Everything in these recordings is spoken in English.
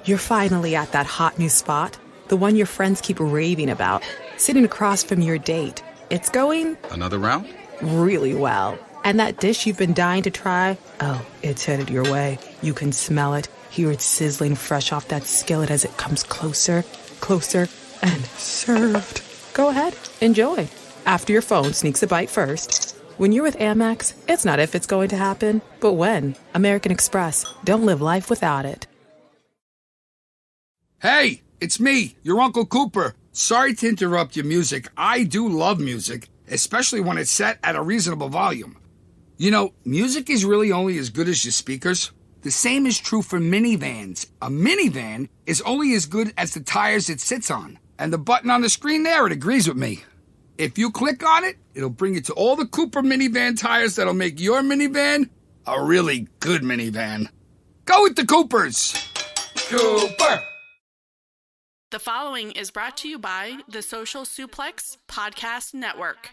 You're finally at that hot new spot, the one your friends keep raving about, sitting across from your date. It's going Another round? really well. And that dish you've been dying to try, oh, it's headed your way. You can smell it, hear it sizzling fresh off that skillet as it comes closer, closer, and served. Go ahead, enjoy. After your phone sneaks a bite first. When you're with Amex, it's not if it's going to happen, but when. American Express. Don't live life without it. Hey, it's me, your Uncle Cooper. Sorry to interrupt your music. I do love music, especially when it's set at a reasonable volume. You know, music is really only as good as your speakers. The same is true for minivans. A minivan is only as good as the tires it sits on. And the button on the screen there, it agrees with me. If you click on it, it'll bring you to all the Cooper minivan tires that'll make your minivan a really good minivan. Go with the Coopers! Cooper! The following is brought to you by the Social Suplex Podcast Network.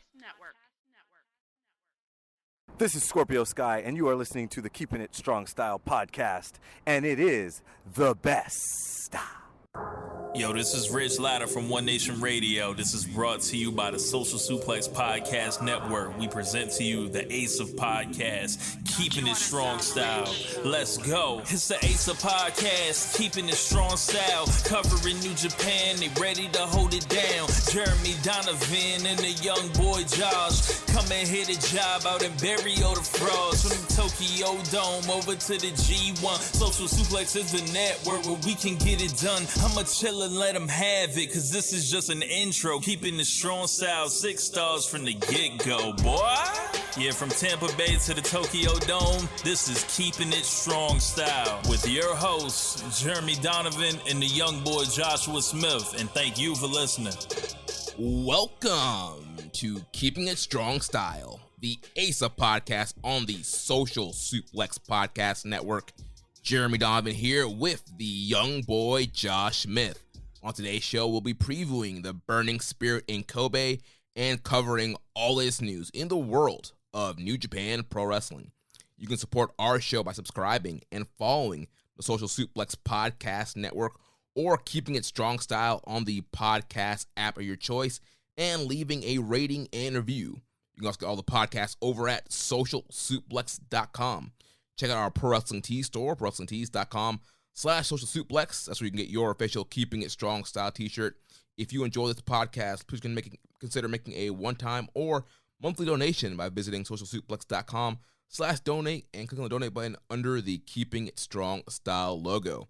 This is Scorpio Sky, and you are listening to the Keepin It Strong Style podcast, and it is the best. Yo, this is Rich Latta from One Nation Radio. This is brought to you by the Social Suplex Podcast Network. We present to you the Ace of Podcasts, Keepin It Strong Style. Let's go. It's the Ace of Podcasts, Keepin It Strong Style. Covering New Japan, they ready to hold it down. Jeremy Donovan and the young boy Josh. Come and hit a job out and bury all the frauds. From the Tokyo Dome over to the G1. Social Suplex is the network where we can get it done. I'ma chill and let them have it, cause this is just an intro. Keeping the strong style, 6 stars from the get-go, boy. Yeah, from Tampa Bay to the Tokyo Dome, this is Keeping It Strong Style with your hosts, Jeremy Donovan and the young boy Joshua Smith. And thank you for listening. Welcome to Keeping It Strong Style, the ASA podcast on the Social Suplex Podcast Network. Jeremy Donovan here with the young boy Josh Smith. On today's show, we'll be previewing the Burning Spirit in Kobe and covering all latest news in the world of New Japan Pro Wrestling. You can support our show by subscribing and following the Social Suplex Podcast Network or Keeping It Strong Style on the podcast app of your choice and leaving a rating and review. You can also get all the podcasts over at socialsuplex.com. Check out our Pro Wrestling Tees store, prowrestlingtees.com/socialsuplex. That's where you can get your official Keeping It Strong Style t-shirt. If you enjoy this podcast, please consider making a one-time or monthly donation by visiting socialsuplex.com/donate and click on the donate button under the Keeping It Strong Style logo.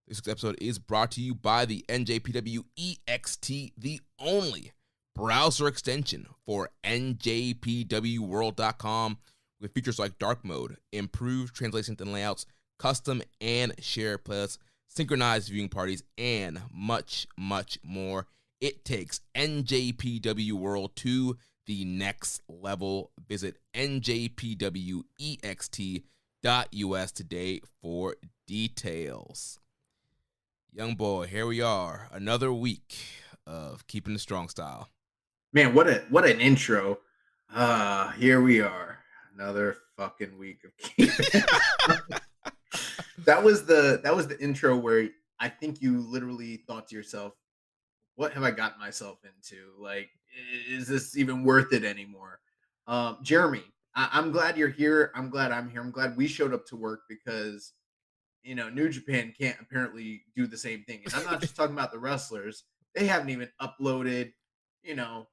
This episode is brought to you by the NJPW EXT, the only browser extension for NJPWworld.com. With features like dark mode, improved translations and layouts, custom and shared playlists, synchronized viewing parties, and much, much more. It takes NJPW World to the next level. Visit njpwext.us today for details. Young boy, here we are. Another week of Keeping the Strong Style. Man, what an intro. Here we are. Another fucking week of that was the intro where I think you literally thought to yourself, what have I gotten myself into? Like, is this even worth it anymore? Jeremy, I'm glad you're here. I'm glad I'm here. I'm glad we showed up to work because, you know, New Japan can't apparently do the same thing. And I'm not just talking about the wrestlers. They haven't even uploaded, you know,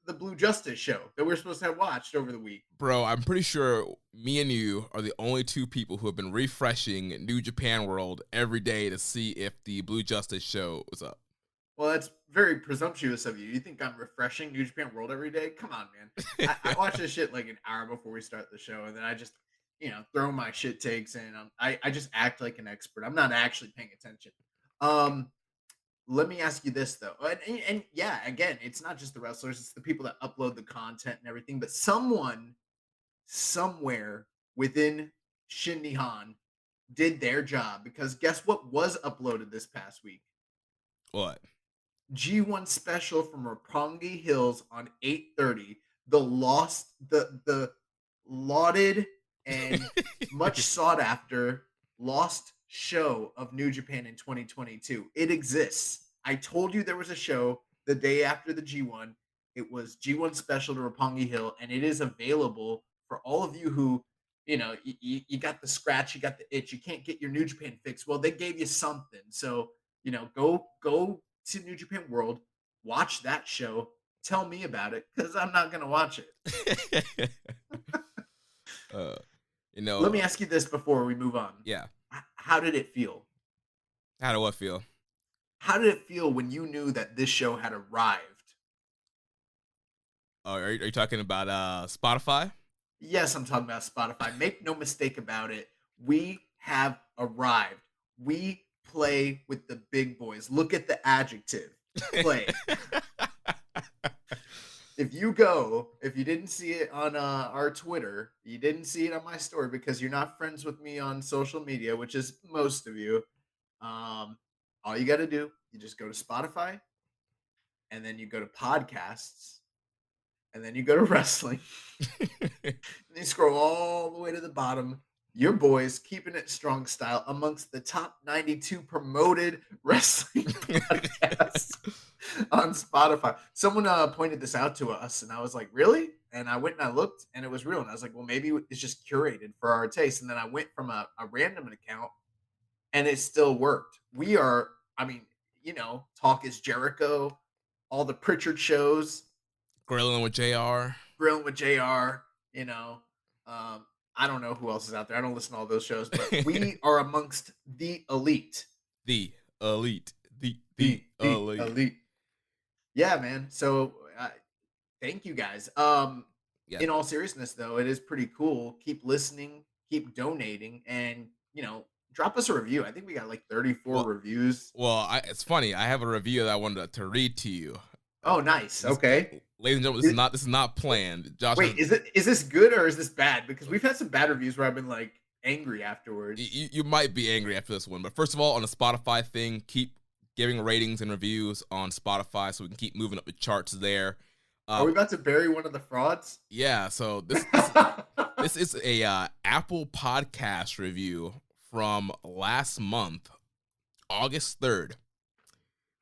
the Blue Justice show that we're supposed to have watched over the week. Bro, I'm pretty sure me and you are the only two people who have been refreshing New Japan World every day to see if the Blue Justice show was up. Well, that's very presumptuous of you. You think I'm refreshing New Japan World every day? Come on, man. I watch this shit like an hour before we start the show, and then I just, you know, throw my shit takes in. I just act like an expert. I'm not actually paying attention. Let me ask you this, though. And yeah, again, it's not just the wrestlers. It's the people that upload the content and everything. But someone, somewhere within Shin Nihon did their job. Because guess what was uploaded this past week? What? G1 special from Roppongi Hills on 8/30. The lauded and much sought after Lost show of New Japan in 2022. It exists. I told you there was a show the day after the G1. It was G1 special to Roppongi Hill, and it is available for all of you who, you got the scratch, you got the itch, you can't get your New Japan fix. Well, they gave you something. So, go to New Japan World, watch that show, tell me about it, because I'm not gonna watch it. uh, Let me ask you this before we move on. Yeah. How did it feel? How do I feel? How did it feel when you knew that this show had arrived? Oh, are you talking about Spotify? Yes, I'm talking about Spotify. Make no mistake about it. We have arrived. We play with the big boys. Look at the adjective. Play. If you didn't see it on our Twitter, you didn't see it on my story because you're not friends with me on social media, which is most of you. All you got to do, you just go to Spotify, and then you go to podcasts, and then you go to wrestling, and you scroll all the way to the bottom. Your boys keeping it strong style amongst the top 92 promoted wrestling podcasts on Spotify. Someone pointed this out to us, and I was like, really? And I went and I looked, and it was real. And I was like, well, maybe it's just curated for our taste. And then I went from a random account, and it still worked. We are, Talk is Jericho, all the Pritchard shows, Grilling with JR. I don't know who else is out there. I don't listen to all those shows, but we are amongst the elite. The elite. The elite. Yeah, man. So thank you guys. Yeah. In all seriousness, though, it is pretty cool. Keep listening, keep donating, and drop us a review. I think we got like 34 reviews. Well, it's funny. I have a review that I wanted to read to you. Oh, nice. Okay. Ladies and gentlemen, this is not planned. Josh, wait, is this good or is this bad? Because we've had some bad reviews where I've been like angry afterwards. You might be angry after this one, but first of all, on the Spotify thing, keep giving ratings and reviews on Spotify so we can keep moving up the charts there. Are we about to bury one of the frauds? Yeah. So this is a Apple Podcast review from last month, August 3rd.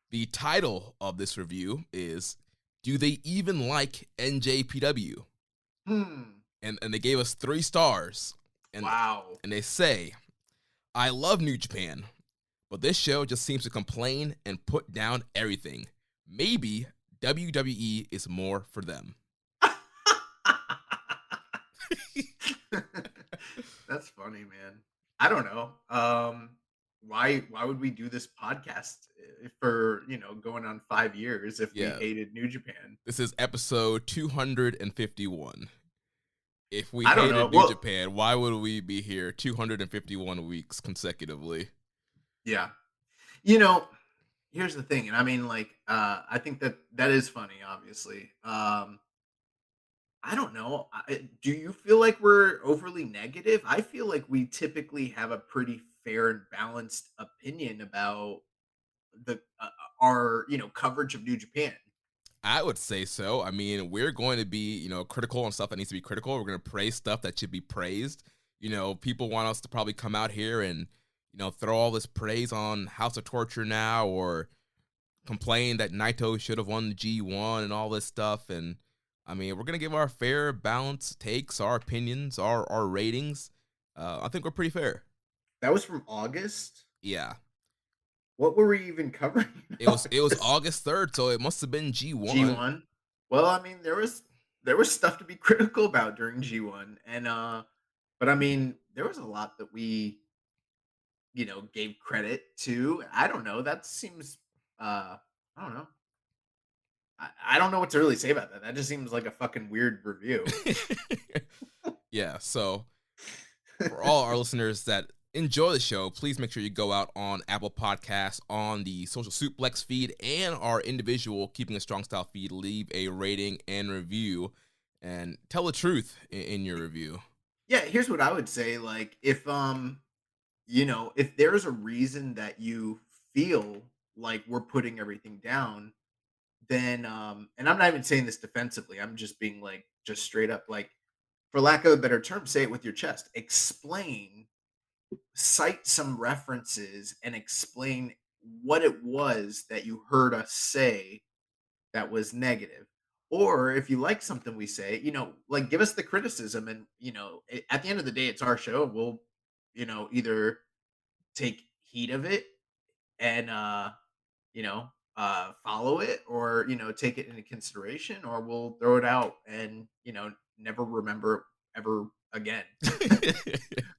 The title of this review is "Do They Even Like NJPW?" And they gave us 3 stars. And, wow. And they say, "I love New Japan, but this show just seems to complain and put down everything. Maybe WWE is more for them." That's funny, man. I don't know. Why would we do this podcast for, going on 5 years if we hated New Japan? This is episode 251. If we hated New Japan, why would we be here 251 weeks consecutively? Yeah. Here's the thing. And I mean, I think that is funny, obviously. I don't know. Do you feel like we're overly negative? I feel like we typically have a pretty fair and balanced opinion about our coverage of New Japan. I would say so. I mean, we're going to be, critical on stuff that needs to be critical. We're going to praise stuff that should be praised. People want us to probably come out here and, throw all this praise on House of Torture now or complain that Naito should have won the G1 and all this stuff. And, I mean, we're going to give our fair, balanced takes, our opinions, our ratings. I think we're pretty fair. That was from August? Yeah. What were we even covering? It was August 3rd, so it must have been G1. G1. Well, I mean, there was stuff to be critical about during G1, and but I mean, there was a lot that we, gave credit to. I don't know. That seems, I don't know. I don't know what to really say about that. That just seems like a fucking weird review. Yeah. So, for all our listeners that enjoy the show, please make sure you go out on Apple Podcasts, on the Social Suplex feed, and our individual Keeping It Strong Style feed. Leave a rating and review, and tell the truth in your review. Yeah, here's what I would say. Like, if if there's a reason that you feel like we're putting everything down, then and I'm not even saying this defensively. I'm just being like, just straight up, like, for lack of a better term, say it with your chest. Explain cite some references and explain what it was that you heard us say that was negative. Or if you like something we say, like give us the criticism and, at the end of the day, it's our show. We'll, either take heed of it and, you know, follow it or, take it into consideration or we'll throw it out and, never remember it ever again.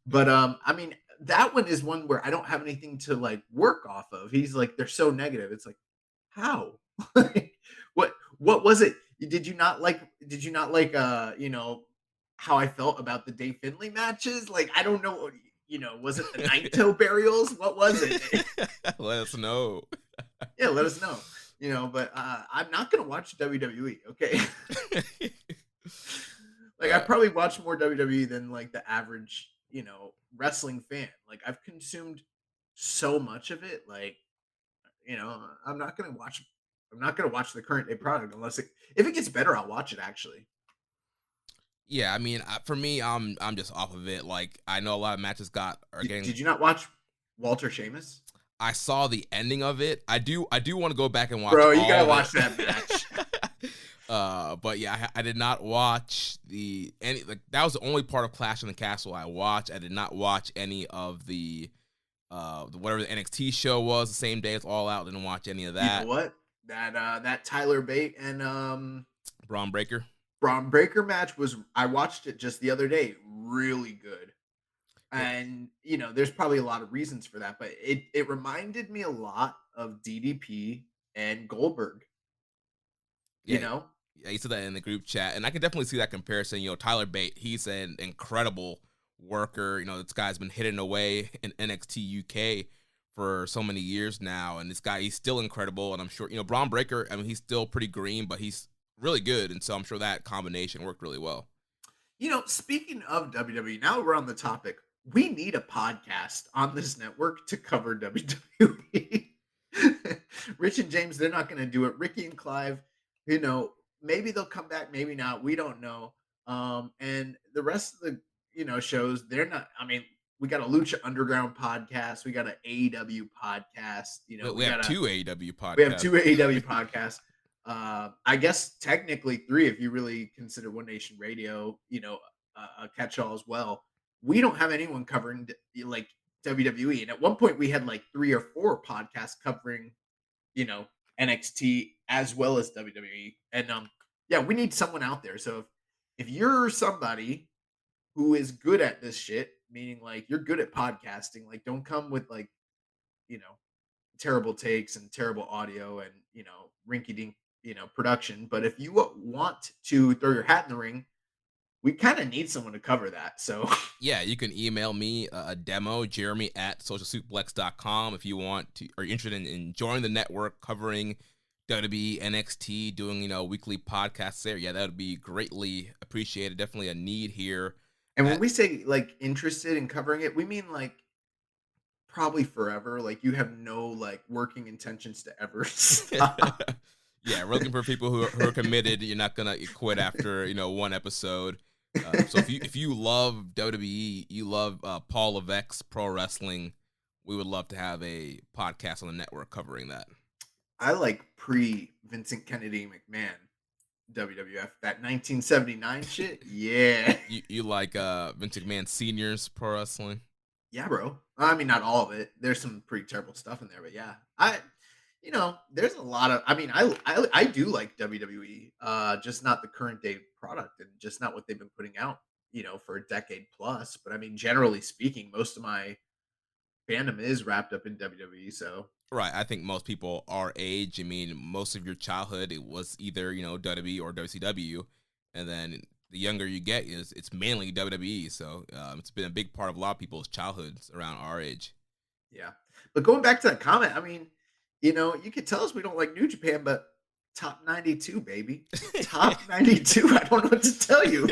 But I mean, that one is one where I don't have anything to like work off of. He's like, they're so negative. It's like, how? Like, what was it? Did you not like how I felt about the Dave Finley matches? Like, I don't know, was it the Naito burials? What was it? Let us know. Yeah, let us know. But I'm not gonna watch WWE, okay? Like I probably watch more WWE than like the average, wrestling fan. Like I've consumed so much of it. Like, I'm not gonna watch. I'm not gonna watch the current day product unless if it gets better, I'll watch it. Actually, Yeah, I mean, for me, I'm just off of it. Like, I know a lot of matches are getting. Did you not watch Walter Sheamus? I saw the ending of it. I do want to go back and watch. Bro, you all gotta of watch it. that match. But yeah, I did not watch that was the only part of Clash in the Castle I watched. I did not watch any of the whatever the NXT show was the same day as All Out. Didn't watch any of that. You know what? That Tyler Bate and Braun Breaker. Braun Breaker match I watched it just the other day. Really good. And there's probably a lot of reasons for that, but it reminded me a lot of DDP and Goldberg. Yeah, you said that in the group chat, and I can definitely see that comparison. Tyler Bate, he's an incredible worker. This guy's been hidden away in NXT UK for so many years now, and he's still incredible. And I'm sure, Braun Breaker, I mean, he's still pretty green, but he's really good, and so I'm sure that combination worked really well. Speaking of WWE, now we're on the topic. We need a podcast on this network to cover WWE. Rich and James, they're not going to do it. Ricky and Clive, maybe they'll come back, maybe not. We don't know. And the rest of the, shows, they're not. I mean, we got a Lucha Underground podcast. We got an AEW podcast. We have two AEW podcasts. We have two AEW podcasts. I guess technically 3 if you really consider One Nation Radio, a catch-all as well. We don't have anyone covering like WWE, and at one point we had like 3 or 4 podcasts covering, NXT as well as WWE. And yeah, we need someone out there. So if you're somebody who is good at this shit, meaning like you're good at podcasting, like don't come with like, terrible takes and terrible audio and, rinky-dink, production. But if you want to throw your hat in the ring, we kind of need someone to cover that. So yeah, you can email me a demo, jeremy@socialsuplex.com if you want to, or interested in joining the network covering WWE, NXT, doing, weekly podcasts there. Yeah, that would be greatly appreciated. Definitely a need here. And when we say like interested in covering it, we mean like probably forever. Like you have no like working intentions to ever stop. Yeah, we're looking for people who are committed. You're not gonna quit after one episode. So if you love WWE, you love Paul Levesque pro wrestling, we would love to have a podcast on the network covering that. I like pre Vincent Kennedy McMahon WWF, that 1979 shit. Yeah. You like Vince McMahon Senior's pro wrestling? Yeah, bro. I mean, not all of it. There's some pretty terrible stuff in there, but yeah, there's a lot of. I mean, I do like WWE, just not the current day product and just not what they've been putting out, for a decade plus. But I mean, generally speaking, most of my fandom is wrapped up in WWE. So right, I think most people our age. I mean, most of your childhood it was either WWE or WCW, and then the younger you get it's mainly WWE. So it's been a big part of a lot of people's childhoods around our age. Yeah, but going back to that comment, I mean. You could tell us we don't like New Japan, but top 92, baby. Top 92. I don't know what to tell you.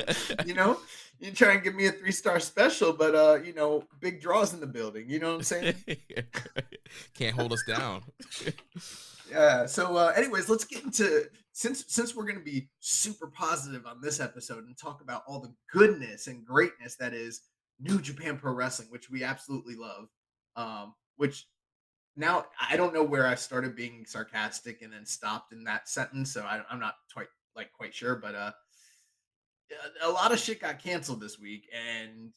You try and give me a 3-star special, but big draws in the building. You know what I'm saying? Can't hold us down. Yeah. So anyways, let's get into since we're gonna be super positive on this episode and talk about all the goodness and greatness that is New Japan Pro Wrestling, which we absolutely love. Which now I don't know where I started being sarcastic and then stopped in that sentence, so I'm not quite sure, but a lot of shit got canceled this week, and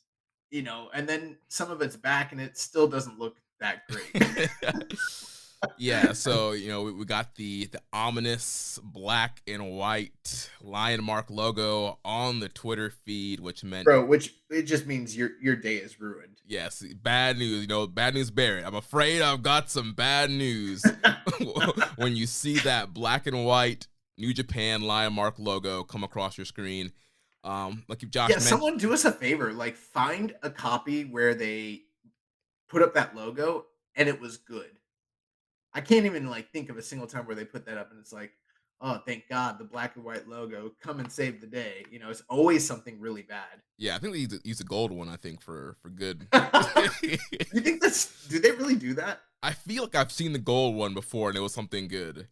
and then some of it's back, and it still doesn't look that great. Yeah, so we got the ominous black and white lion mark logo on the Twitter feed, which meant which it just means your day is ruined. yes, bad news. Bad news bearer. I'm afraid I've got some bad news when you see that black and white New Japan lion mark logo come across your screen. Like if Josh mentioned, someone do us a favor, find a copy where they put up that logo and it was good. I can't even think of a single time where they put that up and it's like, oh, thank God, the black and white logo, come and save the day. It's always something really bad. Yeah, I think they use a gold one. I think for good. You think do they really do that? I feel like I've seen the gold one before and it was something good.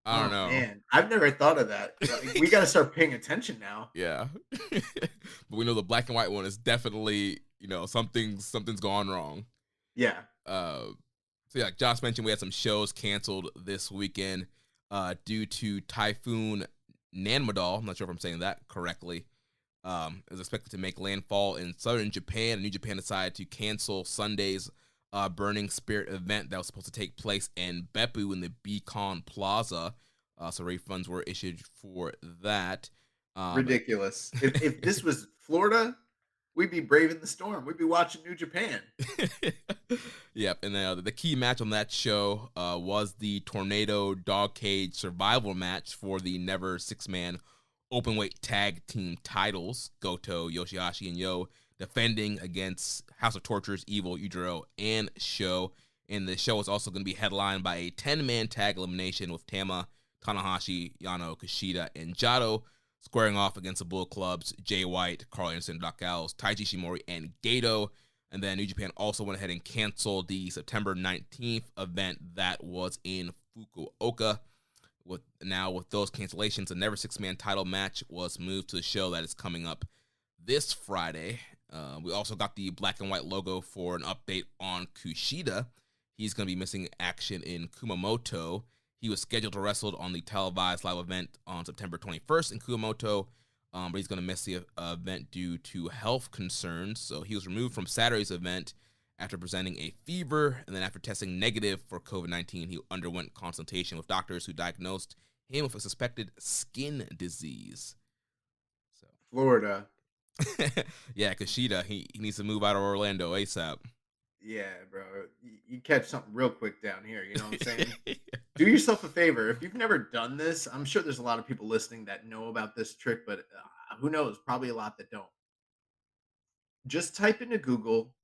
I don't know. Man, I've never thought of that. We got to start paying attention now. Yeah, but we know the black and white one is definitely something's gone wrong. Yeah. So yeah, like Josh mentioned, we had some shows canceled this weekend due to Typhoon Nanmadol. I'm not sure if I'm saying that correctly. It was expected to make landfall in southern Japan. New Japan decided to cancel Sunday's Burning Spirit event that was supposed to take place in Beppu in the Beacon Plaza. So refunds were issued for that. Ridiculous. If this was Florida, we'd be braving the storm. We'd be watching New Japan. Yep, and the key match on that show was the Tornado Dog Cage Survival match for the Never Six-Man Openweight Tag Team titles. Goto, Yoshihashi, and Yo defending against House of Torture's Evil, Yujiro, and Sho. And the show is also going to be headlined by a 10-man tag elimination with Tama, Tanahashi, Yano, Kushida, and Jado squaring off against the Bullet Club's Jay White, Carl Anderson, Doc Gallows, Taiji Shimori, and Gato. And then New Japan also went ahead and canceled the September 19th event that was in Fukuoka. With those cancellations, the Never Six-Man title match was moved to the show that is coming up this Friday. We also got the black and white logo for an update on Kushida. He's going to be missing action in Kumamoto. He was scheduled to wrestle on the televised live event on September 21st in Kumamoto, but he's going to miss the event due to health concerns. So he was removed from Saturday's event after presenting a fever, and then after testing negative for COVID-19, he underwent consultation with doctors who diagnosed him with a suspected skin disease. So Florida. Yeah, Kushida, he needs to move out of Orlando ASAP. Yeah, bro. You catch something real quick down here, you know what I'm saying? Do yourself a favor. If you've never done this, I'm sure there's a lot of people listening that know about this trick, but who knows? Probably a lot that don't. Just type into Google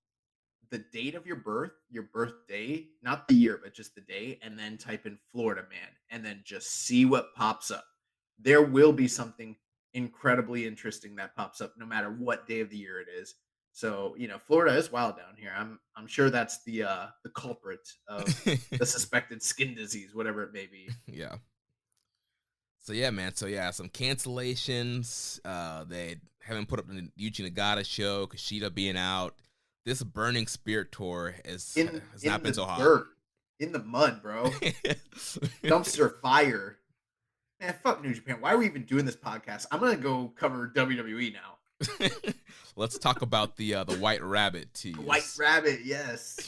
the date of your birthday, not the year, but just the day, and then type in Florida Man, and then just see what pops up. There will be something incredibly interesting that pops up no matter what day of the year it is. So, Florida is wild down here. I'm sure that's the culprit of the suspected skin disease, whatever it may be. Yeah. So yeah, man. So yeah, some cancellations. They haven't put up the Yuji Nagata show. Kushida being out. This Burning Spirit tour has not been so hot. Dirt, in the mud, bro. Dumpster fire. Man, fuck New Japan. Why are we even doing this podcast? I'm gonna go cover WWE now. Let's talk about the White Rabbit tease. White Rabbit, yes.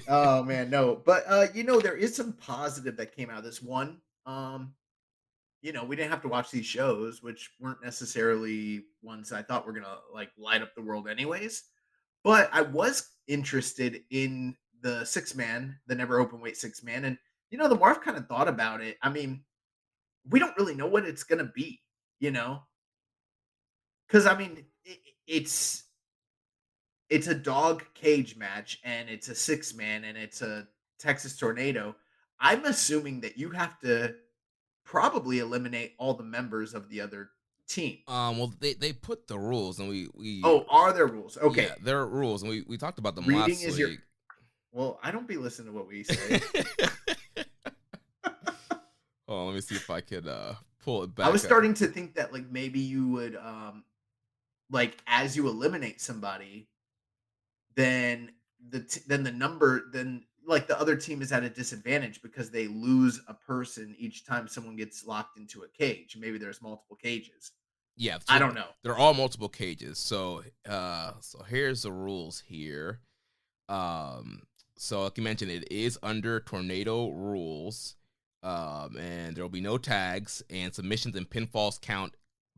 Oh man, no. But there is some positive that came out of this one. We didn't have to watch these shows, which weren't necessarily ones I thought were gonna light up the world anyways. But I was interested in the six-man, the never open weight six-man. And, the more I've kind of thought about it, I mean, we don't really know what it's going to be, Because, I mean, it's a dog cage match, and it's a six-man, and it's a Texas Tornado. I'm assuming that you have to probably eliminate all the members of the other team. Well, they put the rules, and we are there rules? Okay, yeah, there are rules, and we talked about them Reading last is week. Well, I don't be listening to what we say. Oh, let me see if I could pull it back. I was starting to think that maybe you would as you eliminate somebody, then like the other team is at a disadvantage because they lose a person each time someone gets locked into a cage. Maybe there's multiple cages. Yeah, I so don't know. they're all multiple cages. So here's the rules here. So like you mentioned, it is under tornado rules. And there will be no tags, and submissions and pinfalls count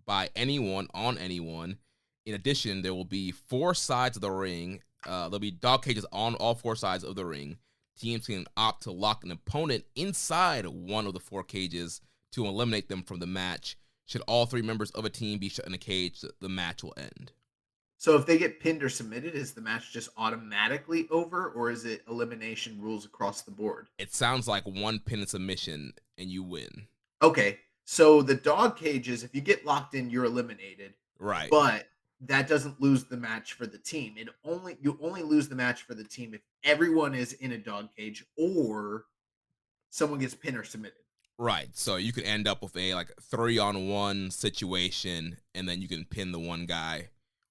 by anyone on anyone. In addition, there will be 4 sides of the ring. There'll be dog cages on all 4 sides of the ring. Teams can opt to lock an opponent inside one of the 4 cages to eliminate them from the match. Should all 3 members of a team be shut in a cage, the match will end. So if they get pinned or submitted, is the match just automatically over, or is it elimination rules across the board? It sounds like 1 pin and submission, and you win. Okay, so the dog cages, if you get locked in, you're eliminated. Right. But that doesn't lose the match for the team. You only lose the match for the team if everyone is in a dog cage or someone gets pinned or submitted. Right. So you could end up with a 3-on-1 situation, and then you can pin the one guy.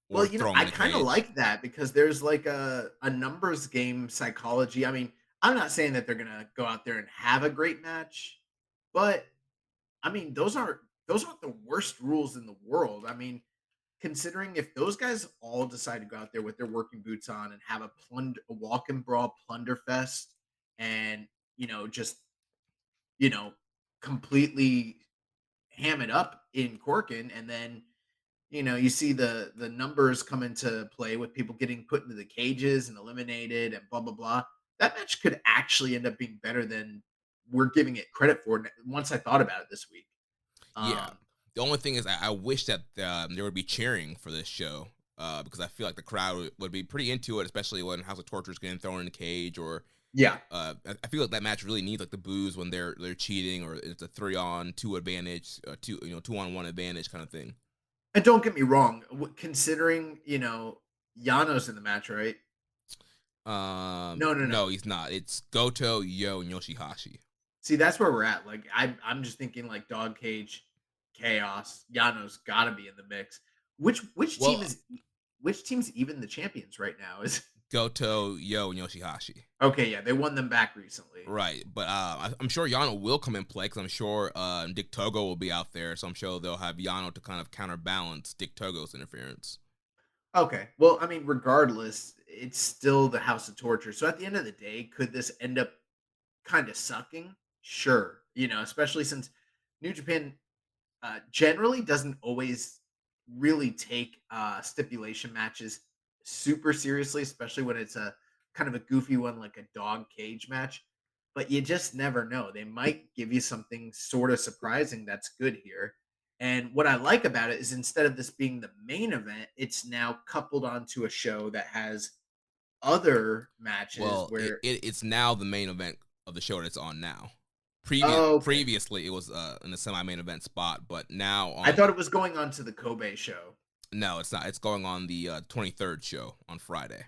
Or Well, throw him I in a kind of cage. like that because there's like a numbers game psychology. I mean, I'm not saying that they're gonna go out there and have a great match, but I mean, those aren't the worst rules in the world. I mean, considering if those guys all decide to go out there with their working boots on and have a walk and brawl plunder fest, and just you know completely ham it up in Corkin, and then you see the numbers come into play with people getting put into the cages and eliminated and blah blah blah. That match could actually end up being better than we're giving it credit for. Once I thought about it this week, Yeah. The only thing is, I wish that there would be cheering for this show, because I feel like the crowd would be pretty into it, especially when House of Torture is getting thrown in a cage, or yeah. I feel like that match really needs like the boos when they're cheating, or it's a 3-on-2 advantage, 2-on-1 advantage kind of thing. And don't get me wrong, considering Yano's in the match, right? No. No, he's not. It's Goto, Yo, and Yoshihashi. See, that's where we're at. Like, I'm just thinking like Dog Cage, Chaos, Yano's got to be in the mix. Which team's even the champions right now? Is Goto, Yo, and Yoshihashi. Okay, yeah, they won them back recently. Right, but I'm sure Yano will come in play, because I'm sure Dick Togo will be out there, so I'm sure they'll have Yano to kind of counterbalance Dick Togo's interference. Okay, well, I mean, regardless, it's still the House of Torture. So at the end of the day, could this end up kind of sucking? Sure, especially since New Japan generally doesn't always really take stipulation matches super seriously, especially when it's a kind of a goofy one like a dog cage match. But you just never know. They might give you something sort of surprising that's good here. And what I like about it is instead of this being the main event, it's now coupled onto a show that has other matches where it's now the main event of the show that's on now. Previously, it was in the semi-main event spot, but now I thought it was going on to the Kobe show. No, it's not. It's going on the 23rd show on Friday.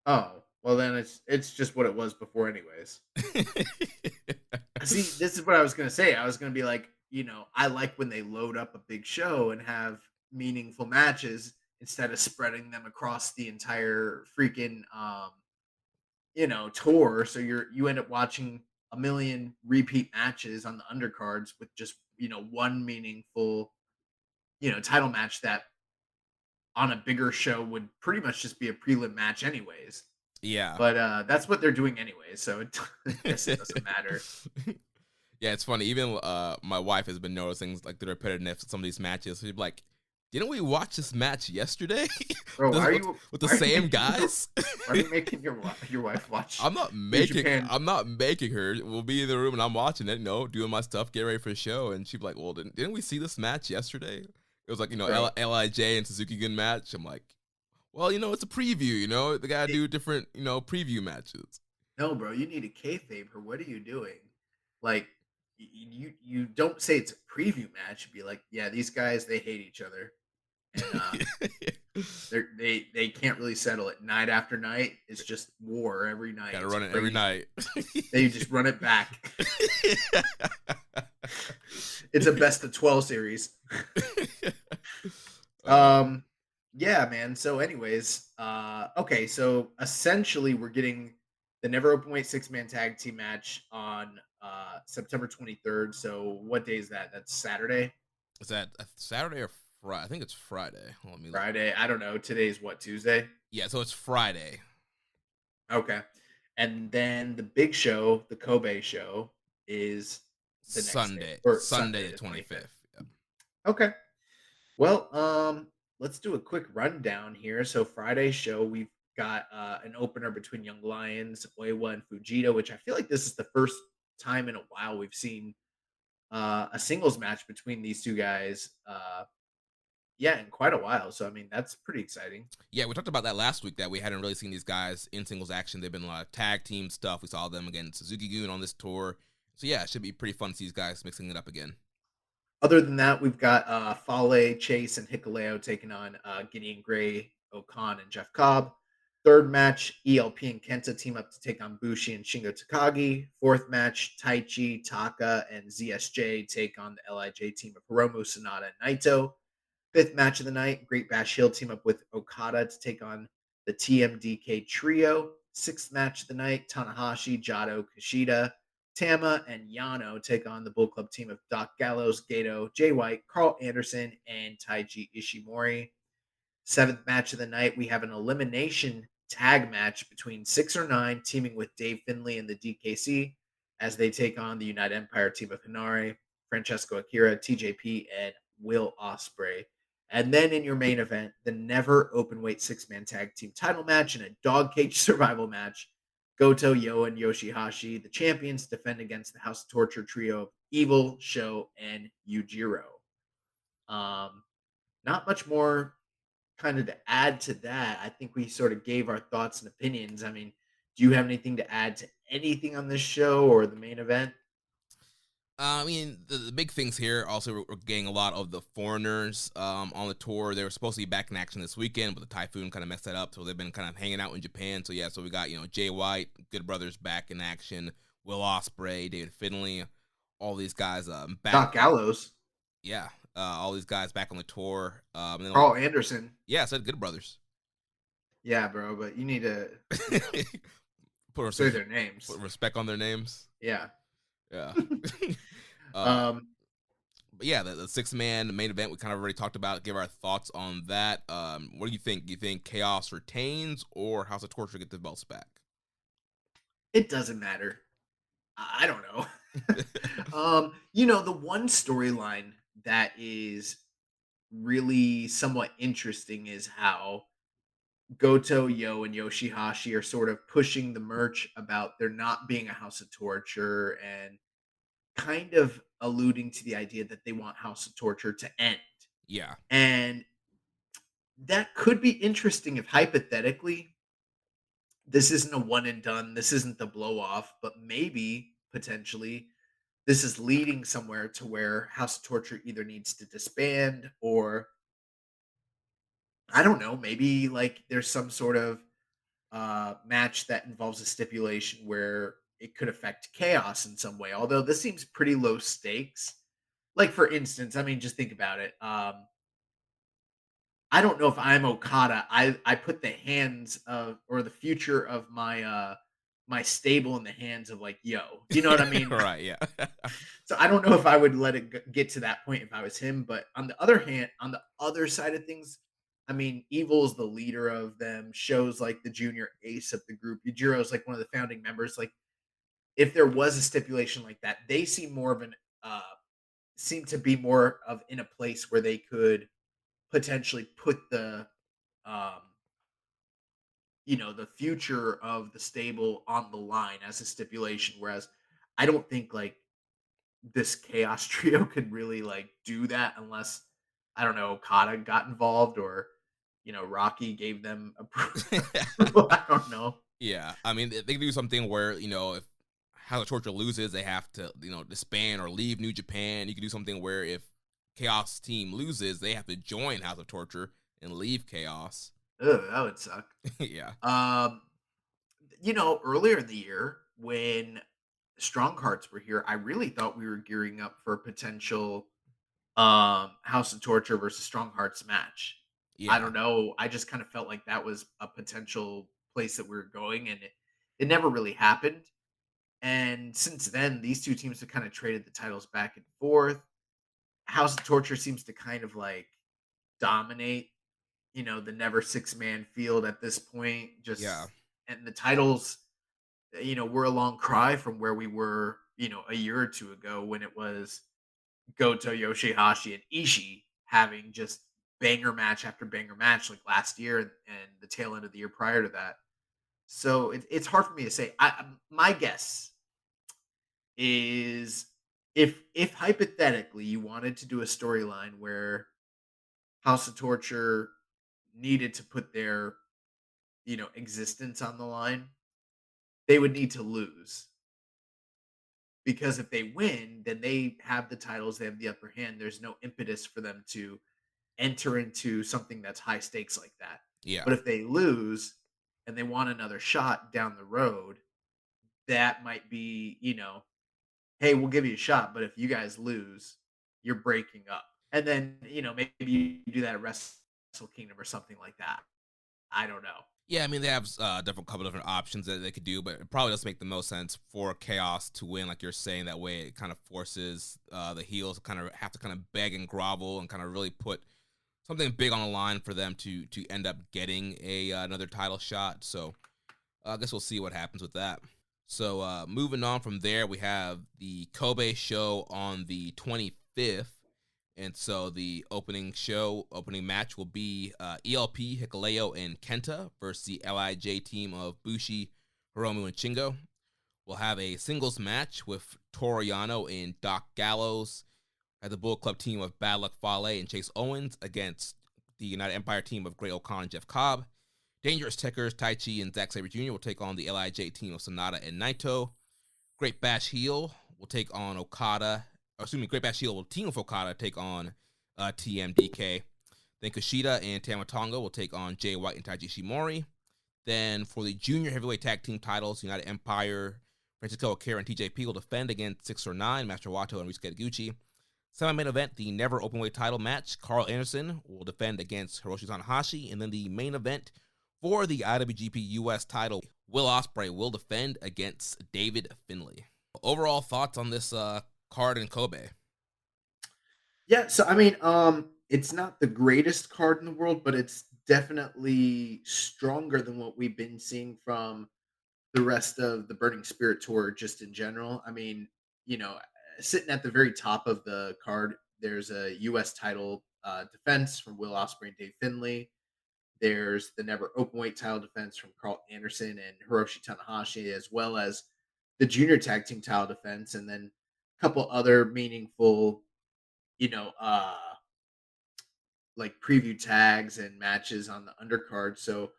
Oh, well then it's just what it was before anyways. See, this is what I was going to say. I was going to be like, I like when they load up a big show and have meaningful matches instead of spreading them across the entire freaking tour. So you end up watching a million repeat matches on the undercards with just one meaningful title match that on a bigger show would pretty much just be a prelim match anyways. Yeah, but that's what they're doing anyway, so I guess it doesn't matter. Yeah, it's funny. Even my wife has been noticing like the repetitiveness of some of these matches. She'd be like, "Didn't we watch this match yesterday? Bro, with the same guys?" Why are you making your wife watch? I'm not making her. We'll be in the room and I'm watching it, doing my stuff, getting ready for the show, and she'd be like, "Well, didn't we see this match yesterday?" It was like LIJ and Suzuki Gun match. I'm like, well, it's a preview. They gotta do different preview matches. No, bro, you need a kayfabe her. What are you doing? Like, you don't say it's a preview match. Be like, yeah, these guys, they hate each other, and they can't really settle it. Night after night, it's just war every night. Gotta run it every night. They just run it back. It's a best of 12 series. Yeah, man. So, anyways, okay, so essentially we're getting the Never Openweight six-man tag team match on September 23rd. So what day is that? That's Saturday? Is that a Saturday or Friday? I think it's Friday. Let me look. Friday? I don't know. Today's what, Tuesday? Yeah, so it's Friday. Okay. And then the big show, the Kobe show, is the next day Sunday. or Sunday Sunday, the the 25th. 25th. Yep. Okay. Well, let's do a quick rundown here. So Friday's show, we've got an opener between Young Lions, Oiwa, and Fujita, which I feel like this is the first time in a while we've seen a singles match between these two guys. Yeah, in quite a while. So I mean, that's pretty exciting. Yeah, we talked about that last week that we hadn't really seen these guys in singles action. They've been a lot of tag team stuff. We saw them against Suzuki Gun on this tour. So yeah, it should be pretty fun to see these guys mixing it up again. Other than that, we've got Fale, Chase, and Hikuleo taking on Gideon Gray, Okan, and Jeff Cobb. Third match, ELP and Kenta team up to take on Bushi and Shingo Takagi. Fourth match, Taichi, Taka, and ZSJ take on the LIJ team of Hiromu, Sonata, and Naito. Fifth match of the night, Great Bash Hill team up with Okada to take on the TMDK trio. Sixth match of the night, Tanahashi, Jado, Kushida, Tama, and Yano take on the Bull Club team of Doc Gallows, Gato, Jay White, Carl Anderson, and Taiji Ishimori. Seventh match of the night, we have an elimination tag match between 6 or 9 teaming with Dave Finley and the DKC as they take on the United Empire team of Hinari, Francesco Akira, TJP, and Will Ospreay. And then in your main event, the never openweight six-man tag team title match and a dog cage survival match. Goto, Yo, and Yoshihashi, the champions, defend against the House of Torture trio of Evil, Show, and Yujiro. Um, Not much more kind of to add to that. I think we sort of gave our thoughts and opinions. I mean, do you have anything to add to anything on this show or the main event? I mean, the big things here also we're getting a lot of the foreigners on the tour. They were supposed to be back in action this weekend, but the typhoon kind of messed that up. So they've been kind of hanging out in Japan. So yeah, so we got Jay White, Good Brothers back in action, Will Ospreay, David Finley, all these guys back. Doc Gallows, Yeah, all these guys back on the tour. And then Carl Anderson. yeah, I said Good Brothers. Yeah, bro, but you need to Put say their names. put respect on their names. Yeah. Yeah. Um, But yeah, the 6-man main event we kind of already talked about. Give our thoughts on that. What do you think? Do you think Chaos retains or House of Torture get the belts back? it doesn't matter. I don't know. The one storyline that is really somewhat interesting is how Goto, Yo, and Yoshihashi are sort of pushing the merch about there not being a House of Torture and kind of alluding to the idea that they want House of Torture to end. Yeah. And that could be interesting if hypothetically this isn't a one and done, this isn't the blow off, but maybe potentially this is leading somewhere to where House of Torture either needs to disband or I don't know, maybe like there's some sort of match that involves a stipulation where it could affect chaos in some way. Although this seems pretty low stakes. Like for instance, I mean, just think about it. I don't know if I'm Okada. I put the hands of or the future of my stable in the hands of like Yo. You know what I mean? Right. Yeah. So I don't know if I would let it get to that point if I was him. But on the other hand, on the other side of things, I mean, Evil is the leader of them. Shows like the junior ace of the group. Yujiro is like one of the founding members. Like if there was a stipulation like that, they seem more of an seem to be more of in a place where they could potentially put um the future of the stable on the line as a stipulation. Whereas I don't think like this chaos trio could really like do that unless I don't know Okada got involved or Rocky gave them approval. I don't know. Yeah. I mean, they can do something where if House of Torture loses, they have to disband or leave New Japan. You can do something where if Chaos team loses, they have to join House of Torture and leave Chaos. Ugh, that would suck. Yeah. Earlier in the year when Strong Hearts were here, I really thought we were gearing up for a potential House of Torture versus Strong Hearts match. I Yeah. don't know. I just kind of felt like that was a potential place that we were going, and it never really happened. And since then, these two teams have kind of traded the titles back and forth. House of Torture seems to kind of like dominate, the never six man field at this point. Yeah. And the titles, were a long cry from where we were, a year or two ago when it was Goto, Yoshihashi, and Ishii having just banger match after banger match like last year and the tail end of the year prior to that. So it's hard for me to say. My guess is if hypothetically you wanted to do a storyline where House of Torture needed to put their existence on the line, they would need to lose because if they win, then they have the titles, they have the upper hand. There's no impetus for them to enter into something that's high stakes like that. Yeah. But if they lose and they want another shot down the road, that might be, hey, we'll give you a shot, but if you guys lose, you're breaking up. And then, maybe you do that at Wrestle Kingdom or something like that. I don't know. Yeah, I mean they have different couple different options that they could do, but it probably does make the most sense for Chaos to win, like you're saying. That way, it kind of forces the heels to kind of have to kind of beg and grovel and kind of really put something big on the line for them to end up getting a another title shot. So I guess we'll see what happens with that. So moving on from there, we have the Kobe show on the 25th. And so the opening match will be ELP, Hikuleo, and Kenta versus the LIJ team of Bushi, Hiromu, and Shingo. We'll have a singles match with Toru Yano and Doc Gallows at the Bullet Club team of Bad Luck Fale and Chase Owens against the United Empire team of Great O'Connor and Jeff Cobb. Dangerous Tekkers, Taichi, and Zack Sabre Jr. will take on the LIJ team of Sonata and Naito. Great Bash Heel will take on Great Bash Heel will team with Okada, take on TMDK. Then Kushida and Tama Tonga will take on Jay White and Taiji Shimori. Then for the junior heavyweight tag team titles, United Empire, Francisco Akira and TJP will defend against 649, Master Wato and Ryusuke Taguchi. Semi-main event, the never openweight title match, Carl Anderson will defend against Hiroshi Tanahashi. And then the main event for the IWGP US title, Will Ospreay will defend against David Finlay. Overall thoughts on this card in Kobe? Yeah, so I mean, it's not the greatest card in the world, but it's definitely stronger than what we've been seeing from the rest of the Burning Spirit tour just in general. I mean, sitting at the very top of the card, there's a US title defense from Will Ospreay and Dave Finlay. There's the never openweight title defense from Carl Anderson and Hiroshi Tanahashi, as well as the junior tag team title defense, and then a couple other meaningful, you know, uh like preview tags and matches on the undercard. So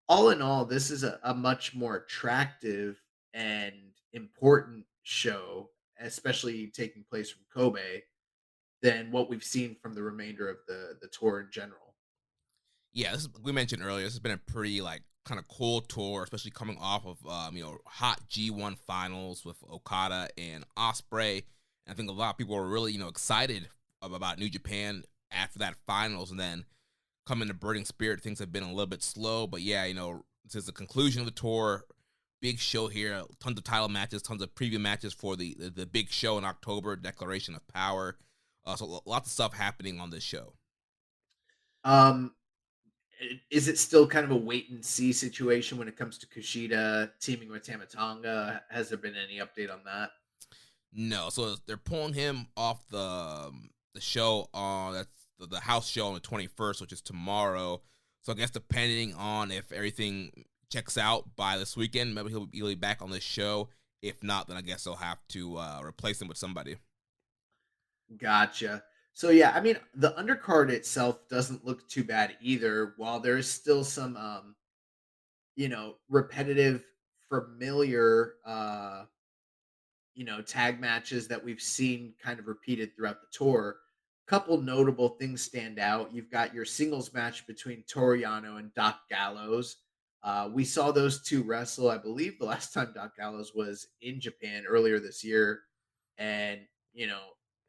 all in all, this is a much more attractive and important show, especially taking place from Kobe, than what we've seen from the remainder of the tour in general. Yeah, we mentioned earlier, this has been a pretty like kind of cool tour, especially coming off of hot G1 finals with Okada and Ospreay. And I think a lot of people were really excited about New Japan after that finals, and then coming to Burning Spirit, things have been a little bit slow. But yeah, this is the conclusion of the tour. Big show here, tons of title matches, tons of preview matches for the big show in October, Declaration of Power. So lots of stuff happening on this show. Um, is it still kind of a wait and see situation when it comes to Kushida teaming with Tamatonga? Has there been any update on that? No, so they're pulling him off the show on the house show on the 21st, which is tomorrow. So I guess depending on if everything checks out by this weekend, maybe he'll be back on this show. If not, then I guess they'll have to replace him with somebody. Gotcha. So yeah, I mean, the undercard itself doesn't look too bad either. While there is still some, repetitive, familiar, tag matches that we've seen kind of repeated throughout the tour. Couple notable things stand out. You've got your singles match between Toru Yano and Doc Gallows. We saw those two wrestle, I believe, the last time Doc Gallows was in Japan earlier this year. And,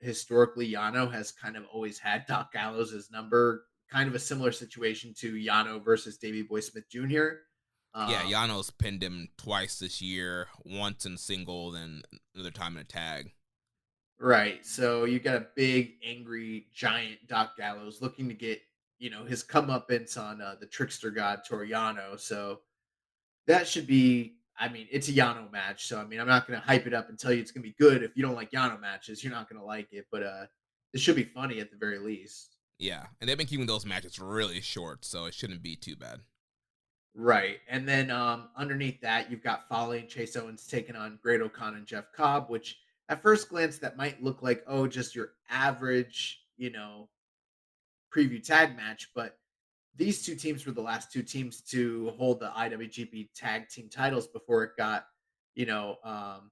historically, Yano has kind of always had Doc Gallows' number kind of a similar situation to Yano versus Davey Boy Smith Jr. Yeah, Yano's pinned him twice this year, once in single, then another time in a tag. Right. So you got a big, angry, giant Doc Gallows looking to get, his comeuppance on the trickster god Toriano. So that should be, I mean, it's a Yano match. So, I mean, I'm not going to hype it up and tell you it's going to be good. If you don't like Yano matches, you're not going to like it. But it should be funny at the very least. Yeah, and they've been keeping those matches really short, so it shouldn't be too bad. Right. And then underneath that, you've got Foley and Chase Owens taking on Great O'Con and Jeff Cobb, which at first glance, that might look like, oh, just your average, preview tag match. But these two teams were the last two teams to hold the IWGP tag team titles before it got, you know, um,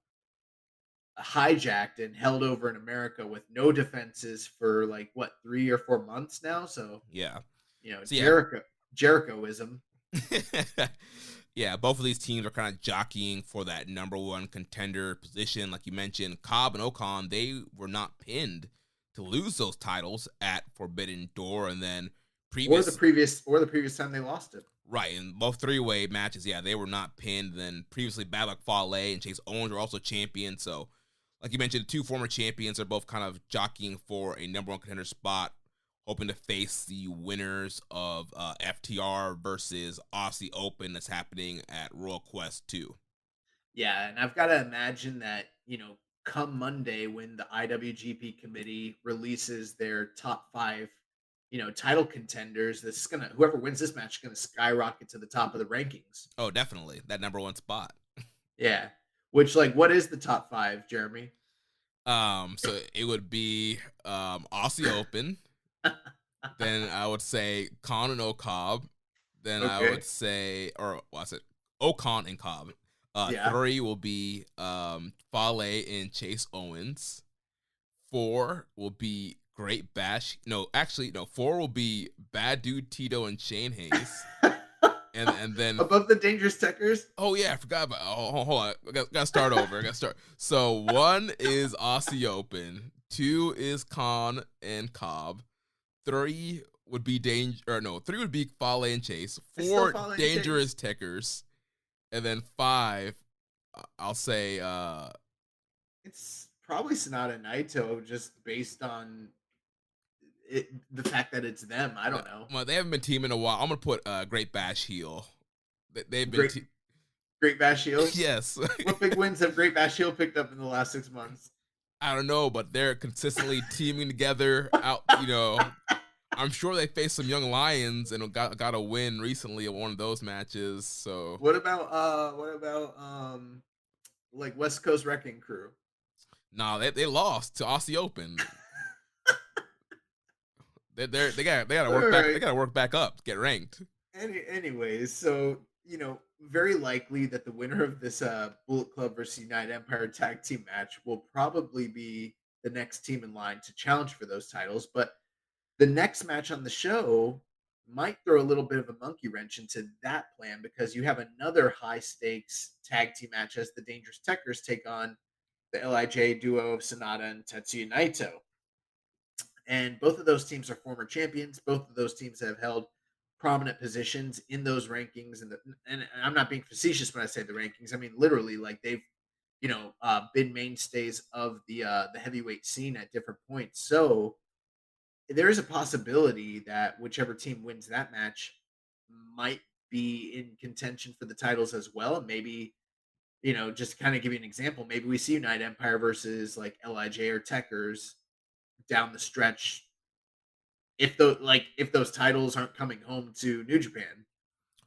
hijacked and held over in America with no defenses for like what 3 or 4 months now. So Yeah. So yeah, Jerichoism. yeah, both of these teams are kind of jockeying for that number one contender position. Like you mentioned, Cobb and Ocon, they were not pinned to lose those titles at Forbidden Door, and then Or the previous time they lost it. right, in both three-way matches, yeah, they were not pinned. Then previously, Bad Luck Fale and Chase Owens were also champions. So, like you mentioned, the two former champions are both kind of jockeying for a number one contender spot, hoping to face the winners of FTR versus Aussie Open that's happening at Royal Quest 2. Yeah, and I've got to imagine that, come Monday when the IWGP committee releases their top 5, title contenders, this is going to whoever wins this match is going to skyrocket to the top of the rankings. Oh, definitely. That number one spot. Yeah. Which like what is the top 5, Jeremy? So it would be Aussie Open. Then I would say Khan and O'Cobb. Then I would say, or what's it? Ocon and Cobb. Yeah. 3 will be Fale and Chase Owens. 4 will be Great Bash. No, actually, no. 4 will be Bad Dude Tito and Shane Hayes. and then above the Dangerous Techers. Oh yeah, I forgot about. Oh, hold on, I got to start over. I got to start. So 1 is Aussie Open. 2 is Khan and Cobb. 3 would be 3 would be Fale and Chase. 4 Dangerous Techers. And then 5, I'll say it's probably Sonata and Naito, just based on the fact that it's them. I don't know. Well, they haven't been teaming in a while. I'm gonna put Great Bash heel. They've been Great Bash heel. Yes. What big wins have Great Bash heel picked up in the last 6 months? I don't know, but they're consistently teaming together. I'm sure they faced some young lions and got a win recently at one of those matches. So what about like West Coast Wrecking Crew? No, they lost to Aussie Open. they gotta work back. Right. They gotta work back up, get ranked. Anyways, so very likely that the winner of this Bullet Club versus United Empire tag team match will probably be the next team in line to challenge for those titles. But the next match on the show might throw a little bit of a monkey wrench into that plan, because you have another high stakes tag team match as the Dangerous Techers take on the LIJ duo of Sonata and Tetsuya Naito. And both of those teams are former champions. Both of those teams have held prominent positions in those rankings. And I'm not being facetious when I say the rankings. I mean, literally, like they've, been mainstays of the heavyweight scene at different points. So there is a possibility that whichever team wins that match might be in contention for the titles as well. And maybe, just to kind of give you an example, maybe we see United Empire versus like LIJ or Techers down the stretch if those titles aren't coming home to New Japan.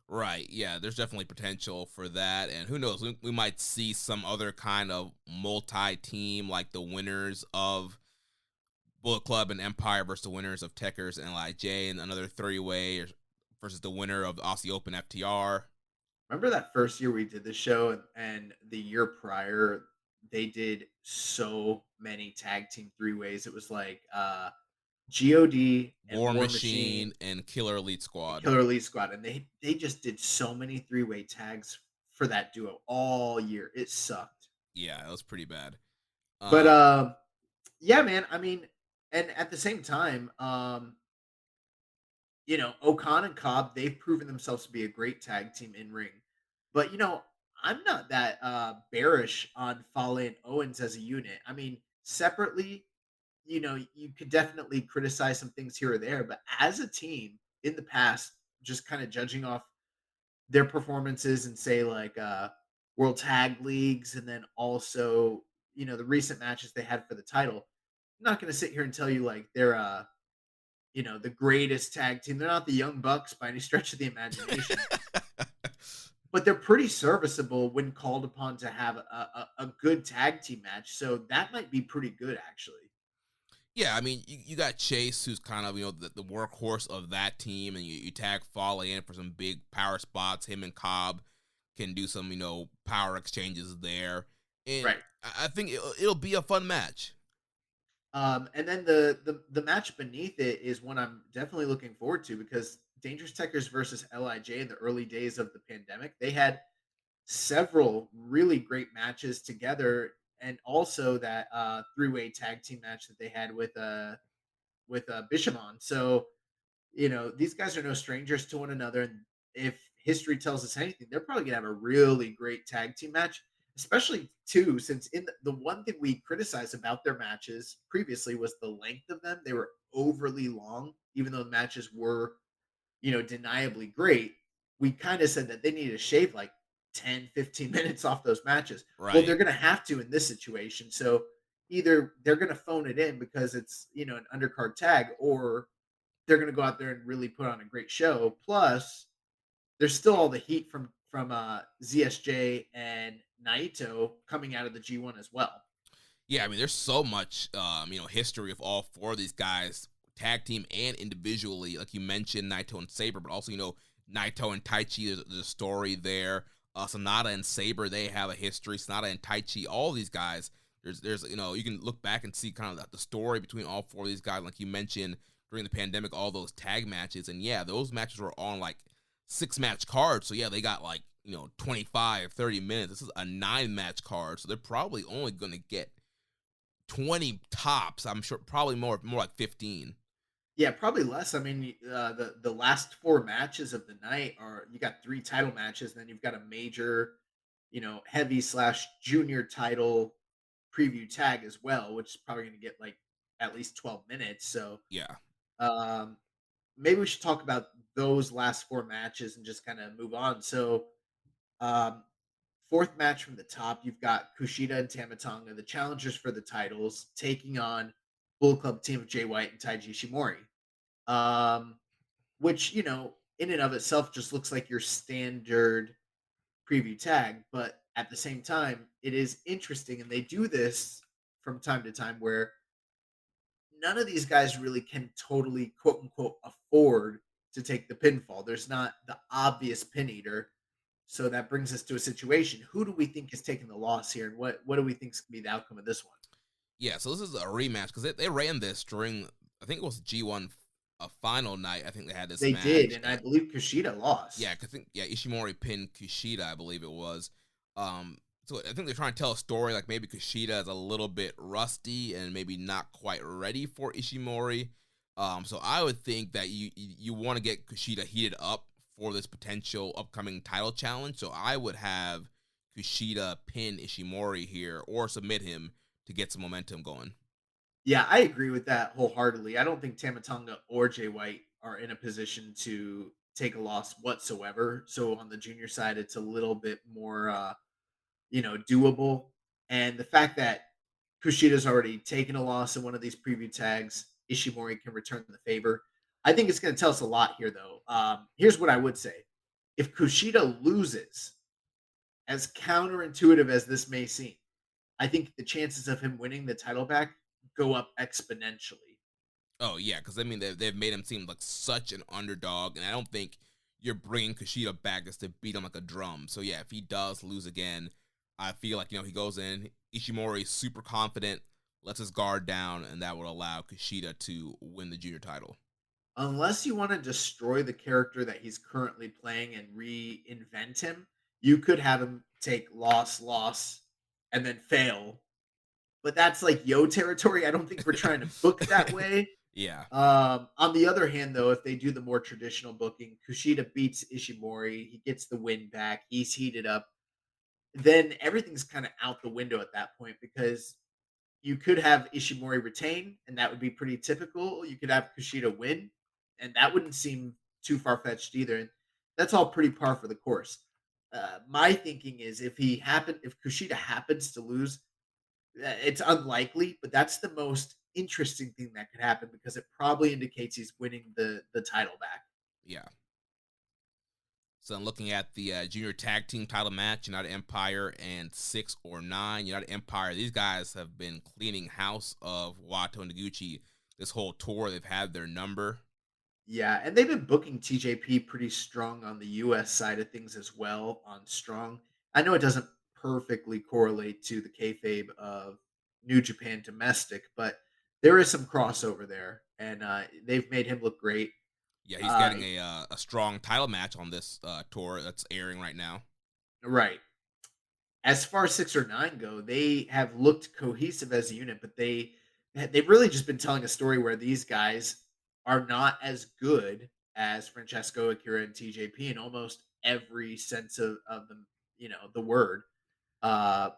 Right, yeah, there's definitely potential for that, and who knows, we might see some other kind of multi-team, like the winners of Bullet Club and Empire versus the winners of Techers and LIJ, and another 3-way versus the winner of the Aussie Open FTR. Remember that first year we did the show, and the year prior, they did so many tag team 3-ways. It was like GOD and War Machine and Killer Elite Squad. And they just did so many 3-way tags for that duo all year. It sucked. Yeah, it was pretty bad. But yeah, man, I mean, and at the same time, Okan and Cobb, they've proven themselves to be a great tag team in ring. But I'm not that bearish on Fale and Owens as a unit. I mean, separately, you could definitely criticize some things here or there, but as a team in the past, just kind of judging off their performances and say like World Tag Leagues and then also, the recent matches they had for the title. I'm not going to sit here and tell you like they're the greatest tag team. They're not the Young Bucks by any stretch of the imagination, but they're pretty serviceable when called upon to have a good tag team match. So that might be pretty good, actually. Yeah, I mean, you got Chase, who's kind of, the workhorse of that team, and you tag Fale in for some big power spots. Him and Cobb can do some, power exchanges there. And Right. I think it'll be a fun match. And then the match beneath it is one I'm definitely looking forward to because Dangerous Tekkers versus Lij in the early days of the pandemic, they had several really great matches together, and also that three-way tag team match that they had with Bishamon. So these guys are no strangers to one another. And if history tells us anything, they're probably gonna have a really great tag team match, especially too, since in the one thing we criticized about their matches previously was the length of them. They were overly long, even though the matches were, deniably great. We kind of said that they needed to shave like 10, 15 minutes off those matches. Well, they're Right. gonna have to in this situation. So either they're gonna phone it in because it's an undercard tag, or they're going to go out there and really put on a great show. Plus, there's still all the heat from ZSJ and Naito coming out of the G1 as well. Yeah, I mean, there's so much, history of all four of these guys, tag team and individually. Like you mentioned, Naito and Sabre, but also, Naito and Taichi, there's a story there. Sonata and Sabre, they have a history. Sonata and Taichi, all these guys, there's you can look back and see kind of the story between all four of these guys. Like you mentioned, during the pandemic, all those tag matches. And yeah, those matches were on like 6-match cards. So yeah, they got like, 25, 30 minutes. This is a 9-match card. So they're probably only going to get 20 tops. I'm sure probably more like 15. Yeah, probably less. I mean, the last four matches of the night are you got three title matches, and then you've got a major, heavy slash junior title preview tag as well, which is probably going to get like at least 12 minutes. So Yeah. um, maybe we should talk about those last four matches and just kind of move on. So, um, fourth match from the top, you've got Kushida and Tamatonga, the challengers for the titles, taking on Bull Club team of Jay White and Taiji Ishimori. Which, in and of itself just looks like your standard preview tag, but at the same time, it is interesting. And they do this from time to time where none of these guys really can totally quote unquote afford to take the pinfall. There's not the obvious pin eater. So that brings us to a situation. Who do we think is taking the loss here? And what do we think is going to be the outcome of this one? Yeah, so this is a rematch because they ran this during, I think it was G1 a final night. I think they had this They match. did, and I believe Kushida lost. Yeah, I think Ishimori pinned Kushida, I believe it was. So I think they're trying to tell a story like maybe Kushida is a little bit rusty and maybe not quite ready for Ishimori. So I would think that you want to get Kushida heated up for this potential upcoming title challenge. So I would have Kushida pin Ishimori here or submit him to get some momentum going. Yeah, I agree with that wholeheartedly. I don't think Tamatonga or Jay White are in a position to take a loss whatsoever. So on the junior side, it's a little bit more doable. And the fact that Kushida's already taken a loss in one of these preview tags, Ishimori can return the favor. I think it's going to tell us a lot here, though. Here's what I would say. If Kushida loses, as counterintuitive as this may seem, I think the chances of him winning the title back go up exponentially. Oh yeah, because I mean they've made him seem like such an underdog, and I don't think you're bringing Kushida back just to beat him like a drum. So yeah, if he does lose again, I feel like he goes in Ishimori super confident, lets his guard down, and that would allow Kushida to win the junior title. Unless you want to destroy the character that he's currently playing and reinvent him, you could have him take loss, and then fail. But that's like yo territory. I don't think we're trying to book that way. Yeah. On the other hand, though, if they do the more traditional booking, Kushida beats Ishimori, he gets the win back, he's heated up, then everything's kind of out the window at that point because you could have Ishimori retain, and that would be pretty typical. You could have Kushida win, and that wouldn't seem too far fetched either. And that's all pretty par for the course. My thinking is if Kushida happens to lose, it's unlikely, but that's the most interesting thing that could happen because it probably indicates he's winning the title back. Yeah. So I'm looking at the junior tag team title match, United Empire and 6 or 9. United Empire, these guys have been cleaning house of Wato and Noguchi this whole tour. They've had their number. Yeah, and they've been booking TJP pretty strong on the US side of things as well on Strong. I know it doesn't perfectly correlate to the kayfabe of New Japan domestic, but there is some crossover there, and they've made him look great. Yeah, he's Uh, getting a strong title match on this tour that's airing right now. right. As far as 6 or 9 go, they have looked cohesive as a unit, but they've really just been telling a story where these guys are not as good as Francesco, Akira, and TJP in almost every sense of the word. Uh,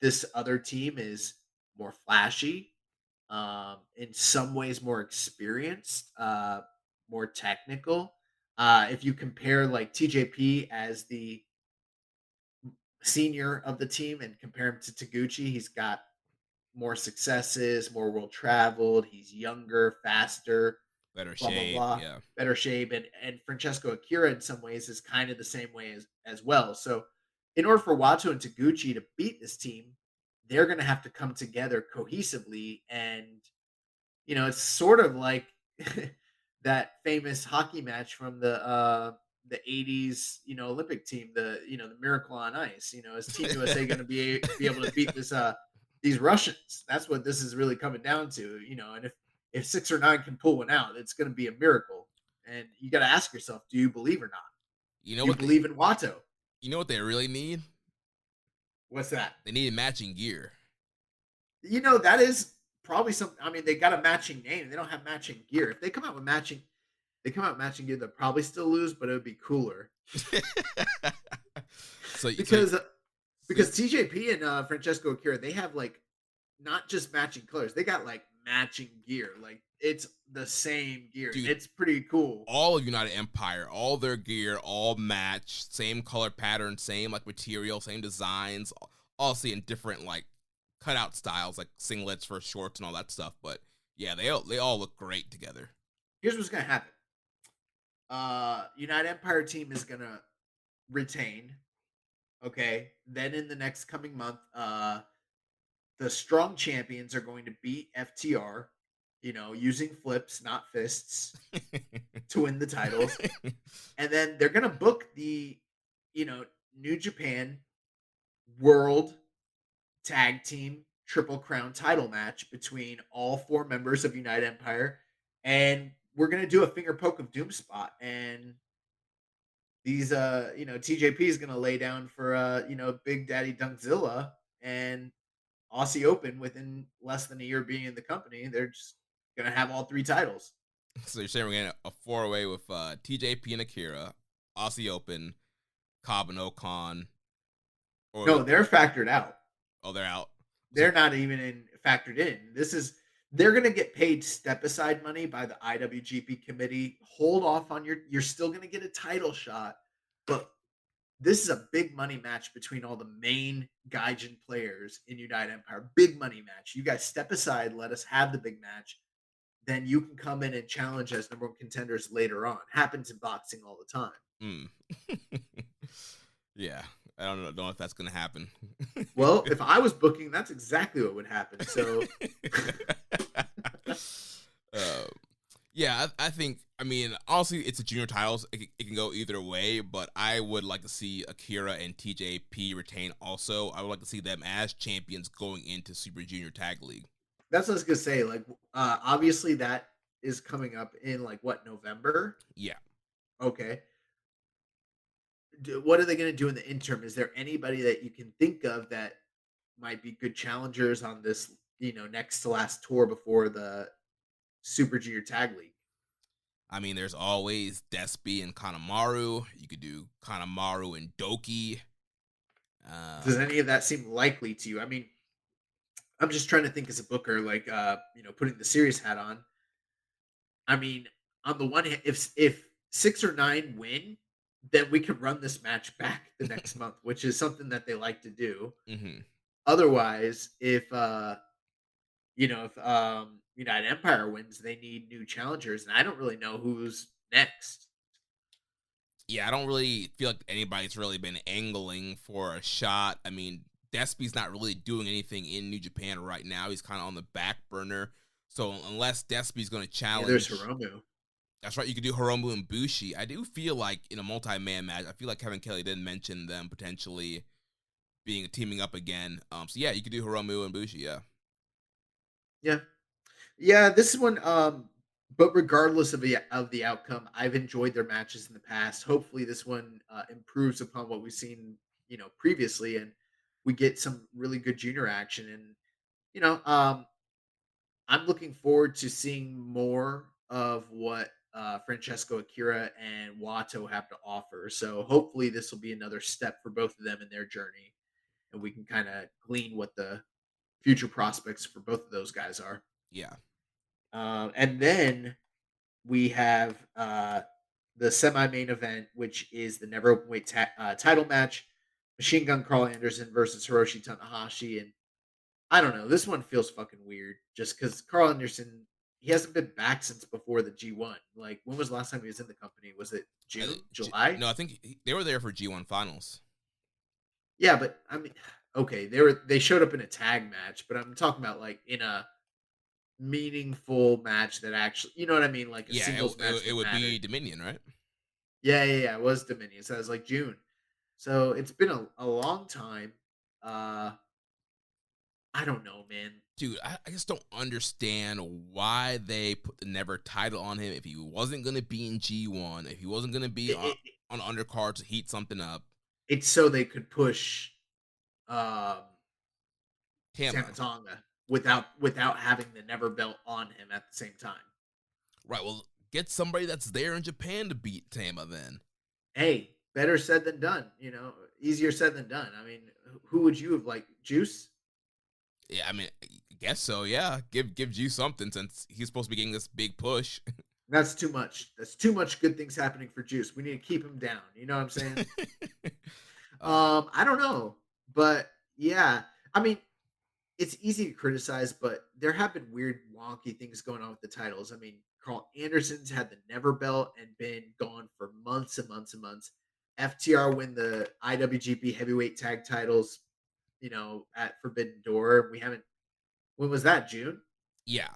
this other team is more flashy, in some ways more experienced, more technical. If you compare like TJP as the senior of the team and compare him to Taguchi, he's got more successes, more world traveled, he's younger, faster, Better blah blah shape, blah, yeah. better shape, and Francesco Akira in some ways is kind of the same way as well. So, in order for Wato and Taguchi to beat this team, they're going to have to come together cohesively, and it's sort of like that famous hockey match from the 80s, Olympic team, the Miracle on Ice. Is Team USA going to be able to beat these Russians? That's what this is really coming down to, and if 6 or 9 can pull one out, it's going to be a miracle. And you got to ask yourself, do you believe or not? You know Do you what they believe in Wato? you know what they really need? What's that? They need matching gear. That is probably some. I mean, they got a matching name. They don't have matching gear. If they come out with matching gear, they'll probably still lose, but it would be cooler so, because so, because TJP and Francesco Akira, they have like not just matching colors, they got like matching gear. Like it's the same gear. dude, It's pretty cool. all of United Empire, all their gear, all match, same color pattern, same like material, same designs, all see in different like cutout styles, like singlets for shorts and all that stuff. But yeah, they all look great together. Here's what's gonna happen. United Empire team is gonna retain. Okay. Then in the next coming month, the strong champions are going to beat FTR, using flips, not fists, to win the titles. And then they're going to book the, New Japan World Tag Team Triple Crown title match between all 4 members of United Empire. And we're going to do a finger poke of doom spot. And these, TJP is going to lay down for, Big Daddy Dunkzilla. And Aussie Open within less than a year being in the company, they're just gonna have all 3 titles. So you're saying we're getting a 4-way with TJP and Akira, Aussie Open, Cobb and Ocon. No, they're factored out. Oh, they're out. They're not even factored in. They're gonna get paid step aside money by the IWGP committee. Hold off on you're still gonna get a title shot, but this is a big money match between all the main Gaijin players in United Empire. Big money match. You guys step aside, let us have the big match. Then you can come in and challenge as number 1 contenders later on. Happens in boxing all the time. Yeah, I don't know if that's gonna happen. Well, if I was booking, that's exactly what would happen. So, yeah, I think. I mean, honestly, it's a junior titles. It can go either way, but I would like to see Akira and TJP retain. Also, I would like to see them as champions going into Super Junior Tag League. that's what I was gonna say. Like, obviously, that is coming up in like what, November? Yeah. Okay. What are they gonna do in the interim? Is there anybody that you can think of that might be good challengers on this, next to last tour before the Super Junior Tag League. I mean, there's always Despy and Kanemaru. You could do Kanemaru and Doki. Does any of that seem likely to you? I mean, I'm just trying to think as a booker, like putting the serious hat on. I mean, on the one hand, if 6 or 9 win, then we could run this match back the next month, which is something that they like to do. Mm-hmm. Otherwise, if United Empire wins, they need new challengers, and I don't really know who's next. Yeah, I don't really feel like anybody's really been angling for a shot. I mean, Despy's not really doing anything in New Japan right now. He's kind of on the back burner. So unless Despy's going to challenge, There's Hiromu. That's right. You could do Hiromu and Bushi. I do feel like in a multi-man match, I feel like Kevin Kelly didn't mention them potentially teaming up again. So yeah, you could do Hiromu and Bushi. Yeah. Yeah. This one. But regardless of the outcome, I've enjoyed their matches in the past. Hopefully, this one improves upon what we've seen, previously, and we get some really good junior action. And you know, um, I'm looking forward to seeing more of what Francesco Akira and Wato have to offer. So hopefully, this will be another step for both of them in their journey, and we can kind of glean what the future prospects for both of those guys are. Yeah. And then we have the semi-main event, which is the never openweight title match: Machine Gun Carl Anderson versus Hiroshi Tanahashi. And I don't know, this one feels fucking weird, just because Carl Anderson, he hasn't been back since before the G1. Like, when was the last time he was in the company? Was it June, July? No, I think they were there for G1 finals. Yeah, but I mean, okay, they showed up in a tag match, but I'm talking about like in a meaningful match that actually, you know what I mean, like a singles match. It would be Dominion, right? Yeah. It was Dominion, so it was like June. So it's been a long time. I don't know, man. Dude, I just don't understand why they put the never title on him if he wasn't going to be in G1, if he wasn't going to be on undercard to heat something up. It's so they could push Tama Tonga without having the never belt on him at the same time. Right, well, get somebody that's there in Japan to beat Tama then. Hey, better said than done, easier said than done. I mean, who would you have liked? Juice? Yeah, I mean, I guess so, yeah. Give Juice something since he's supposed to be getting this big push. That's too much. That's too much good things happening for Juice. We need to keep him down. You know what I'm saying? I don't know. But yeah, I mean, it's easy to criticize, but there have been weird, wonky things going on with the titles. I mean, Carl Anderson's had the never belt and been gone for months and months and months. FTR win the IWGP heavyweight tag titles, at Forbidden Door. We haven't. When was that? June. Yeah,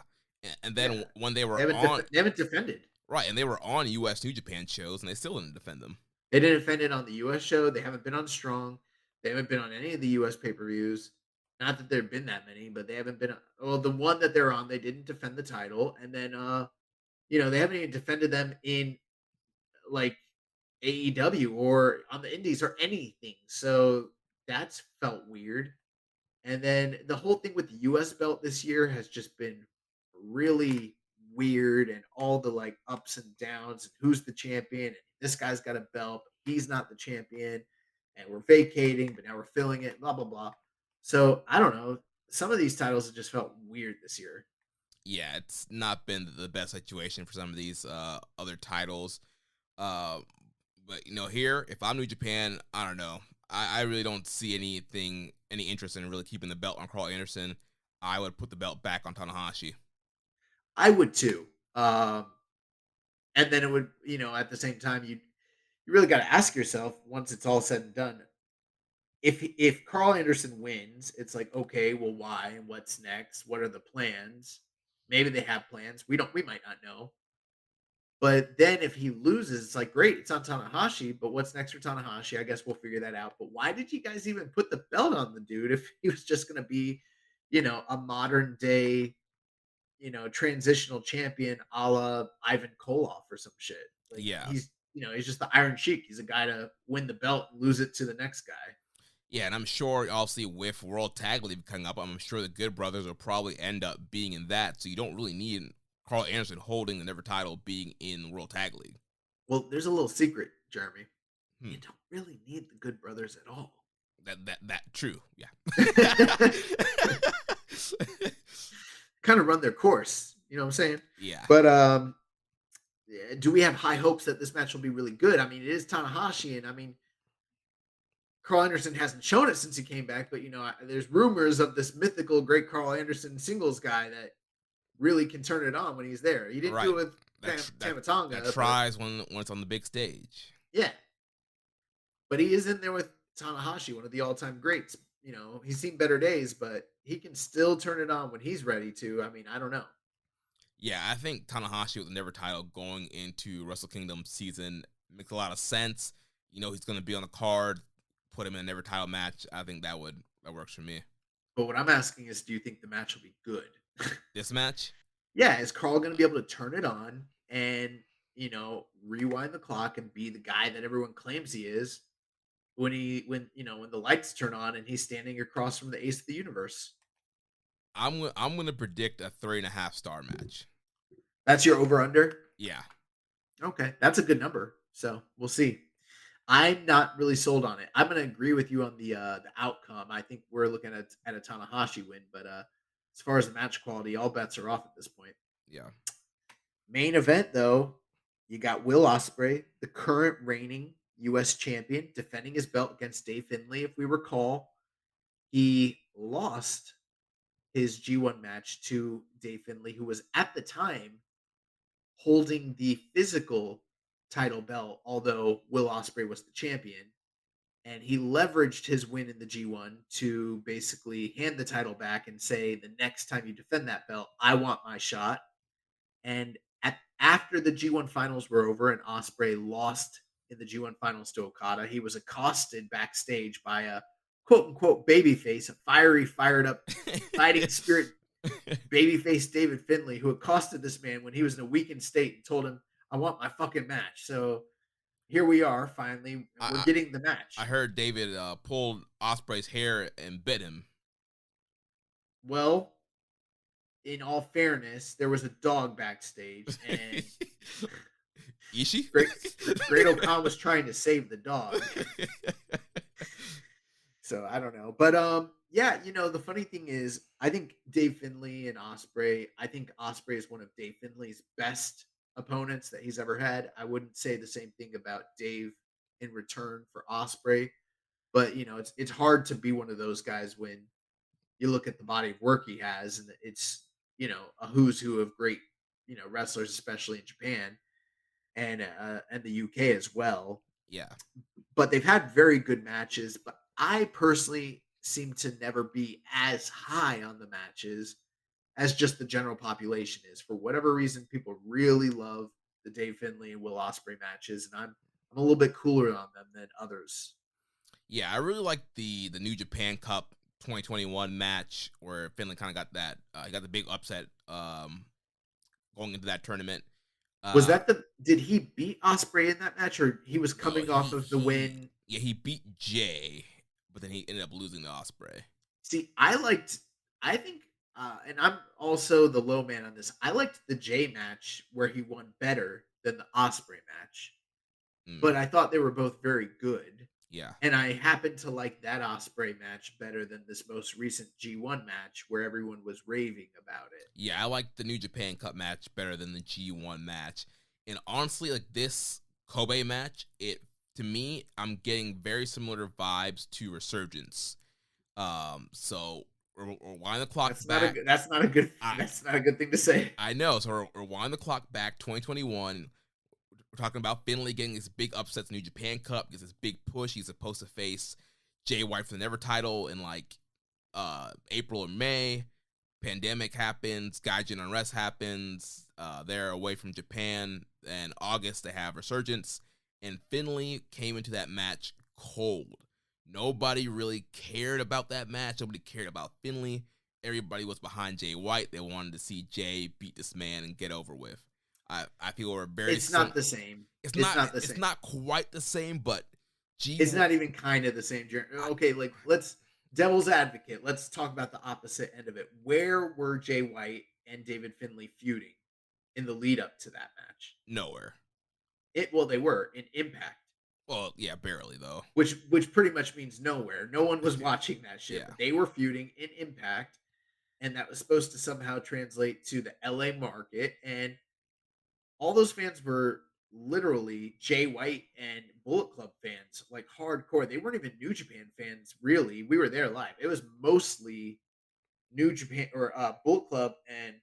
and then when they were they haven't defended. Right, and they were on U.S. New Japan shows, and they still didn't defend them. They didn't defend it on the U.S. show. They haven't been on Strong. They haven't been on any of the U.S. pay-per-views. Not that there have been that many, but they haven't been. Well, the one that they're on, they didn't defend the title, and then they haven't even defended them in like AEW or on the Indies or anything. So that's felt weird. And then the whole thing with the US belt this year has just been really weird, and all the like ups and downs and who's the champion. And this guy's got a belt, but he's not the champion, and we're vacating, but now we're filling it, blah, blah, blah. So I don't know. Some of these titles have just felt weird this year. Yeah, it's not been the best situation for some of these other titles. But here, if I'm New Japan, I don't know. I really don't see any interest in really keeping the belt on Carl Anderson. I would put the belt back on Tanahashi. I would too. And then it would, at the same time, you really got to ask yourself, once it's all said and done, if Carl Anderson wins, it's like, okay, well, why and what's next? What are the plans? Maybe they have plans. We might not know. But then if he loses, it's like, great, it's on Tanahashi, but what's next for Tanahashi? I guess we'll figure that out. But why did you guys even put the belt on the dude if he was just going to be, a modern day, transitional champion a la Ivan Koloff or some shit? Like, yeah. He's just the Iron Sheik. He's a guy to win the belt and lose it to the next guy. Yeah, and I'm sure, obviously, with World Tag League coming up, I'm sure the Good Brothers will probably end up being in that, so you don't really need Carl Anderson holding the never title being in the World Tag League. Well, there's a little secret, Jeremy. Hmm. You don't really need the Good Brothers at all. That true. Yeah. Kind of run their course. You know what I'm saying? Yeah. But do we have high hopes that this match will be really good? I mean, it is Tanahashi, and I mean, Carl Anderson hasn't shown it since he came back, but there's rumors of this mythical great Carl Anderson singles guy that really can turn it on when he's there. He didn't do it with Tamatonga. That tries when it's on the big stage. Yeah. But he is in there with Tanahashi, one of the all-time greats. He's seen better days, but he can still turn it on when he's ready to. I mean, I don't know. Yeah, I think Tanahashi with the never title going into Wrestle Kingdom season makes a lot of sense. He's going to be on the card, put him in a never title match. I think that works for me. But what I'm asking is, do you think the match will be good? This match? Yeah, is Carl going to be able to turn it on and, rewind the clock and be the guy that everyone claims he is when the lights turn on and he's standing across from the ace of the universe? I'm going to predict a 3.5 star match. That's your over-under? Yeah. Okay, that's a good number. So we'll see. I'm not really sold on it. I'm going to agree with you on the outcome. I think we're looking at a Tanahashi win, but as far as the match quality, all bets are off at this point. Yeah. Main event, though, you got Will Ospreay, the current reigning U.S. champion, defending his belt against Dave Finlay. If we recall, he lost his G1 match to Dave Finlay, who was at the time holding the physical title belt, although Will Ospreay was the champion. And he leveraged his win in the G1 to basically hand the title back and say, the next time you defend that belt, I want my shot. And after the G1 finals were over and Ospreay lost in the G1 finals to Okada, he was accosted backstage by a quote-unquote babyface, a fiery, fired-up, fighting spirit babyface David Finlay, who accosted this man when he was in a weakened state and told him, I want my fucking match. So here we are, finally. We're getting the match. I heard David pulled Ospreay's hair and bit him. Well, in all fairness, there was a dog backstage, and Ishii? Great O'Khan was trying to save the dog. So I don't know. But yeah, the funny thing is, I think Dave Finlay and Ospreay, I think Ospreay is one of Dave Finlay's best opponents that he's ever had. I wouldn't say the same thing about Dave in return for Ospreay, but it's hard to be one of those guys when you look at the body of work he has, and it's a who's who of great wrestlers, especially in Japan and the UK as well. Yeah, but they've had very good matches. But I personally seem to never be as high on the matches as just the general population is. For whatever reason, people really love the Dave Finlay and Will Ospreay matches, and I'm a little bit cooler on them than others. Yeah, I really like the New Japan Cup 2021 match where Finlay kind of got that. He got the big upset going into that tournament. Was that did he beat Ospreay in that match, or he was coming off of the win? Yeah, he beat Jay, but then he ended up losing to Ospreay. See, I think, and I'm also the low man on this, I liked the Jay match where he won better than the Ospreay match. But I thought they were both very good. Yeah. And I happened to like that Ospreay match better than this most recent G1 match where everyone was raving about it. Yeah, I like the New Japan Cup match better than the G1 match. And honestly, like this Kobe match, to me, I'm getting very similar vibes to Resurgence. So rewind the clock back. That's not a good thing to say. I know. So rewind the clock back 2021. We're talking about Finlay getting this big upsets in New Japan Cup, gets this big push. He's supposed to face Jay White for the Never title in like April or May. Pandemic happens, Gaijin Unrest happens. They're away from Japan. And August they have Resurgence. And Finlay came into that match cold. Nobody really cared about that match. Nobody cared about Finlay. Everybody was behind Jay White. They wanted to see Jay beat this man and get over with. I feel we're very. It's not the same. It's not the same. It's not quite the same, but it's not even kind of the same. Okay, like let's devil's advocate. Let's talk about the opposite end of it. Where were Jay White and David Finlay feuding? in the lead up to that match. Nowhere. Well, they were in Impact. Well, yeah, barely though. Which pretty much means nowhere. No one was watching that shit, Yeah. but they were feuding in Impact, and that was supposed to somehow translate to the LA market. And all those fans were literally Jay White and Bullet Club fans, like hardcore. They weren't even New Japan fans, really. We were there live. It was mostly New Japan or Bullet Club and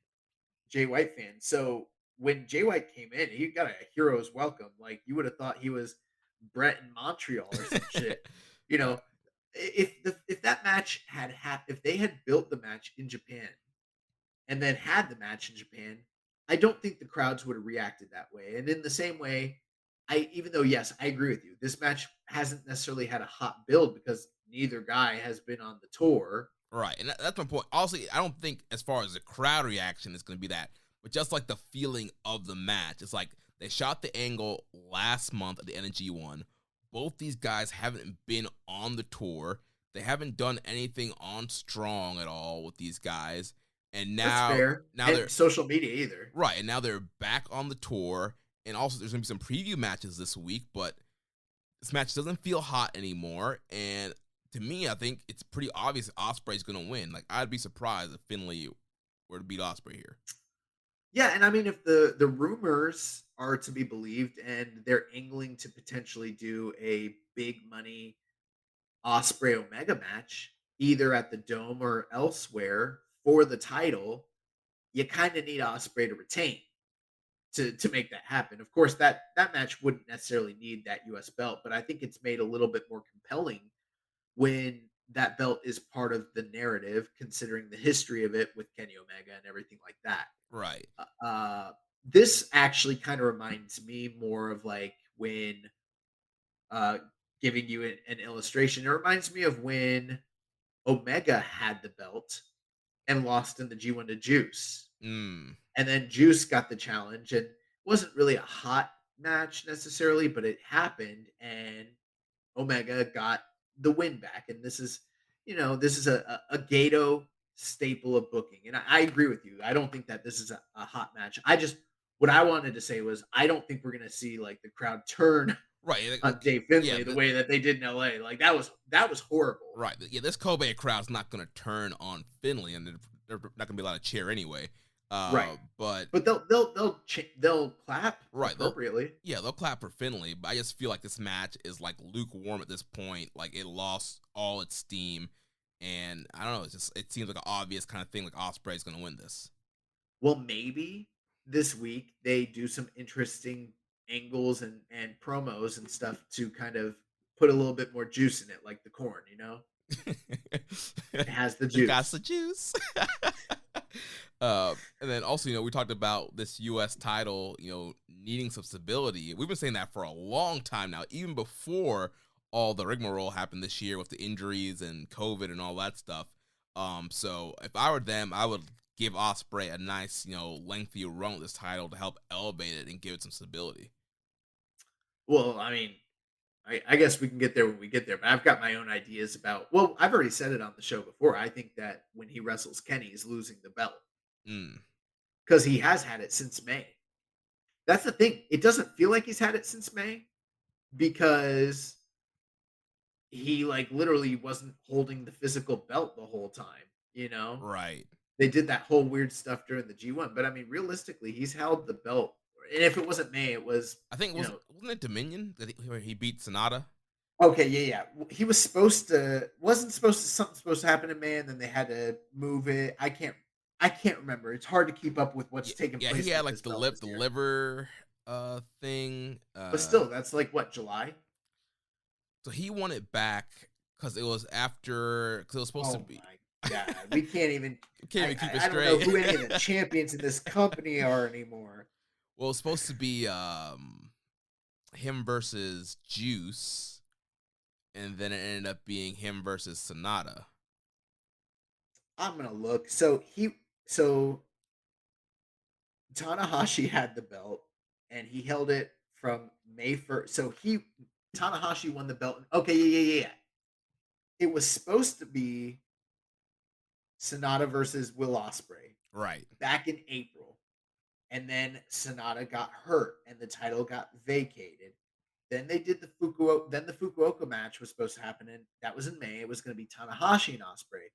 Jay White fans. So when Jay White came in, he got a hero's welcome. Like you would have thought he was Brett in Montreal or some shit. You know, if that match had happened, if they had built the match in Japan and then had the match in Japan, I don't think the crowds would have reacted that way. And in the same way, even though yes, I agree with you, this match hasn't necessarily had a hot build because neither guy has been on the tour. Right, and that's my point. Also, I don't think as far as the crowd reaction is going to be that, but just like the feeling of the match. It's like they shot the angle last month at the NG one. Both these guys haven't been on the tour. They haven't done anything on Strong at all with these guys. And now, That's fair. now And they're social media either. right, and now they're back on the tour. And also, there's going to be some preview matches this week, but this match doesn't feel hot anymore. And to me, I think it's pretty obvious Ospreay's going to win. Like, I'd be surprised if Finlay were to beat Ospreay here. Yeah, and I mean, if the rumors are to be believed, and they're angling to potentially do a big money Osprey Omega match, either at the Dome or elsewhere for the title, you kind of need Osprey to retain to make that happen. Of course, that match wouldn't necessarily need that US belt, but I think it's made a little bit more compelling when that belt is part of the narrative, considering the history of it with Kenny Omega and everything like that. Right. This actually kind of reminds me more of like when uh, giving you an illustration. It reminds me of when Omega had the belt and lost in the G1 to Juice. Mm. And then Juice got the challenge and wasn't really a hot match necessarily, but it happened and Omega got the win back. And this is, this is a Gato staple of booking. And I agree with you. I don't think that this is a hot match. What I wanted to say was, I don't think we're going to see like the crowd turn Right. on Dave Finlay the way that they did in LA. Like that was horrible. Right. Yeah, this Kobe crowd's not going to turn on Finlay, and there's not going to be a lot of cheer anyway. Right. But they'll clap right, appropriately. They'll clap for Finlay, but I just feel like this match is like lukewarm at this point. Like it lost all its steam, and I don't know. It seems like an obvious kind of thing. Like Ospreay's going to win this. Well, maybe this week they do some interesting angles and promos and stuff to kind of put a little bit more juice in it, like the corn. It has the juice. It got the juice. And then also, we talked about this U.S. title, needing some stability. We've been saying that for a long time now, even before all the rigmarole happened this year with the injuries and COVID and all that stuff. So if I were them, I would give Ospreay a nice, lengthy run with this title to help elevate it and give it some stability. Well, I mean, I guess we can get there when we get there, but I've got my own ideas about. Well, I've already said it on the show before. I think that when he wrestles Kenny, he's losing the belt because he has had it since May. That's the thing. It doesn't feel like he's had it since May because he like literally wasn't holding the physical belt the whole time. Right. They did that whole weird stuff during the G1, but I mean, realistically, he's held the belt. And if it wasn't May, it was. I think wasn't it Dominion where he beat Sonata? Okay, yeah. He was something supposed to happen in May, and then they had to move it. I can't remember. It's hard to keep up with what's taking place. Yeah, he had like the liver thing. But still, that's like what, July? So he won it back because it was supposed to be. Oh my God, we can't even keep it straight. I don't know who any of the champions in this company are anymore. Well, it's supposed to be him versus Juice, and then it ended up being him versus Sonata. I'm gonna look. So Tanahashi had the belt, and he held it from May 1st. So Tanahashi won the belt. Okay, yeah. It was supposed to be Sonata versus Will Ospreay, right, back in April. and then Sonata got hurt, and the title got vacated. Then they did the Fukuoka. Then the Fukuoka match was supposed to happen, and that was in May. It was going to be Tanahashi and Osprey.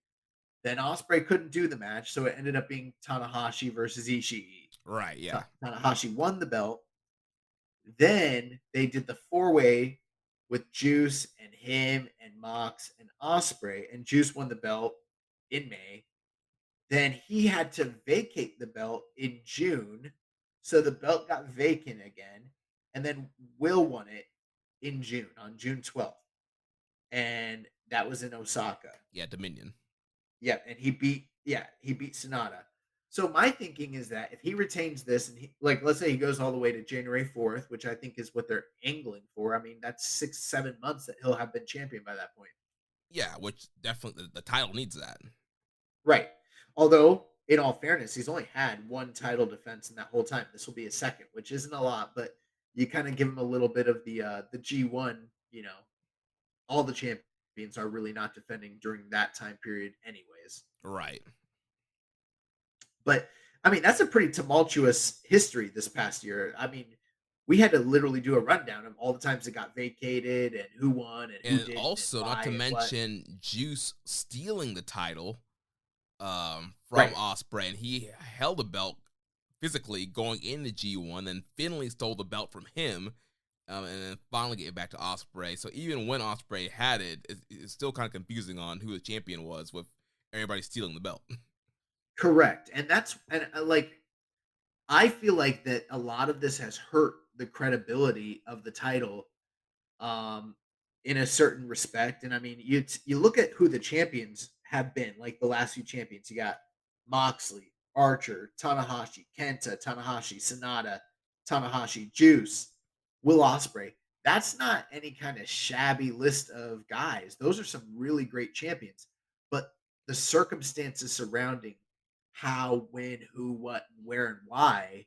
Then Osprey couldn't do the match, so it ended up being Tanahashi versus Ishii. Right, yeah. Tanahashi won the belt. Then they did the 4-way with Juice and him and Mox and Osprey, and Juice won the belt in May. Then he had to vacate the belt in June, so the belt got vacant again, and then Will won it in June, on June 12th, and that was in Osaka. Yeah, Dominion. Yeah, and he beat Sonata. So my thinking is that if he retains this, and let's say he goes all the way to January 4th, which I think is what they're angling for. I mean, that's 6-7 months that he'll have been champion by that point. Yeah, which definitely the title needs that. Right. Although, in all fairness, he's only had one title defense in that whole time. This will be a second, which isn't a lot, but you kind of give him a little bit of the G1. All the champions are really not defending during that time period, anyways. Right. But I mean, that's a pretty tumultuous history this past year. I mean, we had to literally do a rundown of all the times it got vacated and who won and who didn't. Also, and not to mention Juice stealing the title from Osprey, and he held the belt physically going into G1, then Finlay stole the belt from him, and then finally get it back to Osprey. So even when Osprey had it, it's still kind of confusing on who the champion was with everybody stealing the belt. Correct. And I feel like that a lot of this has hurt the credibility of the title in a certain respect. And I mean, you look at who the champions have been, like the last few champions. You got Moxley, Archer, Tanahashi, Kenta, Tanahashi, Sonata, Tanahashi, Juice, Will Ospreay. That's not any kind of shabby list of guys. Those are some really great champions. But the circumstances surrounding how, when, who, what, where, and why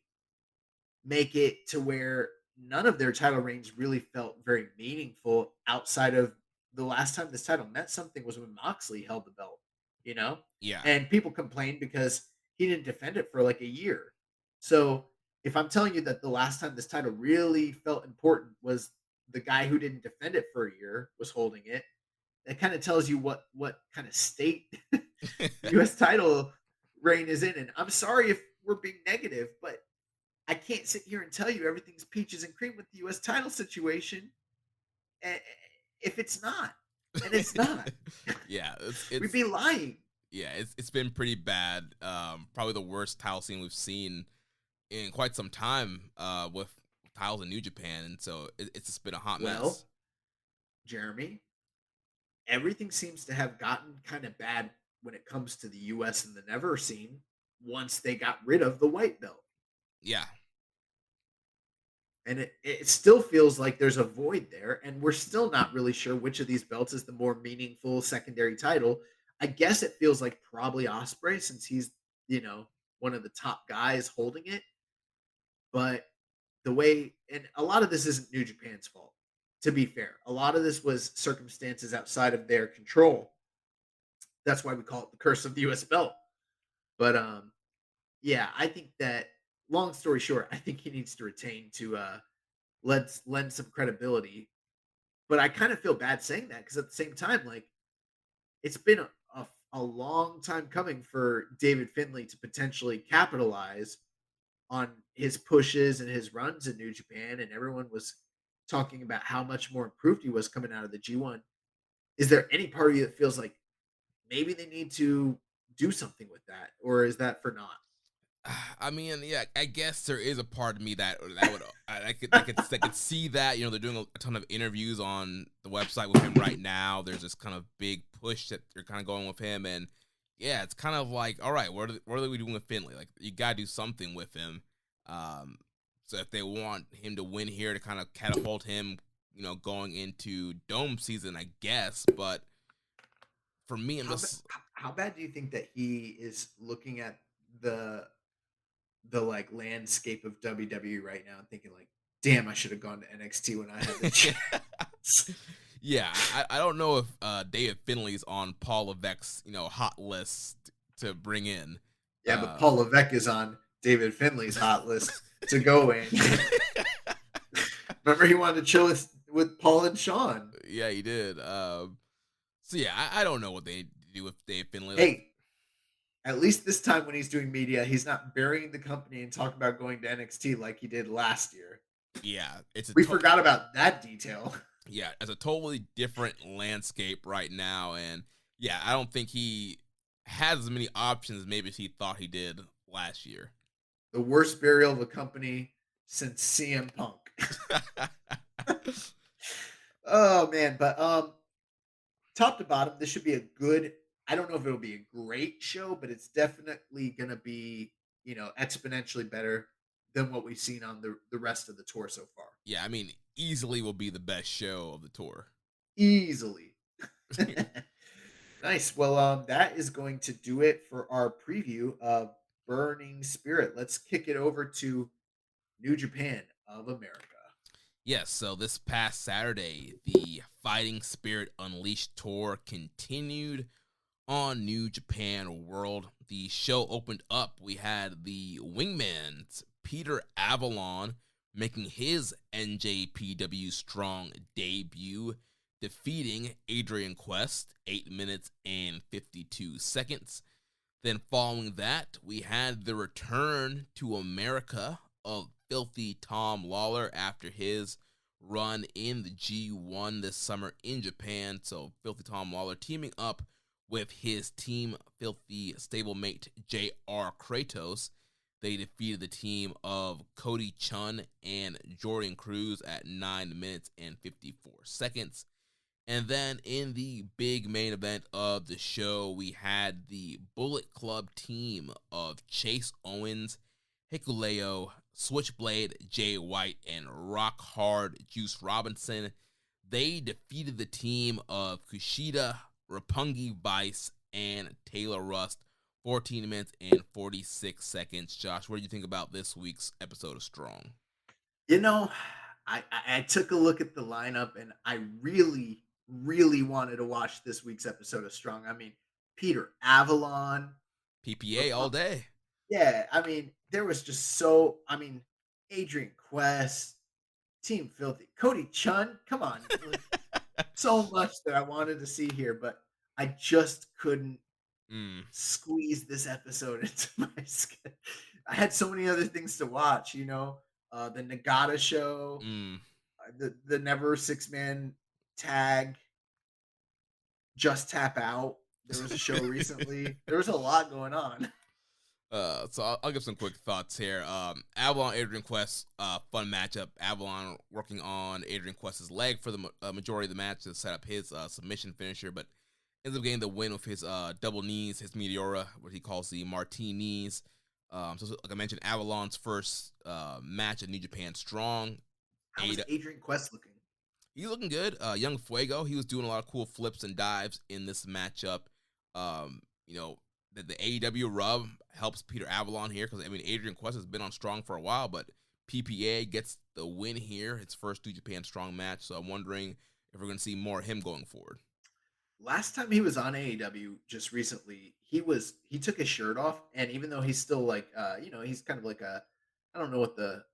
make it to where none of their title reigns really felt very meaningful outside of the last time this title meant something was when Moxley held the belt, Yeah. And people complained because he didn't defend it for like a year. So if I'm telling you that the last time this title really felt important was the guy who didn't defend it for a year was holding it, that kind of tells you what kind of state U.S. title reign is in. And I'm sorry if we're being negative, but I can't sit here and tell you everything's peaches and cream with the U.S. title situation if it's not. And it's not. Yeah. We'd be lying. Yeah, it's been pretty bad. Probably the worst title scene we've seen in quite some time with titles in New Japan. And so it's just been a hot mess. Well, Jeremy, everything seems to have gotten kind of bad when it comes to the U.S. and the Never scene once they got rid of the white belt. Yeah. And it still feels like there's a void there, and we're still not really sure which of these belts is the more meaningful secondary title. I guess it feels like probably Ospreay, since he's, one of the top guys holding it. But the way, and a lot of this isn't New Japan's fault, to be fair. A lot of this was circumstances outside of their control. That's why we call it the curse of the U.S. belt. But yeah, I think that, long story short, I think he needs to retain to lend some credibility. But I kind of feel bad saying that, because at the same time, like, it's been a long time coming for David Finlay to potentially capitalize on his pushes and his runs in New Japan, and everyone was talking about how much more improved he was coming out of the G1. Is there any part of you that feels like maybe they need to do something with that, or is that for naught? I mean, yeah, I guess there is a part of me that would I could see that. They're doing a ton of interviews on the website with him right now. There's this kind of big push that they're kind of going with him, and yeah, it's kind of like, all right, what are we doing with Finlay? Like, you gotta do something with him. So if they want him to win here to kind of catapult him, going into Dome season, I guess. But for me, how bad do you think that he is looking at the like landscape of WWE right now and thinking like, damn, I should have gone to NXT when I had the chance? Yeah, I don't know if David Finlay's on Paul Levesque's hot list to bring in. Yeah, but Paul Levesque is on David Finley's hot list to go in. Remember, he wanted to chill with Paul and Sean. Yeah, he did. So yeah, I don't know what they do with Dave Finley. Hey, at least this time when he's doing media, he's not burying the company and talking about going to NXT like he did last year. Yeah, We forgot about that detail. Yeah, it's a totally different landscape right now, and yeah, I don't think he has as many options maybe as he thought he did last year. The worst burial of a company since CM Punk. Oh man, but top to bottom, this should be a good. I don't know if it'll be a great show, but it's definitely gonna be, exponentially better than what we've seen on the rest of the tour so far. Yeah, I mean, easily will be the best show of the tour. Easily. Nice. Well, that is going to do it for our preview of Burning Spirit. Let's kick it over to New Japan of America. Yes, so this past Saturday, the Fighting Spirit Unleashed tour continued on New Japan World. The show opened up. We had the Wingman's Peter Avalon making his NJPW Strong debut, defeating Adrian Quest 8 minutes and 52 seconds. Then following that, we had the return to America of Filthy Tom Lawler after his run in the G1 this summer in Japan. So Filthy Tom Lawler teaming up with his Team Filthy stablemate J.R. Kratos. They defeated the team of Cody Chun and Jordan Cruz at 9 minutes and 54 seconds. And then in the big main event of the show, we had the Bullet Club team of Chase Owens, Hikuleo, Switchblade, Jay White, and Rock Hard Juice Robinson. They defeated the team of Kushida, Roppongi Vice, and Taylor Rust, 14 minutes and 46 seconds. Josh, what do you think about this week's episode of Strong? I took a look at the lineup, and I really, really wanted to watch this week's episode of Strong. I mean, Peter Avalon. PPA all day. Yeah, I mean, there was just Adrian Quest, Team Filthy, Cody Chun. Come on. So much that I wanted to see here, but I just couldn't squeeze this episode into my schedule. I had so many other things to watch, the Nagata show, the Never 6-man tag, Just Tap Out. There was a show recently. There was a lot going on. So I'll give some quick thoughts here. Avalon, Adrian Quest, fun matchup. Avalon working on Adrian Quest's leg for the majority of the match to set up his submission finisher, but ends up getting the win with his double knees, his Meteora, what he calls the Martinis. So like I mentioned, Avalon's first match at New Japan Strong. How is Adrian Quest looking? He's looking good. Young Fuego, he was doing a lot of cool flips and dives in this matchup. The AEW rub helps Peter Avalon here because, Adrian Quest has been on Strong for a while, but PPA gets the win here, its first New Japan Strong match, so I'm wondering if we're going to see more of him going forward. Last time he was on AEW just recently, he took his shirt off, and even though he's still he's kind of like I don't know what the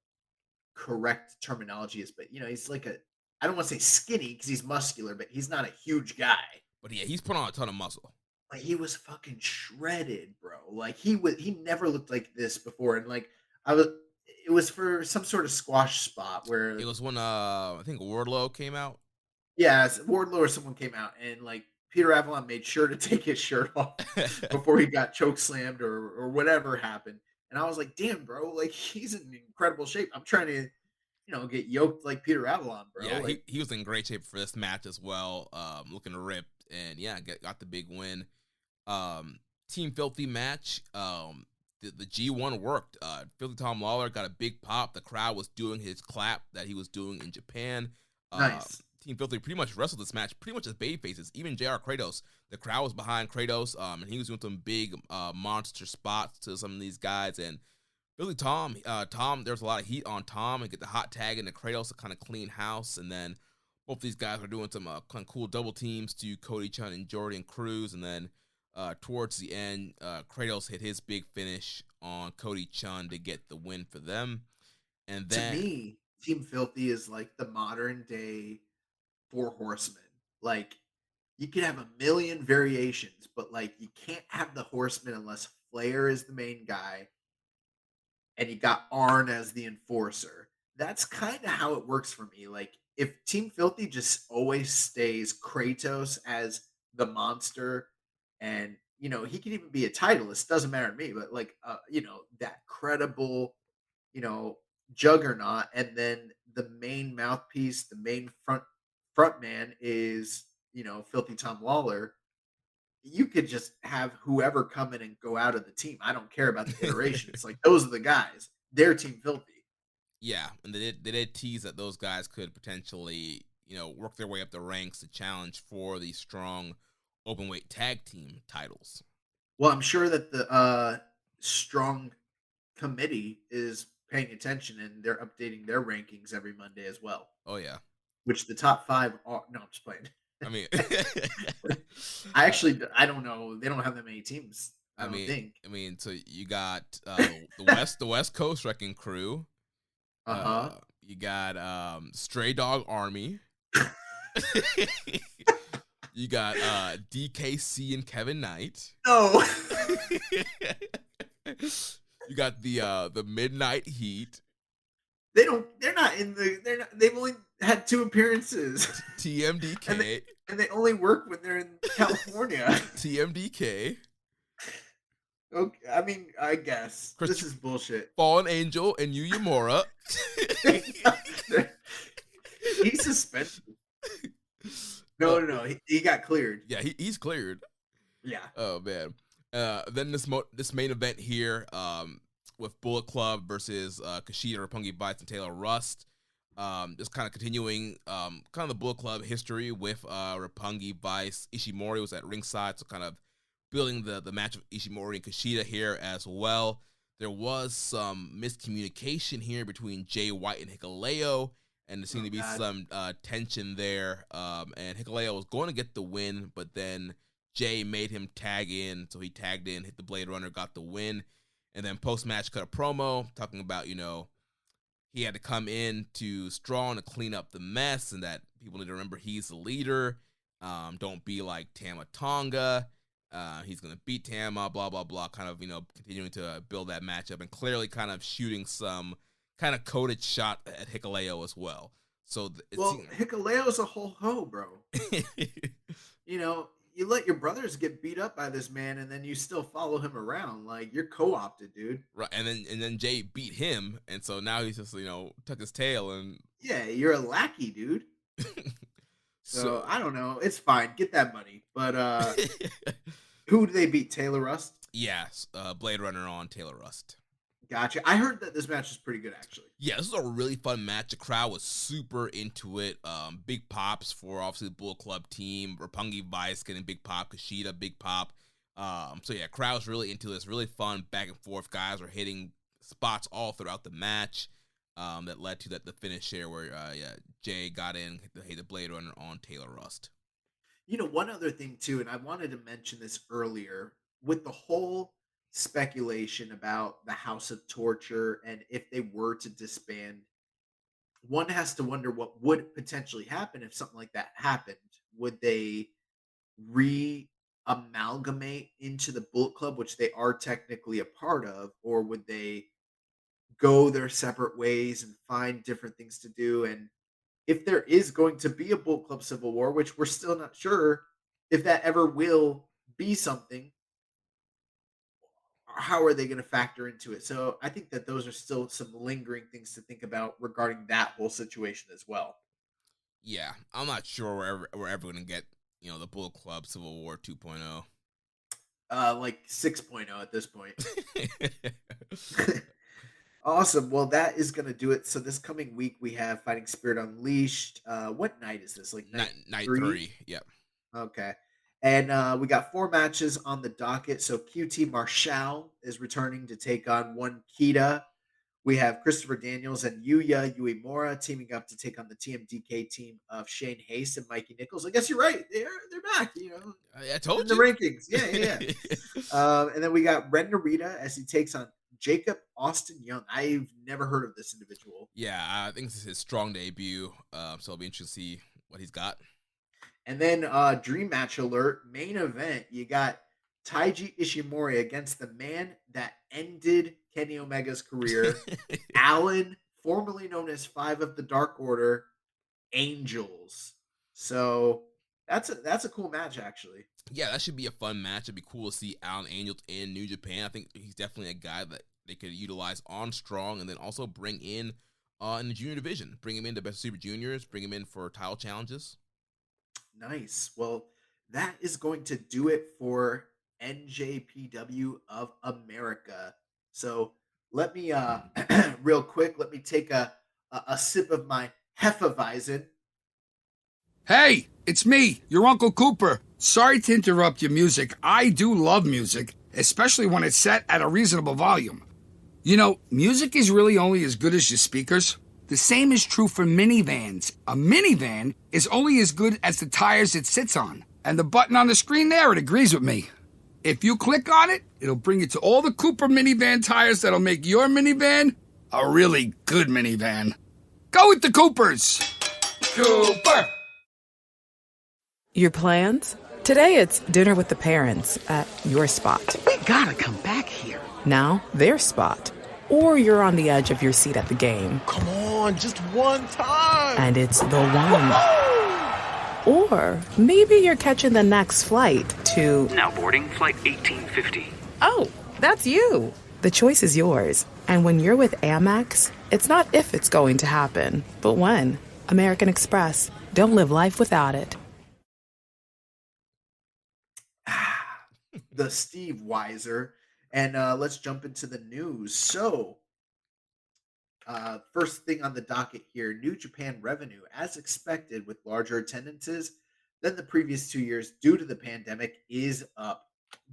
correct terminology is, but he's like I don't want to say skinny because he's muscular, but he's not a huge guy. But yeah, he's put on a ton of muscle. Like, he was fucking shredded, bro. Like, he never looked like this before. And it was for some sort of squash spot where it was when I think Wardlow came out. Yeah, Wardlow or someone came out, and Peter Avalon made sure to take his shirt off before he got choke slammed or whatever happened. And I was like, damn, bro, he's in incredible shape. I'm trying to, get yoked like Peter Avalon, bro. Yeah, he was in great shape for this match as well, looking ripped, and yeah, got the big win. Team Filthy match. The G1 worked. Filthy Tom Lawler got a big pop. The crowd was doing his clap that he was doing in Japan. Nice. Team Filthy pretty much wrestled this match pretty much as baby faces. Even JR Kratos, the crowd was behind Kratos, and he was doing some big monster spots to some of these guys. And Filthy Tom, there's a lot of heat on Tom and get the hot tag into Kratos to kind of clean house. And then both these guys were doing some kind of cool double teams to Cody Chun and Jordan Cruz. And then Towards the end, Kratos hit his big finish on Cody Chun to get the win for them. And To then, me, Team Filthy is like the modern day Four Horsemen. Like, you can have a million variations, but like you can't have the Horsemen unless Flair is the main guy and you got Arn as the enforcer. That's kind of how it works for me. Like, if Team Filthy just always stays Kratos as the monster, and he can even be a titleist, doesn't matter to me, but like, that credible, you know, juggernaut, and then the main mouthpiece, the main front man is Filthy Tom Lawler. You could just have whoever come in and go out of the team. I don't care about the iterations. Like, those are the guys. They're Team Filthy. yeah, and they did tease that those guys could potentially, work their way up the ranks to challenge for the strong openweight tag team titles. Well, I'm sure that the strong committee is paying attention and they're updating their rankings every Monday as well. Oh yeah, Which the top 5 are. No, I'm just playing. I mean, I don't know. They don't have that many teams. I don't think. So you got the West Coast Wrecking Crew. You got Stray Dog Army. You got DKC and Kevin Knight. No. You got the Midnight Heat. They're not in the. They've only had 2 appearances. TMDK. And they only work when they're in California. TMDK. Okay, I guess this is bullshit. Fallen Angel and Yu Yamura. He's suspended. No. He got cleared. Yeah, he's cleared. Yeah. Oh man. Then this main event here, with Bullet Club versus Kushida, Roppongi Vice, and Taylor Rust. Just kind of continuing kind of the Bullet Club history with Roppongi Vice. Ishimori was at ringside, so kind of building the match of Ishimori and Kushida here as well. There was some miscommunication here between Jay White and Hikuleo, and there seemed to be some tension there. And Hikuleo was going to get the win, but then Jay made him tag in, so he tagged in, hit the Blade Runner, got the win. And then post-match cut a promo talking about, he had to come in to Strong to clean up the mess, and that people need to remember he's the leader. Don't be like Tama Tonga. He's going to beat Tama, blah, blah, blah, kind of, continuing to build that matchup and clearly kind of shooting some kind of coded shot at Hikuleo as well. So Hikuleo's a whole hoe, bro. You let your brothers get beat up by this man, and then you still follow him around. Like, you're co-opted, dude. Right, and then Jay beat him, and so now he's just tuck his tail and yeah, you're a lackey, dude. So I don't know. It's fine. Get that money. But who do they beat? Taylor Rust? Yes, Blade Runner on Taylor Rust. Gotcha. I heard that this match was pretty good, actually. Yeah, this was a really fun match. The crowd was super into it. Big pops for obviously the Bullet Club team. Roppongi Vice getting big pop. Kushida, big pop. So yeah, crowd's really into this. Really fun back and forth. Guys were hitting spots all throughout the match. That led to the finish here where Jay got in, hit the Blade Runner on Taylor Rust. One other thing too, and I wanted to mention this earlier, with the whole speculation about the House of Torture, and if they were to disband, one has to wonder what would potentially happen if something like that happened. Would they re-amalgamate into the Bullet Club, which they are technically a part of, or would they go their separate ways and find different things to do? And if there is going to be a Bullet Club Civil War, which we're still not sure if that ever will be something, how are they going to factor into it? So I think that those are still some lingering things to think about regarding that whole situation as well. Yeah, I'm not sure we're ever going to get, the Bullet Club Civil War 2.0. Like 6.0 at this point. Awesome. Well, that is going to do it. So this coming week, we have Fighting Spirit Unleashed. What night is this? Like night 3? Yep. Okay. And we got 4 matches on the docket. So QT Marshall is returning to take on one Kita. We have Christopher Daniels and Yuya Uemura teaming up to take on the TMDK team of Shane Hayes and Mikey Nichols. I guess you're right. They're back, I told in the you. rankings. Yeah. And then we got Ren Narita as he takes on Jacob Austin Young. I've never heard of this individual. Yeah, I think this is his strong debut, so it'll be interesting to see what he's got. And then dream match alert, main event, you got Taiji Ishimori against the man that ended Kenny Omega's career, Alan, formerly known as Five of the Dark Order, Angels. So that's a cool match, actually. Yeah, that should be a fun match. It'd be cool to see Alan Angels in New Japan. I think he's definitely a guy that they could utilize on Strong and then also bring in the junior division. Bring him into Best Super Juniors, bring him in for title challenges. Nice. Well, that is going to do it for NJPW of America. So let me real quick, let me take a sip of my Hefeweizen. Hey, it's me, your Uncle Cooper. Sorry to interrupt your music. I do love music, especially when it's set at a reasonable volume. You know, music is really only as good as your speakers. The same is true for minivans. A minivan is only as good as the tires it sits on. And the button on the screen there, it agrees with me. If you click on it, it'll bring you to all the Cooper minivan tires that'll make your minivan a really good minivan. Go with the Coopers! Cooper! Your plans? Today it's dinner with the parents at your spot. We gotta come back here. Now, their spot. Or you're on the edge of your seat at the game. Come on, just one time. And it's the one. Or maybe you're catching the next flight to... Now boarding flight 1850. Oh, that's you. The choice is yours. And when you're with Amex, it's not if it's going to happen, but when. American Express. Don't live life without it. The Steve Weiser. And let's jump into the news. So, first thing on the docket here, New Japan revenue, as expected with larger attendances than the previous 2 years due to the pandemic, is up.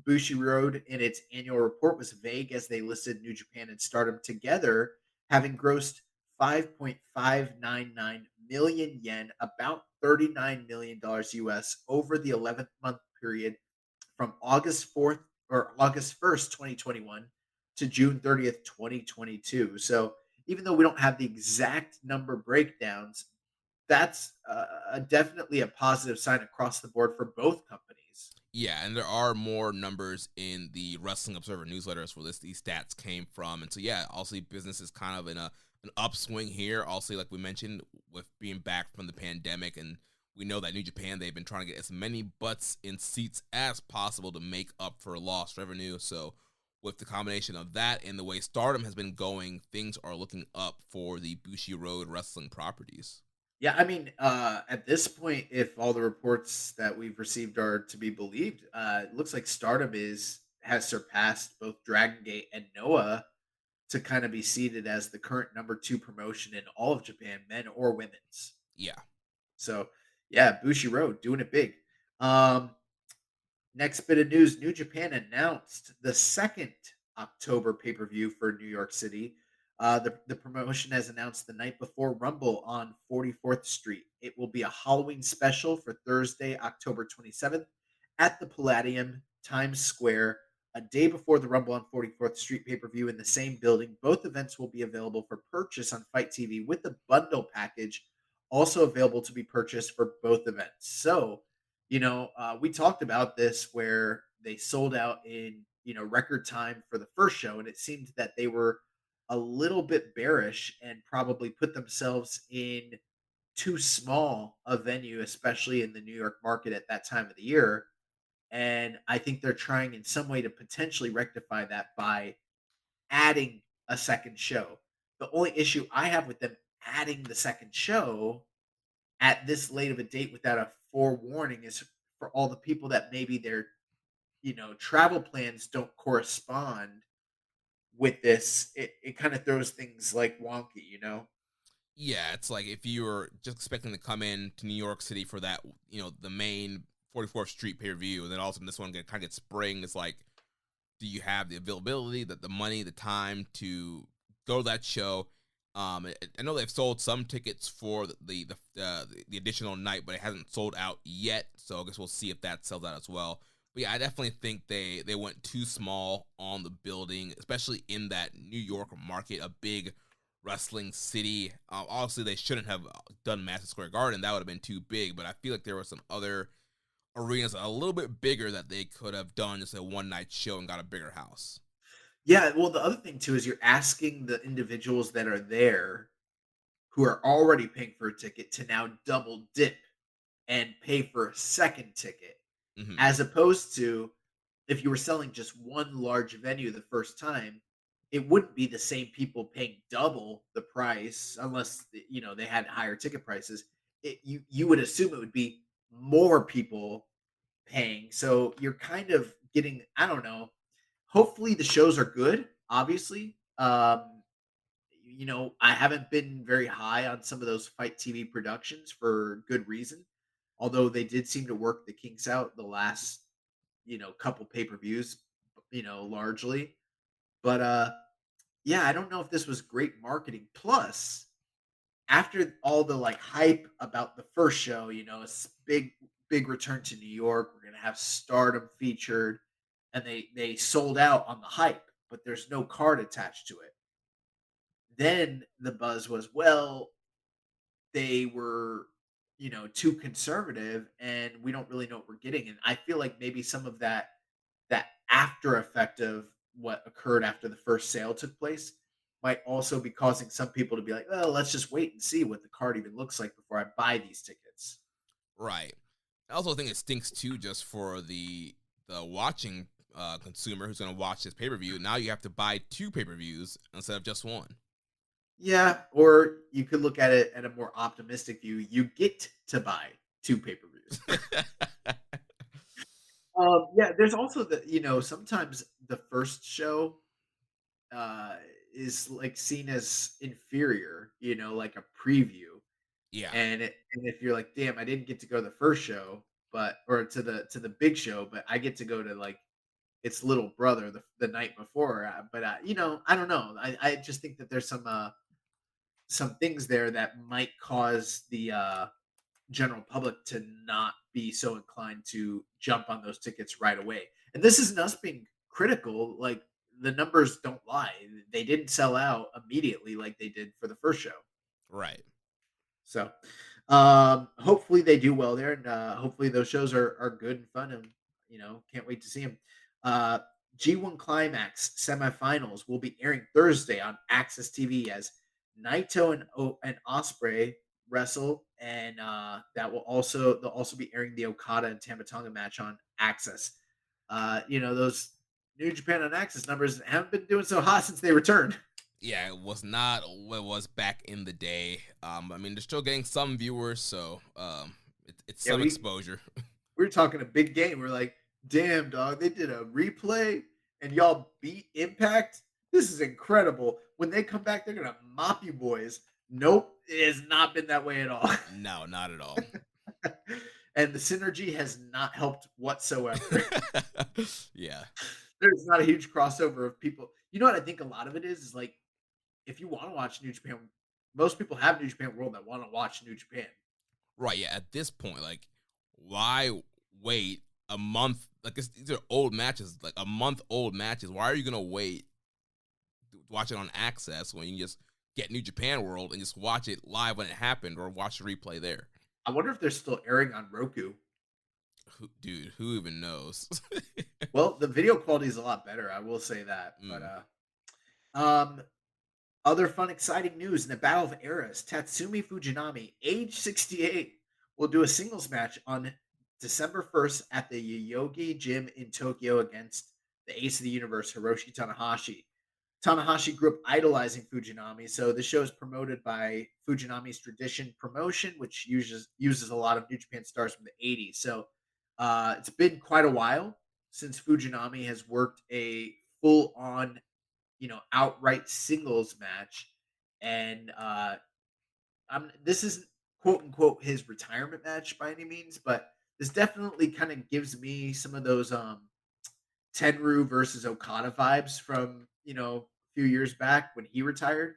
Bushiroad in its annual report was vague as they listed New Japan and Stardom together, having grossed 5.599 million yen, about $39 million US, over the 11-month period from August 1st, 2021 to June 30th, 2022. So even though we don't have the exact number breakdowns, that's definitely a positive sign across the board for both companies. Yeah, and there are more numbers in the Wrestling Observer newsletters where these stats came from. And so, yeah, also business is kind of in an upswing here. Also, like we mentioned, with being back from the pandemic, and we know that New Japan, they've been trying to get as many butts in seats as possible to make up for lost revenue. So with the combination of that and the way Stardom has been going, things are looking up for the Bushiroad wrestling properties. Yeah, I mean, at this point, if all the reports that we've received are to be believed, it looks like Stardom has surpassed both Dragon Gate and Noah to kind of be seated as the current number 2 promotion in all of Japan, men or women's. Yeah. So, yeah, Bushiroad doing it big. Next bit of news, New Japan announced the 2nd October pay-per-view for New York City. The promotion has announced the night before Rumble on 44th Street. It will be a Halloween special for Thursday, October 27th at the Palladium, Times Square, a day before the Rumble on 44th Street pay-per-view in the same building. Both events will be available for purchase on Fight TV with the bundle package also available to be purchased for both events. So, we talked about this where they sold out in, record time for the first show, and it seemed that they were a little bit bearish and probably put themselves in too small a venue, especially in the New York market at that time of the year. And I think they're trying in some way to potentially rectify that by adding a second show. The only issue I have with them adding the second show at this late of a date without a forewarning is for all the people that maybe their, travel plans don't correspond with this. It kind of throws things like wonky, Yeah, it's like if you were just expecting to come in to New York City for that, the main 44th Street pay-per-view, and then all of a sudden this one kind of gets spring. It's like, do you have the availability, the money, the time to go to that show. I know they've sold some tickets for the additional night, but it hasn't sold out yet. So I guess we'll see if that sells out as well. But yeah, I definitely think they went too small on the building, especially in that New York market, a big wrestling city. Obviously, they shouldn't have done Madison Square Garden. That would have been too big. But I feel like there were some other arenas a little bit bigger that they could have done just a one night show and got a bigger house. Yeah, well, the other thing too is you're asking the individuals that are there who are already paying for a ticket to now double dip and pay for a second ticket, Hmm. as opposed to if you were selling just one large venue the first time, it wouldn't be the same people paying double the price unless they had higher ticket prices. You would assume it would be more people paying. So you're kind of getting, I don't know. Hopefully the shows are good, obviously. I haven't been very high on some of those Fight TV productions for good reason. Although they did seem to work the kinks out the last, couple pay-per-views, largely. But yeah, I don't know if this was great marketing. Plus, after all the like hype about the first show, it's big return to New York. We're gonna have Stardom featured, and they sold out on the hype, but there's no card attached to it. Then the buzz was, well, they were, too conservative, and we don't really know what we're getting. And I feel like maybe some of that after effect of what occurred after the first sale took place might also be causing some people to be like, "Oh, let's just wait and see what the card even looks like before I buy these tickets." Right. I also think it stinks too, just for the watching consumer who's going to watch this pay per view. Now you have to buy two pay per views instead of just one. Yeah, or you could look at it at a more optimistic view. You get to buy two pay-per-views. Yeah, there's also sometimes the first show uh is like seen as inferior, like a preview. Yeah. And if you're like, "Damn, I didn't get to go to the first show, but or to the big show, but I get to go to like its little brother the night before." But I don't know. I just think that there's some things there that might cause the general public to not be so inclined to jump on those tickets right away. And this isn't us being critical. Like, the numbers don't lie. They didn't sell out immediately like they did for the first show. Right. So, hopefully they do well there, and hopefully those shows are good and fun, and can't wait to see them. Uh, G1 Climax Semifinals will be airing Thursday on Access TV as Naito and Osprey wrestle, and they'll also be airing the Okada and Tamatonga match on Access. Those New Japan on Access numbers haven't been doing so hot since they returned. Yeah, it was not what it was back in the day. I mean, they're still getting some viewers, so it's Yeah, some exposure. we were talking a big game. We're like, damn, dog, they did a replay and y'all beat Impact. This is incredible. When they come back, they're gonna mop you boys. Nope, it has not been that way at all. No, not at all. And the synergy has not helped whatsoever. Yeah. There's not a huge crossover of people. You know what I think a lot of it is like if you want to watch New Japan, most people have New Japan World that want to watch New Japan. Right. Yeah. At this point, like, why wait a month? Like, these are old matches, like a month old matches. Why are you gonna wait to watch it on Access when you can just get New Japan World and just watch it live when it happened, or watch the replay there? I wonder if they're still airing on Roku. Dude, who even knows? Well, the video quality is a lot better, I will say that. But um other fun exciting news in the Battle of Eras, Tatsumi Fujinami, age 68, will do a singles match on December 1st at the Yoyogi Gym in Tokyo against the ace of the universe, Hiroshi Tanahashi. Tanahashi grew up idolizing Fujinami, so the show is promoted by Fujinami's Tradition Promotion, which uses a lot of New Japan stars from the 80s. So it's been quite a while since Fujinami has worked a full on, outright singles match. And this isn't quote unquote his retirement match by any means, but this definitely kind of gives me some of those Tenru versus Okada vibes from, a few years back when he retired.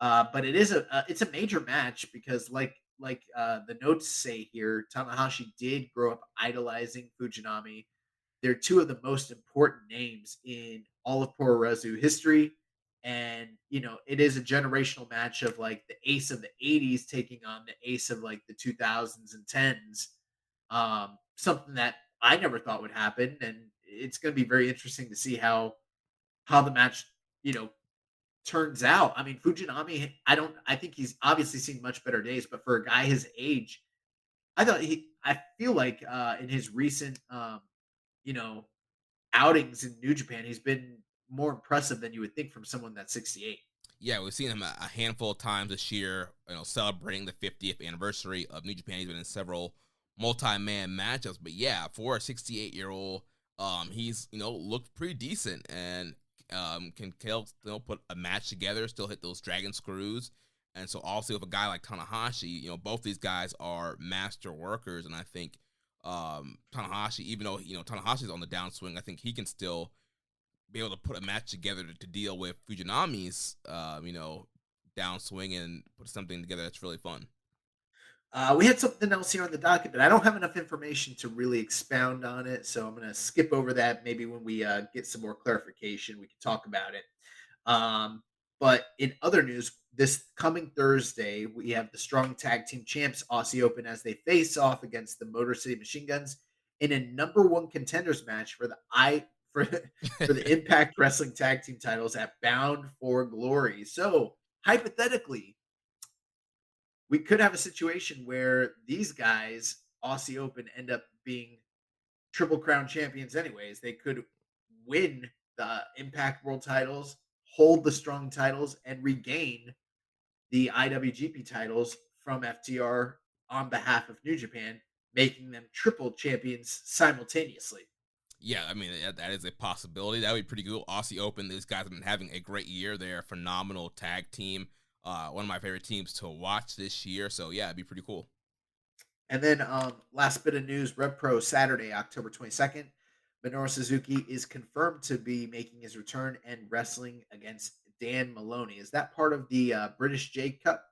But it's a major match because the notes say here, Tanahashi did grow up idolizing Fujinami. They're two of the most important names in all of Puroresu history. And, it is a generational match of like the ace of the 80s taking on the ace of like the 2000s and 10s. Something that I never thought would happen. And it's going to be very interesting to see how the match, you know, turns out. I mean, Fujinami, I think he's obviously seen much better days, but for a guy his age, I feel like in his recent, you know, outings in New Japan, he's been more impressive than you would think from someone that's 68. Yeah, we've seen him a handful of times this year, celebrating the 50th anniversary of New Japan. He's been in several multi-man matchups, but yeah, for a 68-year-old, he's, looked pretty decent and can put a match together, still hit those dragon screws. And so also with a guy like Tanahashi, both these guys are master workers, and I think Tanahashi, even though, Tanahashi's on the downswing, I think he can still be able to put a match together to deal with Fujinami's, downswing and put something together that's really fun. We had something else here on the docket, but I don't have enough information to really expound on it. So I'm going to skip over that. Maybe when we get some more clarification, we can talk about it. But in other news, this coming Thursday, we have the Strong Tag Team Champs Aussie Open as they face off against the Motor City Machine Guns in a number one contenders match for the for the Impact Wrestling Tag Team titles at Bound for Glory. So hypothetically, we could have a situation where these guys, Aussie Open, end up being Triple Crown champions anyways. They could win the Impact World titles, hold the Strong titles, and regain the IWGP titles from FTR on behalf of New Japan, making them triple champions simultaneously. Yeah, I mean, that is a possibility. That would be pretty cool. Aussie Open, these guys have been having a great year. They're a phenomenal tag team. One of my favorite teams to watch this year. So, yeah, it'd be pretty cool. And then last bit of news, Rev Pro Saturday, October 22nd. Minoru Suzuki is confirmed to be making his return and wrestling against Dan Maloney. Is that part of the British J Cup?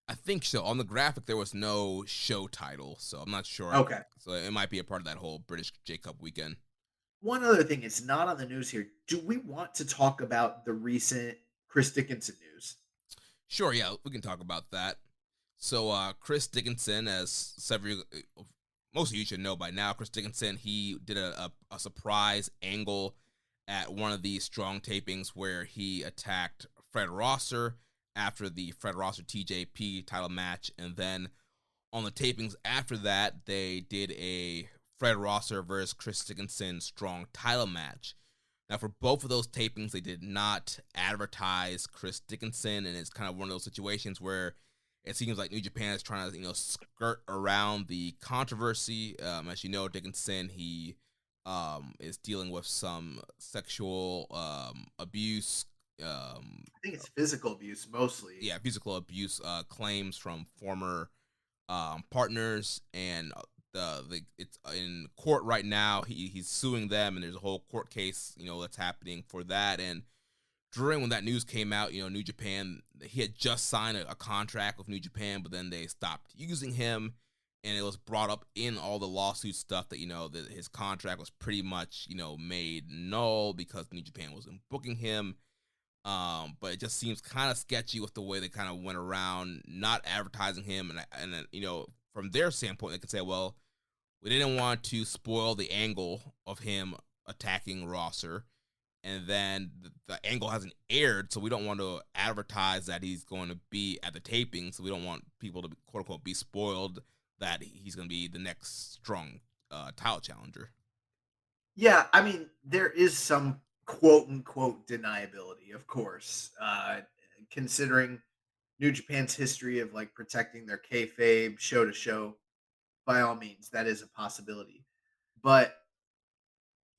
I think so. On the graphic, there was no show title, so I'm not sure. Okay. So it might be a part of that whole British J Cup weekend. One other thing, it's not on the news here. Do we want to talk about the recent Chris Dickinson news? Sure, yeah, we can talk about that. So Chris Dickinson, as most of you should know by now, Chris Dickinson, he did a surprise angle at one of these Strong tapings where he attacked Fred Rosser after the Fred Rosser TJP title match, and then on the tapings after that, they did a Fred Rosser versus Chris Dickinson Strong title match. Now, for both of those tapings, they did not advertise Chris Dickinson, and it's kind of one of those situations where it seems like New Japan is trying to, skirt around the controversy. As you know, Dickinson, he is dealing with some sexual abuse. I think it's physical abuse mostly. Yeah, physical abuse claims from former partners, and it's in court right now. He's suing them, and there's a whole court case, that's happening for that. And during when that news came out, New Japan, he had just signed a contract with New Japan, but then they stopped using him, and it was brought up in all the lawsuit stuff that that his contract was pretty much made null because New Japan wasn't booking him. But it just seems kind of sketchy with the way they kind of went around not advertising him, and from their standpoint, they could say, well, we didn't want to spoil the angle of him attacking Rosser, and then the angle hasn't aired, so we don't want to advertise that he's going to be at the taping, so we don't want people to, quote unquote, be spoiled that he's going to be the next Strong title challenger. Yeah, I mean, there is some quote unquote deniability, of course, considering New Japan's history of like protecting their kayfabe show to show. By all means, that is a possibility, but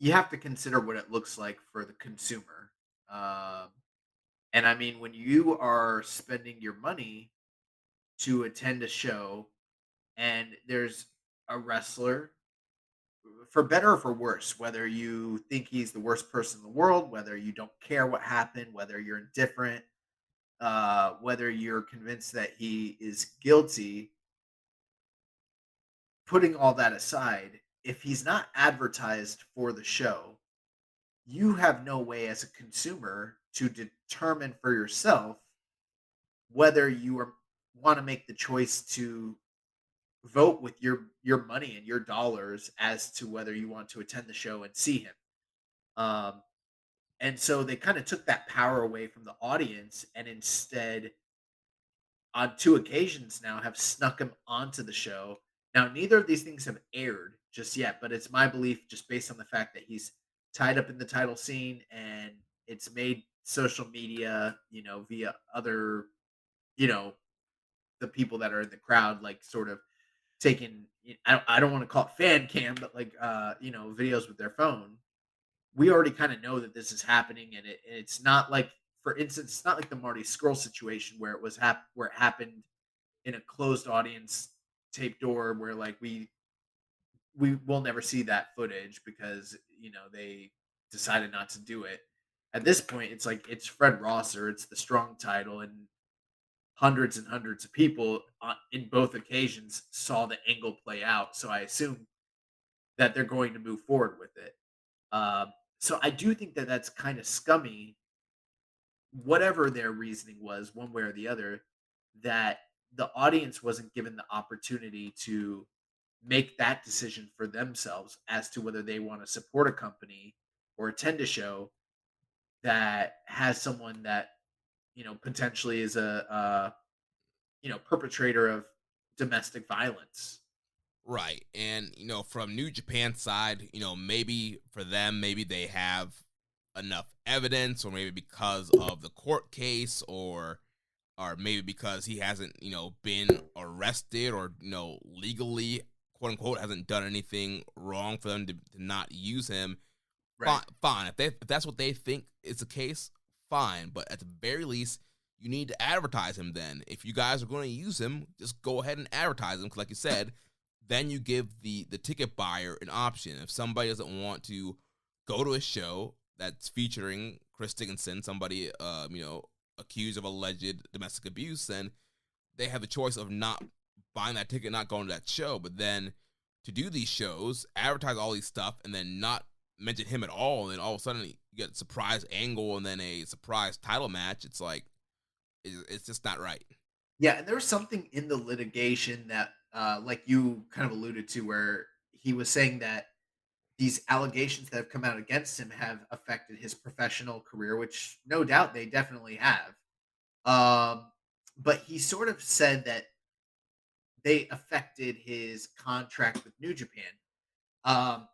you have to consider what it looks like for the consumer. And I mean, when you are spending your money to attend a show and there's a wrestler for better or for worse, whether you think he's the worst person in the world, whether you don't care what happened, whether you're indifferent, whether you're convinced that he is guilty, putting all that aside, if he's not advertised for the show, you have no way as a consumer to determine for yourself whether you want to make the choice to vote with your money and your dollars as to whether you want to attend the show and see him. Um, and so they kind of took that power away from the audience and instead on 2 occasions now have snuck him onto the show. Now, neither of these things have aired just yet, but it's my belief just based on the fact that he's tied up in the title scene and it's made social media, via other, you know, the people that are in the crowd, like sort of taking, I don't want to call it fan cam, but like, videos with their phone. We already kind of know that this is happening and it's not like, for instance, it's not like the Marty Scurll situation where where it happened in a closed audience tape door where like we will never see that footage because they decided not to do it. At this point, it's like it's Fred Rosser, it's the strong title, and hundreds and hundreds of people in both occasions saw the angle play out. So I assume that they're going to move forward with it. So I do think that that's kind of scummy, whatever their reasoning was, one way or the other, that the audience wasn't given the opportunity to make that decision for themselves as to whether they want to support a company or attend a show that has someone that potentially is a perpetrator of domestic violence. Right. And, from New Japan's side, maybe for them, maybe they have enough evidence, or maybe because of the court case, or maybe because he hasn't, been arrested, or, legally, quote unquote, hasn't done anything wrong for them to not use him. Right. Fine. If that's what they think is the case, fine. But at the very least, you need to advertise him then. If you guys are going to use him, just go ahead and advertise him. Because like you said, then you give the ticket buyer an option. If somebody doesn't want to go to a show that's featuring Chris Dickinson, somebody, accused of alleged domestic abuse, then they have the choice of not buying that ticket, not going to that show. But then to do these shows, advertise all these stuff, and then not mention him at all, and then all of a sudden you get a surprise angle and then a surprise title match. It's like, it's just not right. Yeah, and there was something in the litigation that, like you kind of alluded to, where he was saying that these allegations that have come out against him have affected his professional career, which no doubt they definitely have. Um, but he sort of said that they affected his contract with New Japan. Um,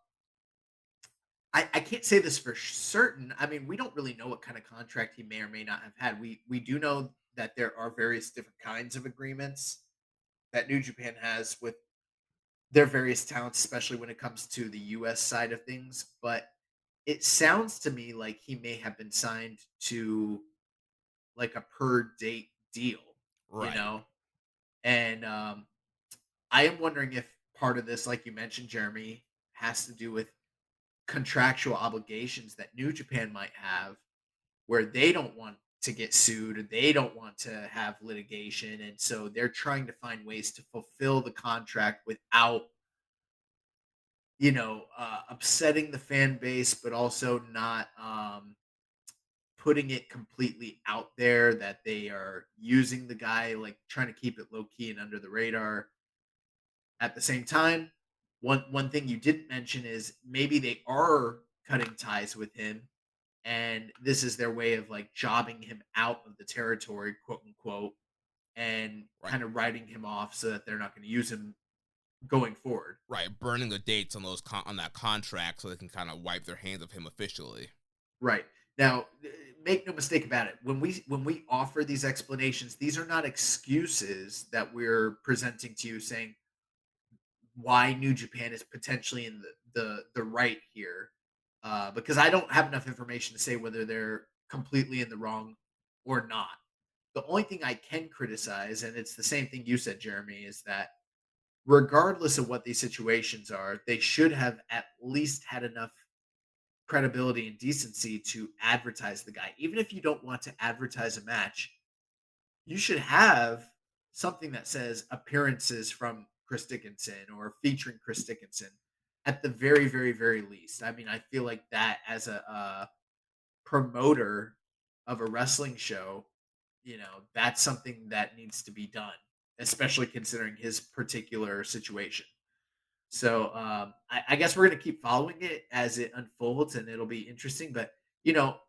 I can't say this for certain. I mean, we don't really know what kind of contract he may or may not have had. We do know that there are various different kinds of agreements that New Japan has with their various talents, especially when it comes to the US side of things. But it sounds to me like he may have been signed to like a per date deal, you Right. know? And I am wondering if part of this, like you mentioned, Jeremy, has to do with contractual obligations that New Japan might have where they don't want to get sued or they don't want to have litigation. And so they're trying to find ways to fulfill the contract without, upsetting the fan base, but also not putting it completely out there that they are using the guy, like trying to keep it low key and under the radar. At the same time, one thing you didn't mention is maybe they are cutting ties with him, and this is their way of like jobbing him out of the territory, quote unquote, and Right. kind of writing him off so that they're not going to use him going forward. Right. Burning the dates on on that contract so they can kind of wipe their hands of him officially. Right. Now, make no mistake about it. When we offer these explanations, these are not excuses that we're presenting to you saying why New Japan is potentially in the right here. Because I don't have enough information to say whether they're completely in the wrong or not. The only thing I can criticize, and it's the same thing you said, Jeremy, is that regardless of what these situations are, they should have at least had enough credibility and decency to advertise the guy. Even if you don't want to advertise a match, you should have something that says appearances from Chris Dickinson or featuring Chris Dickinson at the very, very, very least. I mean, I feel like that as a promoter of a wrestling show, that's something that needs to be done, especially considering his particular situation. So I guess we're going to keep following it as it unfolds, and it'll be interesting. But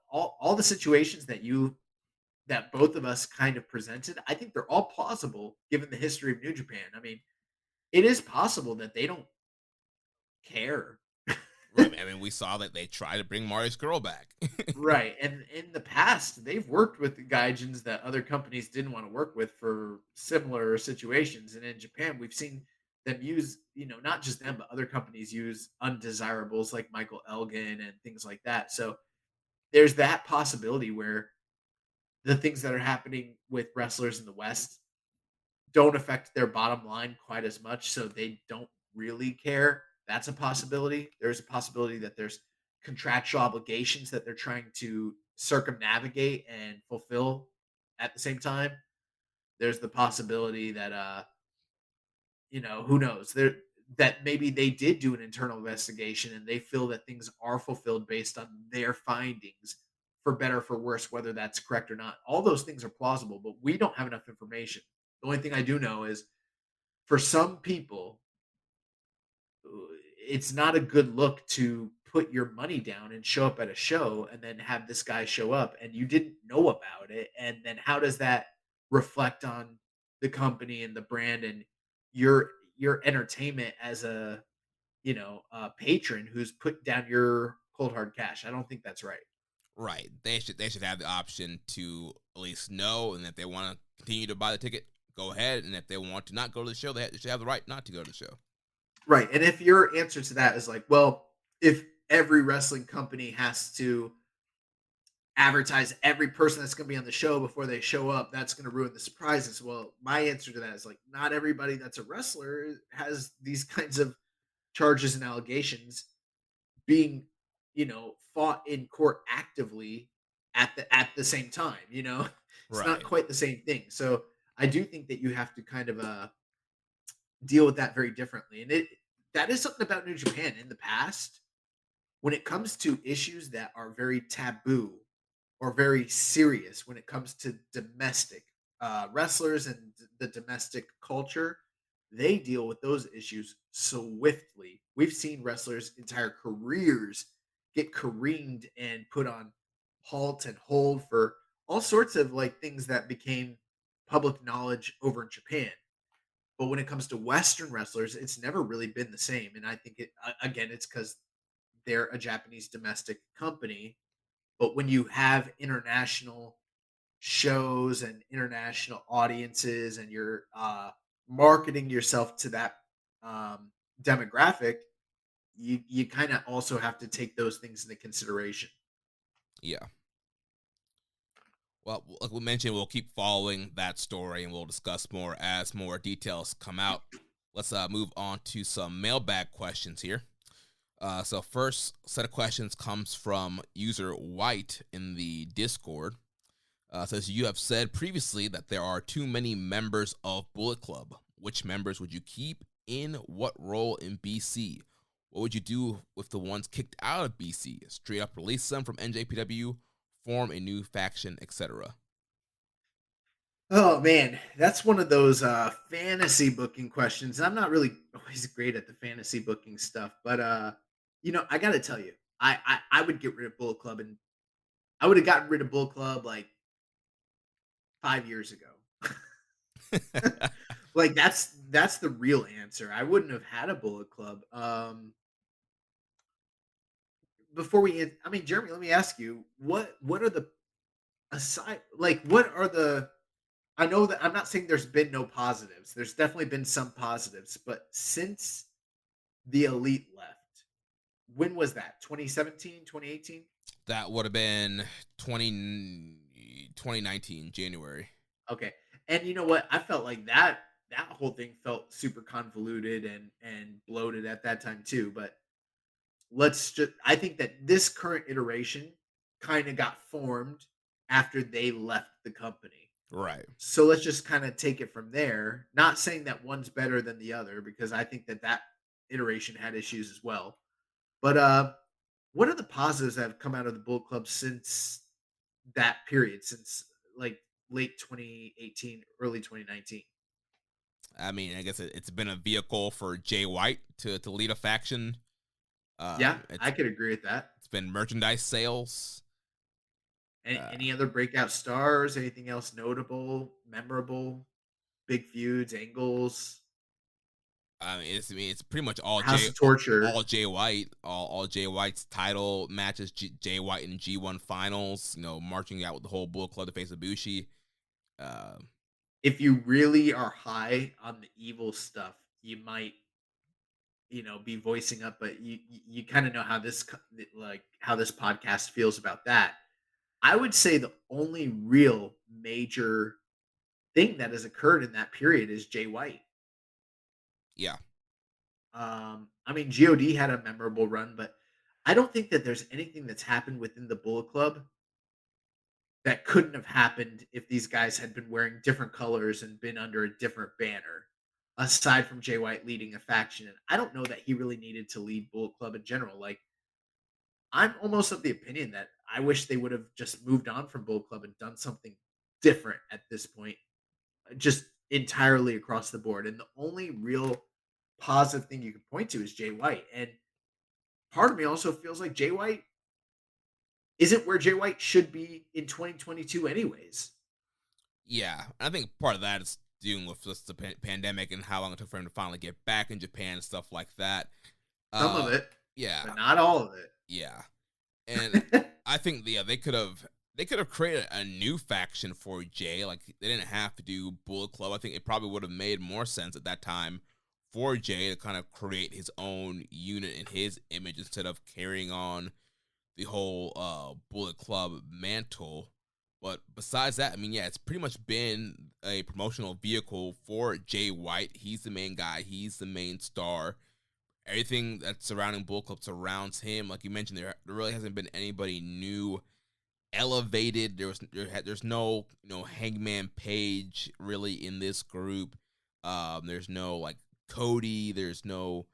all the situations that both of us kind of presented, I think they're all plausible given the history of New Japan. I mean, it is possible that they don't care. Right. I mean, we saw that they tried to bring Mario Skrull back. Right. And in the past, they've worked with the gaijins that other companies didn't want to work with for similar situations. And in Japan, we've seen them use, not just them, but other companies use undesirables like Michael Elgin and things like that. So there's that possibility where the things that are happening with wrestlers in the West don't affect their bottom line quite as much. So they don't really care. That's a possibility. There's a possibility that there's contractual obligations that they're trying to circumnavigate and fulfill at the same time. There's the possibility that who knows? That maybe they did do an internal investigation and they feel that things are fulfilled based on their findings, for better or for worse, whether that's correct or not. All those things are plausible, but we don't have enough information. The only thing I do know is for some people, it's not a good look to put your money down and show up at a show and then have this guy show up and you didn't know about it. And then how does that reflect on the company and the brand and your entertainment as a patron who's put down your cold hard cash? I don't think that's right. Right. They should have the option to at least know, and if they want to continue to buy the ticket, go ahead. And if they want to not go to the show, they should have the right not to go to the show. Right. And if your answer to that is like, well, if every wrestling company has to advertise every person that's going to be on the show before they show up, that's going to ruin the surprises. Well, my answer to that is like, not everybody that's a wrestler has these kinds of charges and allegations being, fought in court actively at the same time. It's Right. not quite the same thing. So I do think that you have to kind of deal with that very differently. And that is something about New Japan in the past. When it comes to issues that are very taboo or very serious, when it comes to domestic wrestlers and the domestic culture, they deal with those issues swiftly. We've seen wrestlers' entire careers get careened and put on halt and hold for all sorts of like things that became public knowledge over in Japan. But when it comes to Western wrestlers, it's never really been the same. And I think again, it's because they're a Japanese domestic company. But when you have international shows and international audiences and you're marketing yourself to that demographic, you kind of also have to take those things into consideration. Yeah. Well, like we mentioned, we'll keep following that story and we'll discuss more as more details come out. Let's move on to some mailbag questions here. So first set of questions comes from user White in the Discord. Says, you have said previously that there are too many members of Bullet Club. Which members would you keep in what role in BC? What would you do with the ones kicked out of BC? Straight up release them from NJPW, form a new faction, etc. Oh man, that's one of those fantasy booking questions. I'm not really always great at the fantasy booking stuff, but I got to tell you, I would get rid of Bullet Club, and I would have gotten rid of Bullet Club like 5 years ago. Like that's the real answer. I wouldn't have had a Bullet Club. I mean, Jeremy, let me ask you, what are the aside like what are the I know that I'm not saying there's been no positives. There's definitely been some positives, but since the Elite left, when was that? 2017, 2018? That would have been 2019, January. Okay. And you know what? I felt like that that whole thing felt super convoluted and bloated at that time too. But I think that this current iteration kind of got formed after they left the company. Right. So let's just kind of take it from there. Not saying that one's better than the other, because I think that that iteration had issues as well. But what are the positives that have come out of the Bullet Club since that period, since like late 2018, early 2019? I mean, I guess it's been a vehicle for Jay White to lead a faction. Yeah, It's I could agree with that. it's been merchandise sales. Any other breakout stars? Anything else notable, memorable? Big feuds, angles, I mean, it's pretty much all House of Torture. all Jay White, all Jay White's title matches, Jay White in G1 finals. You know, marching out with the whole Bullet Club to face Ibushi. Uh, If you really are high on the evil stuff, you might, be voicing up, but you kind of know how like how this podcast feels about that. I would say the only real major thing that has occurred in that period is Jay White. yeah, I mean, God had a memorable run, but I don't think that there's anything that's happened within the Bullet Club that couldn't have happened if these guys had been wearing different colors and been under a different banner, aside from Jay White leading a faction. And I don't know that he really needed to lead Bullet Club in general. Like, I'm almost of the opinion that I wish they would have just moved on from Bullet Club and done something different at this point, just entirely across the board. And the only real positive thing you can point to is Jay White. And part of me also feels like Jay White isn't where Jay White should be in 2022, anyways. yeah. I think part of that is dealing with just the pandemic and how long it took for him to finally get back in Japan and stuff like that. Some of it, Yeah, but not all of yeah. And it. I think they could have created a new faction for Jay. Like they didn't have to do Bullet Club. I think it probably would have made more sense at that time for Jay to kind of create his own unit in his image instead of carrying on the whole Bullet Club mantle. But besides that, I mean, yeah, it's pretty much been a promotional vehicle for Jay White. He's the main guy. He's the main star. Everything that's surrounding Bullet Club surrounds him. Like you mentioned, there really hasn't been anybody new elevated. There's no Hangman Page really in this group. There's no like Cody. There's no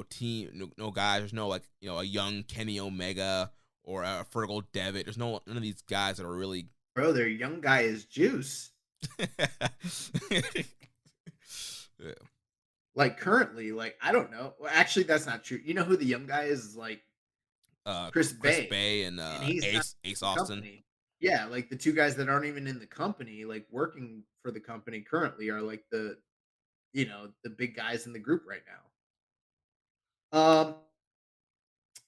team no guys. There's no like a young Kenny Omega or a Fergal Devitt. There's none of these guys that are really Bro, their young guy is Juice. yeah. Like currently, like I don't know. Well, actually, that's not true. You know who the young guy is? Like Chris Bay and he's not Ace in the Austin. company. Yeah, like the two guys that aren't even in the company, like working for the company currently, are like the big guys in the group right now.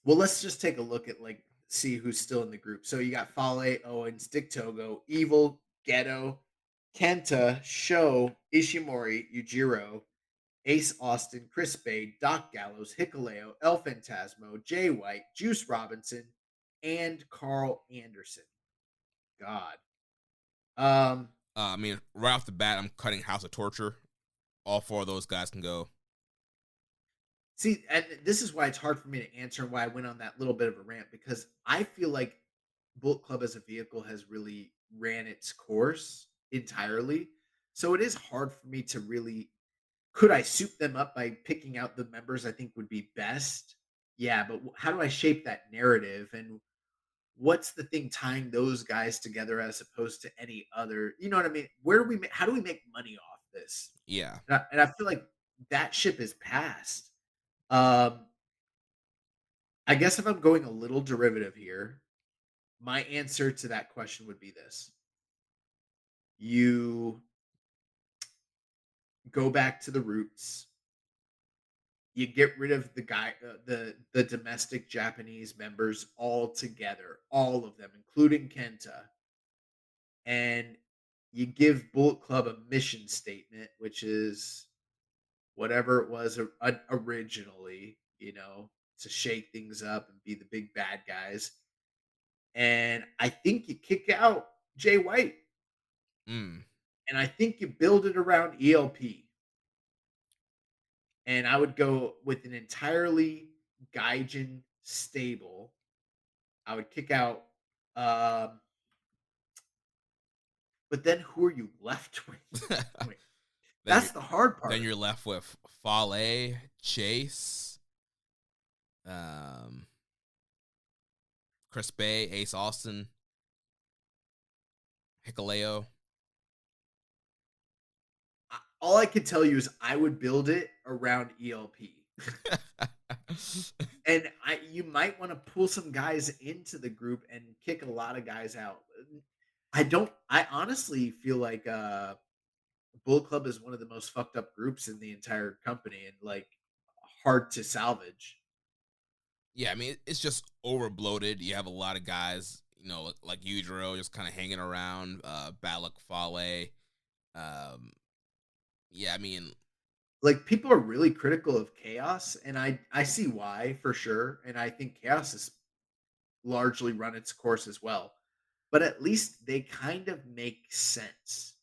Well, let's just take a look at like see who's still in the group. So you got Fale, Owens, Dick Togo, Evil, Ghetto, Kenta, Sho, Ishimori, Yujiro, Ace Austin, Chris Bay, Doc Gallows, Hikuleo, El Phantasmo, Jay White, Juice Robinson, and Carl Anderson. God. I mean, right off the bat, I'm cutting House of Torture. All four of those guys can go. See, and this is why it's hard for me to answer and why I went on that little bit of a rant, because I feel like Bullet Club as a vehicle has really ran its course entirely. So it is hard for me to really, could I soup them up by picking out the members I think would be best? Yeah, but how do I shape that narrative, and what's the thing tying those guys together as opposed to any other? You know what I mean? How do we make money off this? Yeah. And I feel like that ship is passed. Um, I guess if I'm going a little derivative here, my answer to that question would be this: you go back to the roots. You get rid of the domestic Japanese members altogether, all of them, including Kenta, and you give Bullet Club a mission statement, which is whatever it was originally, to shake things up and be the big bad guys. And I think you kick out Jay White. Mm. And I think you build it around ELP. And I would go with an entirely Gaijin stable. I would kick out, um, but then who are you left with at that point? then That's the hard then part. you're left with Fale, Chase, um, Chris Bay, Ace Austin, Hikaleo. All I can tell you is I would build it around ELP. And you might want to pull some guys into the group and kick a lot of guys out. I honestly feel like Bull Club is one of the most fucked up groups in the entire company and like hard to salvage. Yeah, I mean, it's just over bloated. You have a lot of guys, like Udro just kind of hanging around, Balak, Fale. Yeah, I mean, Like people are really critical of Chaos, and I see why for sure. And I think Chaos has largely run its course as well. But at least they kind of make sense.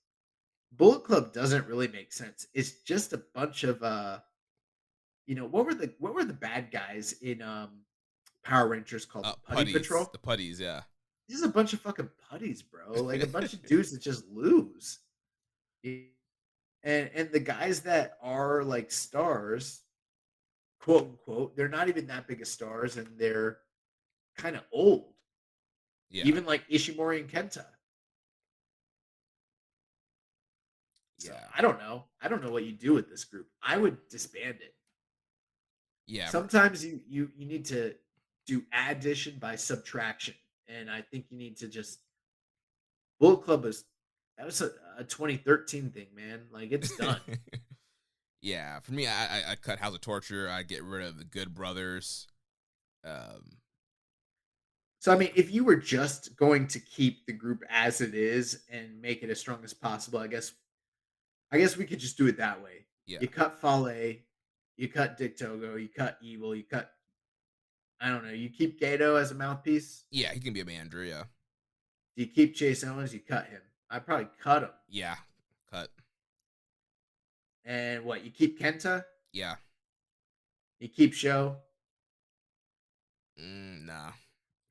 Bullet Club doesn't really make sense. It's just a bunch of what were the bad guys in Power Rangers called? The Putty putties, Patrol? the putties, yeah. This is a bunch of fucking putties, bro. Like a bunch of dudes that just lose. And the guys that are like stars, quote unquote, they're not even that big of stars and they're kind of old. Yeah, Even like Ishimori and Kenta. So yeah, I don't know. I don't know what you do with this group. I would disband it. yeah. Sometimes you need to do addition by subtraction, and I think you need to just Bullet Club is that was a 2013 thing, man. Like it's done. Yeah, for me, I cut House of Torture. I get rid of the Good Brothers. Um, So I mean, if you were just going to keep the group as it is and make it as strong as possible, I guess we could just do it that way. yeah, You cut Fale, you cut Dick Togo, you cut Evil, you cut I don't know, you keep Gato as a mouthpiece. yeah, he can be a manager. Yeah, Do you keep Chase Owens? You cut him. I probably cut him. yeah, cut. And what? You keep Kenta? Yeah, You keep Show? nah.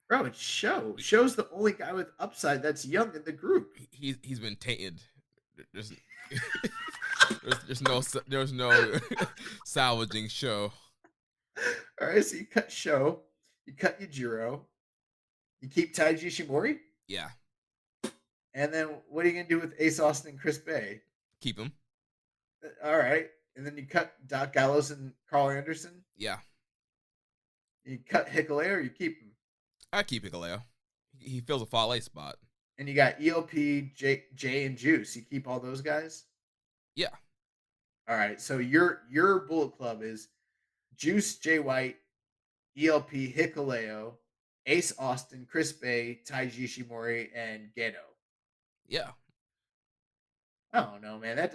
Bro, it's Show. Show's the only guy with upside that's young in the group. He's been tainted. There's there's no salvaging Show. All right, so you cut Show, you cut Yujiro, you keep Taiji Ishimori, Yeah, and then what are you gonna do with Ace Austin and Chris Bay? keep him. All right, and then you cut Doc Gallows and Carl Anderson. Yeah, You cut Hikalea or you keep him, I keep Hikaleo. He fills a Fale spot. and you got ELP, J, and Juice. You keep all those guys. Yeah, All right, so your Bullet Club is Juice, Jay White, ELP, Hikaleo, Ace Austin, Chris Bay, Taiji Ishimori, and Geto. yeah. I don't know, man. And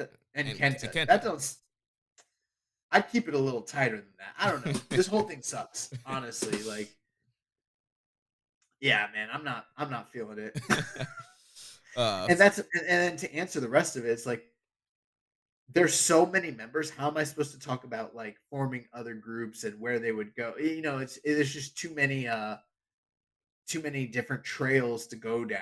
Kenta. And Kenta. That don't. I'd keep it a little tighter than that. I don't know. This whole thing sucks, honestly. Like, yeah, man. I'm not feeling it. And then to answer the rest of it, it's like there's so many members. How am I supposed to talk about like forming other groups and where they would go? There's just too many different trails to go down.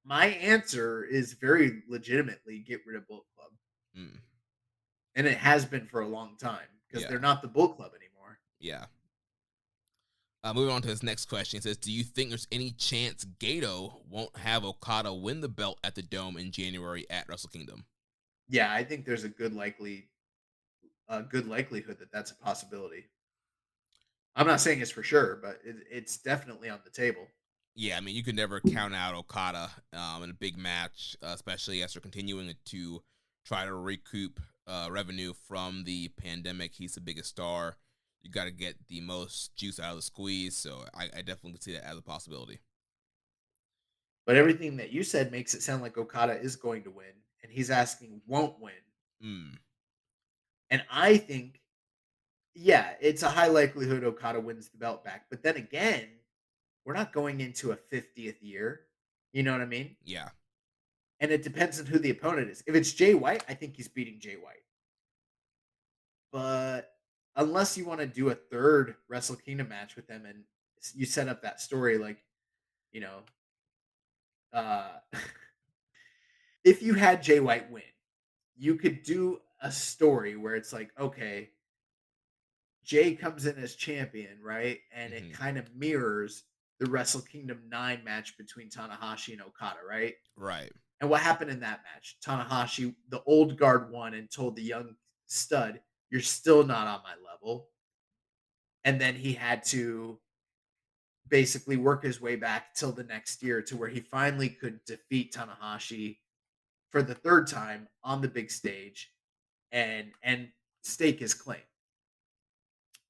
My answer is very legitimately get rid of Bullet Club. Mm, And it has been for a long time because Yeah. they're not the Bull Club anymore. yeah. Moving on to his next question. It says, do you think there's any chance Gato won't have Okada win the belt at the Dome in January at Wrestle Kingdom? Yeah, I think there's a good likelihood that that's a possibility. I'm not saying it's for sure, but it's definitely on the table. Yeah, I mean, you could never count out Okada in a big match, especially as they're continuing to try to recoup revenue from the pandemic. He's the biggest star. You got to get the most juice out of the squeeze, so I definitely could see that as a possibility. But everything that you said makes it sound like Okada is going to win, and he's asking won't win. Mm. And I think, yeah, it's a high likelihood Okada wins the belt back. But then again, we're not going into a 50th year. You know what I mean? Yeah. And it depends on who the opponent is. If it's Jay White, I think he's beating Jay White. But unless you want to do a third Wrestle Kingdom match with them and you set up that story like, you know, uh if you had Jay White win, you could do a story where it's like, okay, Jay comes in as champion, right? And it kind of mirrors the Wrestle Kingdom 9 match between Tanahashi and Okada, right? Right. And what happened in that match? Tanahashi, the old guard, won and told the young stud, "You're still not on my level." And then he had to basically work his way back till the next year to where he finally could defeat Tanahashi for the third time on the big stage and stake his claim.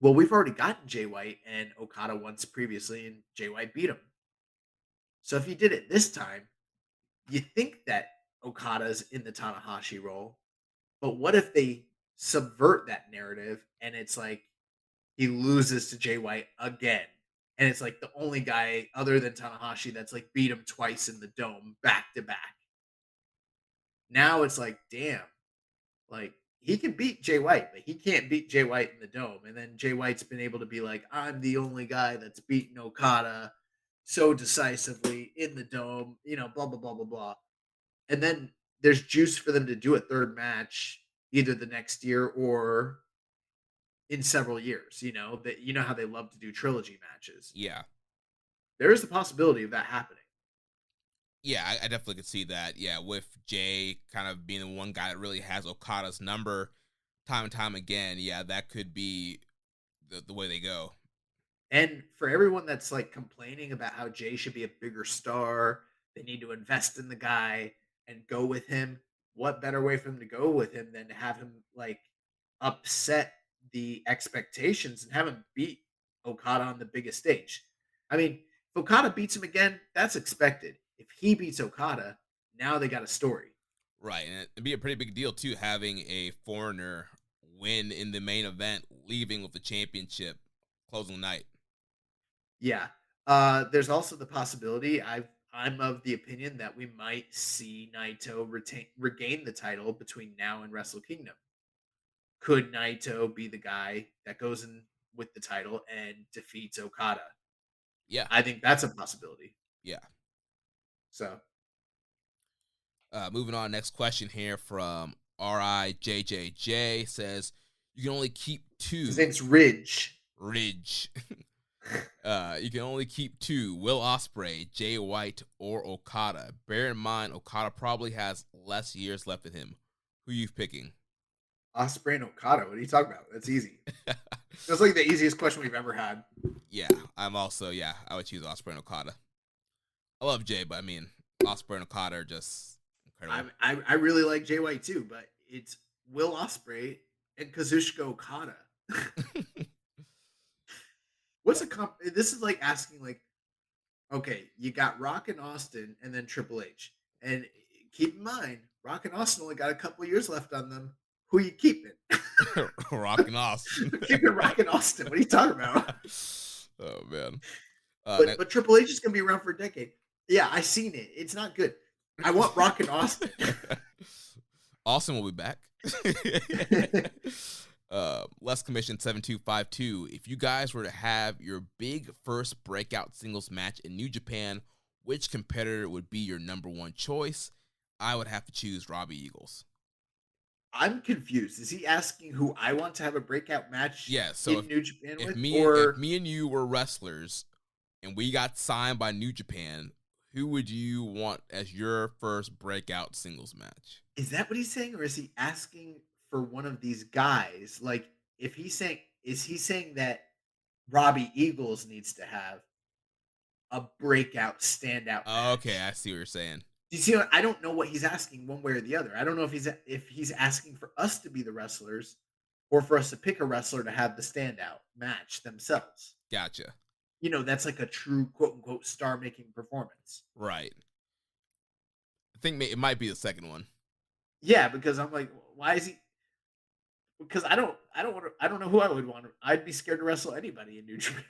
Well, we've already gotten Jay White and Okada once previously, and Jay White beat him. So if he did it this time, you think that Okada's in the Tanahashi role, but what if they subvert that narrative and it's like he loses to Jay White again? And it's like the only guy other than Tanahashi that's like beat him twice in the dome back to back. Now it's like, damn, like he can beat Jay White, but he can't beat Jay White in the dome. And then Jay White's been able to be like, I'm the only guy that's beaten Okada so decisively in the dome, blah, blah, blah, blah, blah. And then there's juice for them to do a third match either the next year or in several years, that how they love to do trilogy matches. Yeah. There is the possibility of that happening. Yeah, I definitely could see that. Yeah, with Jay kind of being the one guy that really has Okada's number time and time again. Yeah, that could be the way they go. And for everyone that's like complaining about how Jay should be a bigger star, they need to invest in the guy and go with him. What better way for them to go with him than to have him like upset the expectations and have him beat Okada on the biggest stage? I mean, if Okada beats him again, that's expected. If he beats Okada, now they got a story. Right, and it'd be a pretty big deal too, having a foreigner win in the main event, leaving with the championship closing night. Yeah. There's also the possibility, I'm of the opinion that we might see Naito regain the title between now and Wrestle Kingdom. Could Naito be the guy that goes in with the title and defeats Okada? Yeah. I think that's a possibility. Yeah. So, moving on, next question here from RIJJJ says, you can only keep two. His name's Ridge. You can only keep two: Will Ospreay, Jay White, or Okada. Bear in mind, Okada probably has less years left in him. Who are you picking? Ospreay and Okada. What are you talking about? That's easy. That's like the easiest question we've ever had. Yeah, I would choose Ospreay and Okada. I love Jay, but I mean, Ospreay and Okada are just incredible. I really like Jay White too, but it's Will Ospreay and Kazuchika Okada. What's this is like asking like, okay, you got Rock and Austin and then Triple H. And keep in mind, Rock and Austin only got a couple years left on them. Who you keeping? Rock and Austin. Keeping Rock and Austin. What are you talking about? Oh, man. But Triple H is going to be around for a decade. Yeah, I seen it. It's not good. I want Rock and Austin. Austin will be back. Less Commission 7252. If you guys were to have your big first breakout singles match in New Japan, which competitor would be your number one choice? I would have to choose Robbie Eagles. I'm confused. Is he asking who I want to have a breakout match in New Japan if with? If me and you were wrestlers and we got signed by New Japan, who would you want as your first breakout singles match? Is that what he's saying? Or is he asking for one of these guys? Like, is he saying that Robbie Eagles needs to have a breakout standout match? Okay, I see what you're saying. Do you see what, I don't know what he's asking one way or the other. I don't know if he's asking for us to be the wrestlers or for us to pick a wrestler to have the standout match themselves. Gotcha. That's like a true quote unquote star making performance. Right. I think it might be the second one. Yeah, because I'm like, why is he? Because I don't know who I would want. I'd be scared to wrestle anybody in New Japan.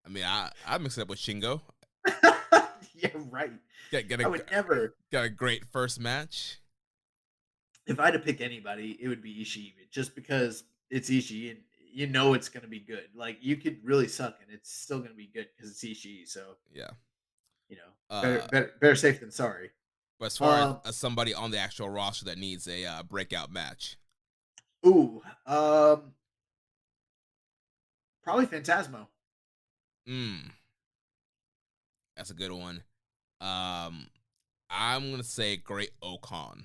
I mean, I mix it up with Shingo. Yeah, right. Get I would never. got a great first match. If I had to pick anybody, it would be Ishii, just because it's Ishii and you know it's going to be good. Like you could really suck and it's still going to be good because it's Ishii. So Yeah. better, Uh, better safe than sorry. but as far Um, as somebody on the actual roster that needs a breakout match, ooh, probably Phantasmo. mm, that's a good one. Um, I'm gonna say Great Okan.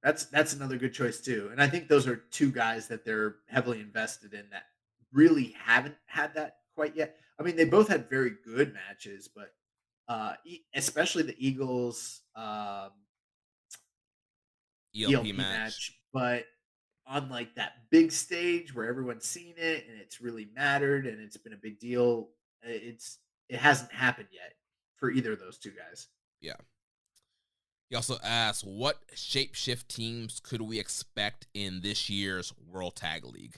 That's another good choice too. And I think those are two guys that they're heavily invested in that really haven't had that quite yet. I mean, they both had very good matches, but especially the Eagles ELP ELP match. match, but on like that big stage where everyone's seen it and it's really mattered and it's been a big deal, it hasn't happened yet for either of those two guys. Yeah. He also asked, what shapeshift teams could we expect in this year's World Tag League?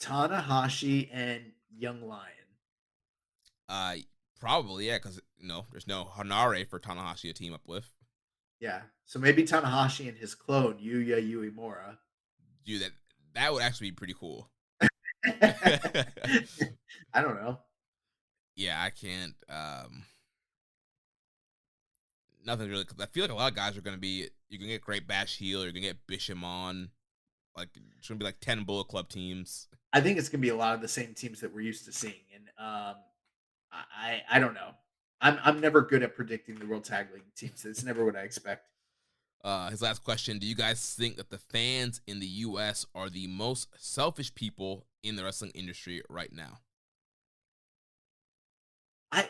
Tanahashi and Young Lion. Uh, Probably, yeah, because there's no Hanare for Tanahashi to team up with. Yeah. So maybe Tanahashi and his clone, Yuya Uemura. Dude, that would actually be pretty cool. I don't know. Yeah, I can't. Nothing really. I feel like a lot of guys are gonna be. You can get Great Bash Heel. You're gonna get Bishamon. Like it's gonna be like 10 Bullet Club teams. I think it's gonna be a lot of the same teams that we're used to seeing, and I don't know. I'm never good at predicting the World Tag League teams. It's never what I expect. His last question: do you guys think that the fans in the U.S. are the most selfish people in the wrestling industry right now? I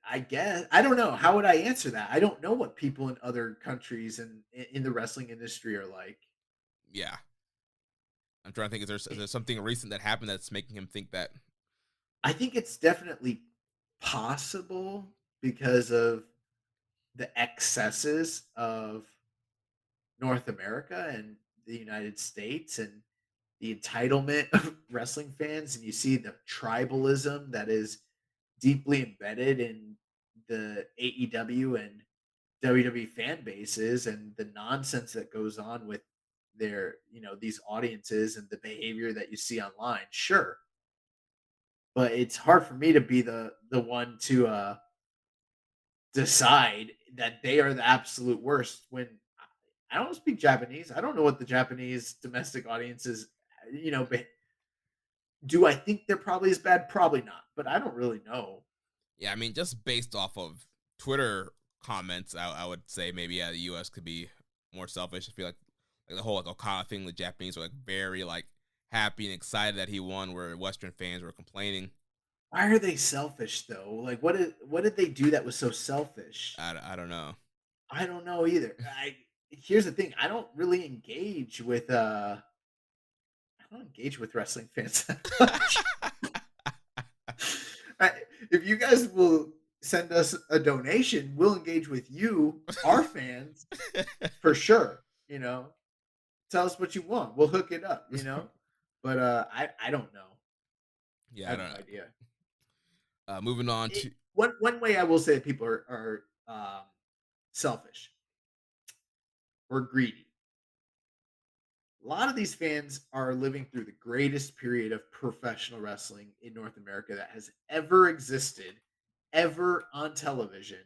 I guess I don't know. How would I answer that? I don't know what people in other countries and in the wrestling industry are like. Yeah, I'm trying to think. Is there something recent that happened that's making him think that? I think it's definitely possible because of the excesses of North America and the United States and the entitlement of wrestling fans, and you see the tribalism that is deeply embedded in the AEW and WWE fan bases and the nonsense that goes on with their, these audiences and the behavior that you see online. Sure. But it's hard for me to be the one to decide that they are the absolute worst when I don't speak Japanese. I don't know what the Japanese domestic audiences, do I think they're probably as bad? Probably not, but I don't really know. Yeah, I mean, just based off of Twitter comments, I would say maybe the U.S. could be more selfish. I feel like the whole Okada thing, the Japanese were like very like happy and excited that he won, where Western fans were complaining. Why are they selfish though? Like, what did they do that was so selfish? I don't know. I don't know either. Here's the thing. I don't really engage with wrestling fans that much. If you guys will send us a donation, we'll engage with you, our fans, for sure. Tell us what you want. We'll hook it up. But I don't know. Yeah, I I have don't no know. idea. Moving on to One way I will say that people are selfish or greedy. A lot of these fans are living through the greatest period of professional wrestling in North America that has ever existed, ever on television.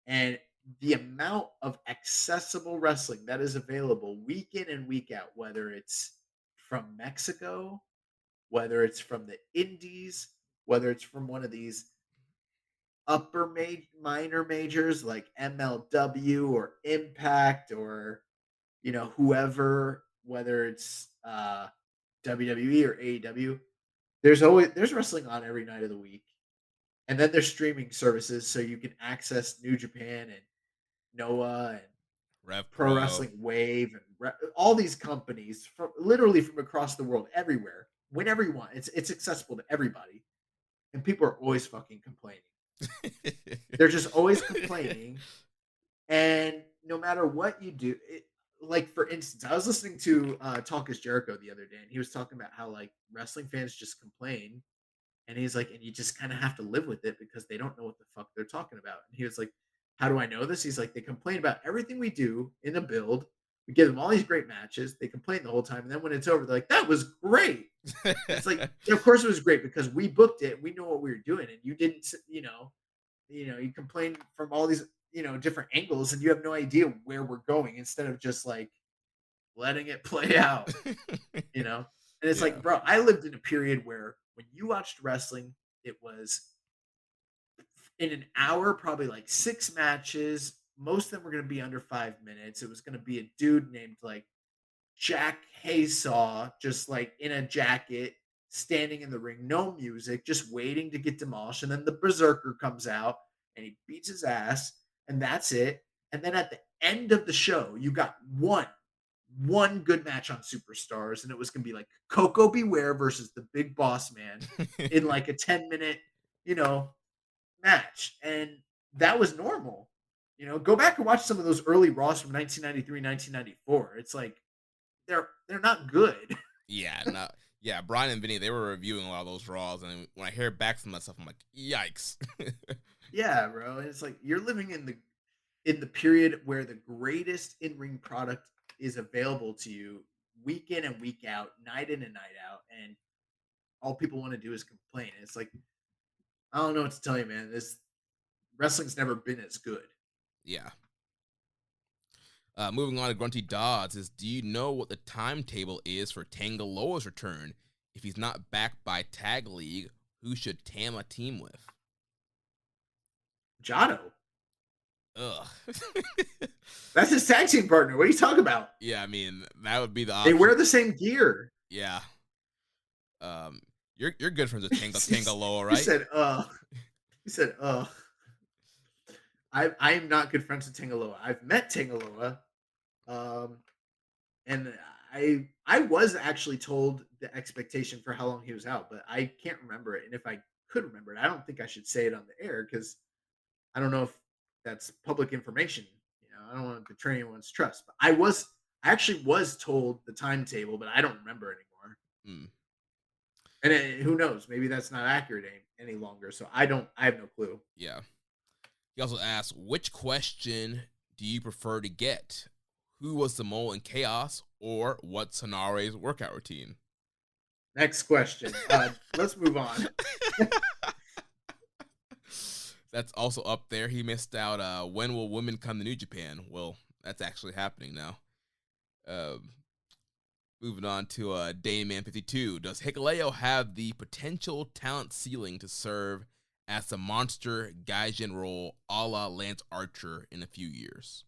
And the amount of accessible wrestling that is available week in and week out, whether it's from Mexico, whether it's from the Indies, whether it's from one of these minor majors like MLW or Impact or whoever, whether it's WWE or AEW, there's wrestling on every night of the week. And then there's streaming services so you can access New Japan and Noah and Rev Pro Pro. Wrestling Wave and all these companies from literally from across the world, everywhere, whenever you want. It's accessible to everybody, and people are always fucking complaining. They're just always complaining, and no matter what you do, like for instance, I was listening to Talk Is Jericho the other day, and he was talking about how like wrestling fans just complain And he's like, and you just kind of have to live with it because they don't know what the fuck they're talking about. And he was like, how do I know this? He's like, they complain about everything we do in the build. We give them all these great matches. They complain the whole time. And then when it's over, they're like, that was great. It's like, yeah, of course it was great because we booked it. We know what we were doing. And you didn't, you complain from all these, different angles and you have no idea where we're going instead of just like letting it play out, And it's like, bro, I lived in a period where when you watched wrestling, it was in an hour, probably like 6 matches. Most of them were going to be under 5 minutes. It was going to be a dude named like Jack Haysaw, just like in a jacket, standing in the ring, no music, just waiting to get demolished. And then the Berserker comes out and he beats his ass, and that's it. And then at the end of the show, you got one good match on Superstars, and it was going to be like Coco Beware versus the Big Boss Man in like a 10-minute, match. And that was normal. Go back and watch some of those early Raws from 1993, 1994. It's like they're not good. Yeah, Brian and Vinny, they were reviewing a lot of those Raws, and when I hear back from that stuff, I'm like, yikes. Yeah, bro. And it's like you're living in the period where the greatest in-ring product is available to you week in and week out, night in and night out, and all people want to do is complain. And it's like, I don't know what to tell you, man. This wrestling's never been as good. Yeah. Moving on to Grunty Dodds is, do you know what the timetable is for Tangaloa's return? If he's not back by Tag League, who should Tama team with? Jado. Ugh. That's his tag team partner. What are you talking about? Yeah, I mean, that would be the option. They wear the same gear. Yeah. You're good friends with Tangaloa, right? He said, I am not good friends with Tangaloa. I've met Tangaloa. And I was actually told the expectation for how long he was out, but I can't remember it. And if I could remember it, I don't think I should say it on the air because I don't know if that's public information. I don't want to betray anyone's trust. But I actually was told the timetable, but I don't remember anymore. And who knows? Maybe that's not accurate any longer. So I have no clue. Yeah. He also asked, which question do you prefer to get? Who was the mole in Chaos, or what's Hanare's workout routine? Next question. Let's move on. That's also up there. He missed out. When will women come to New Japan? Well, that's actually happening now. Moving on to Dayman 52. Does Hikuleo have the potential talent ceiling to serve as the monster Gaijin role a la Lance Archer in a few years?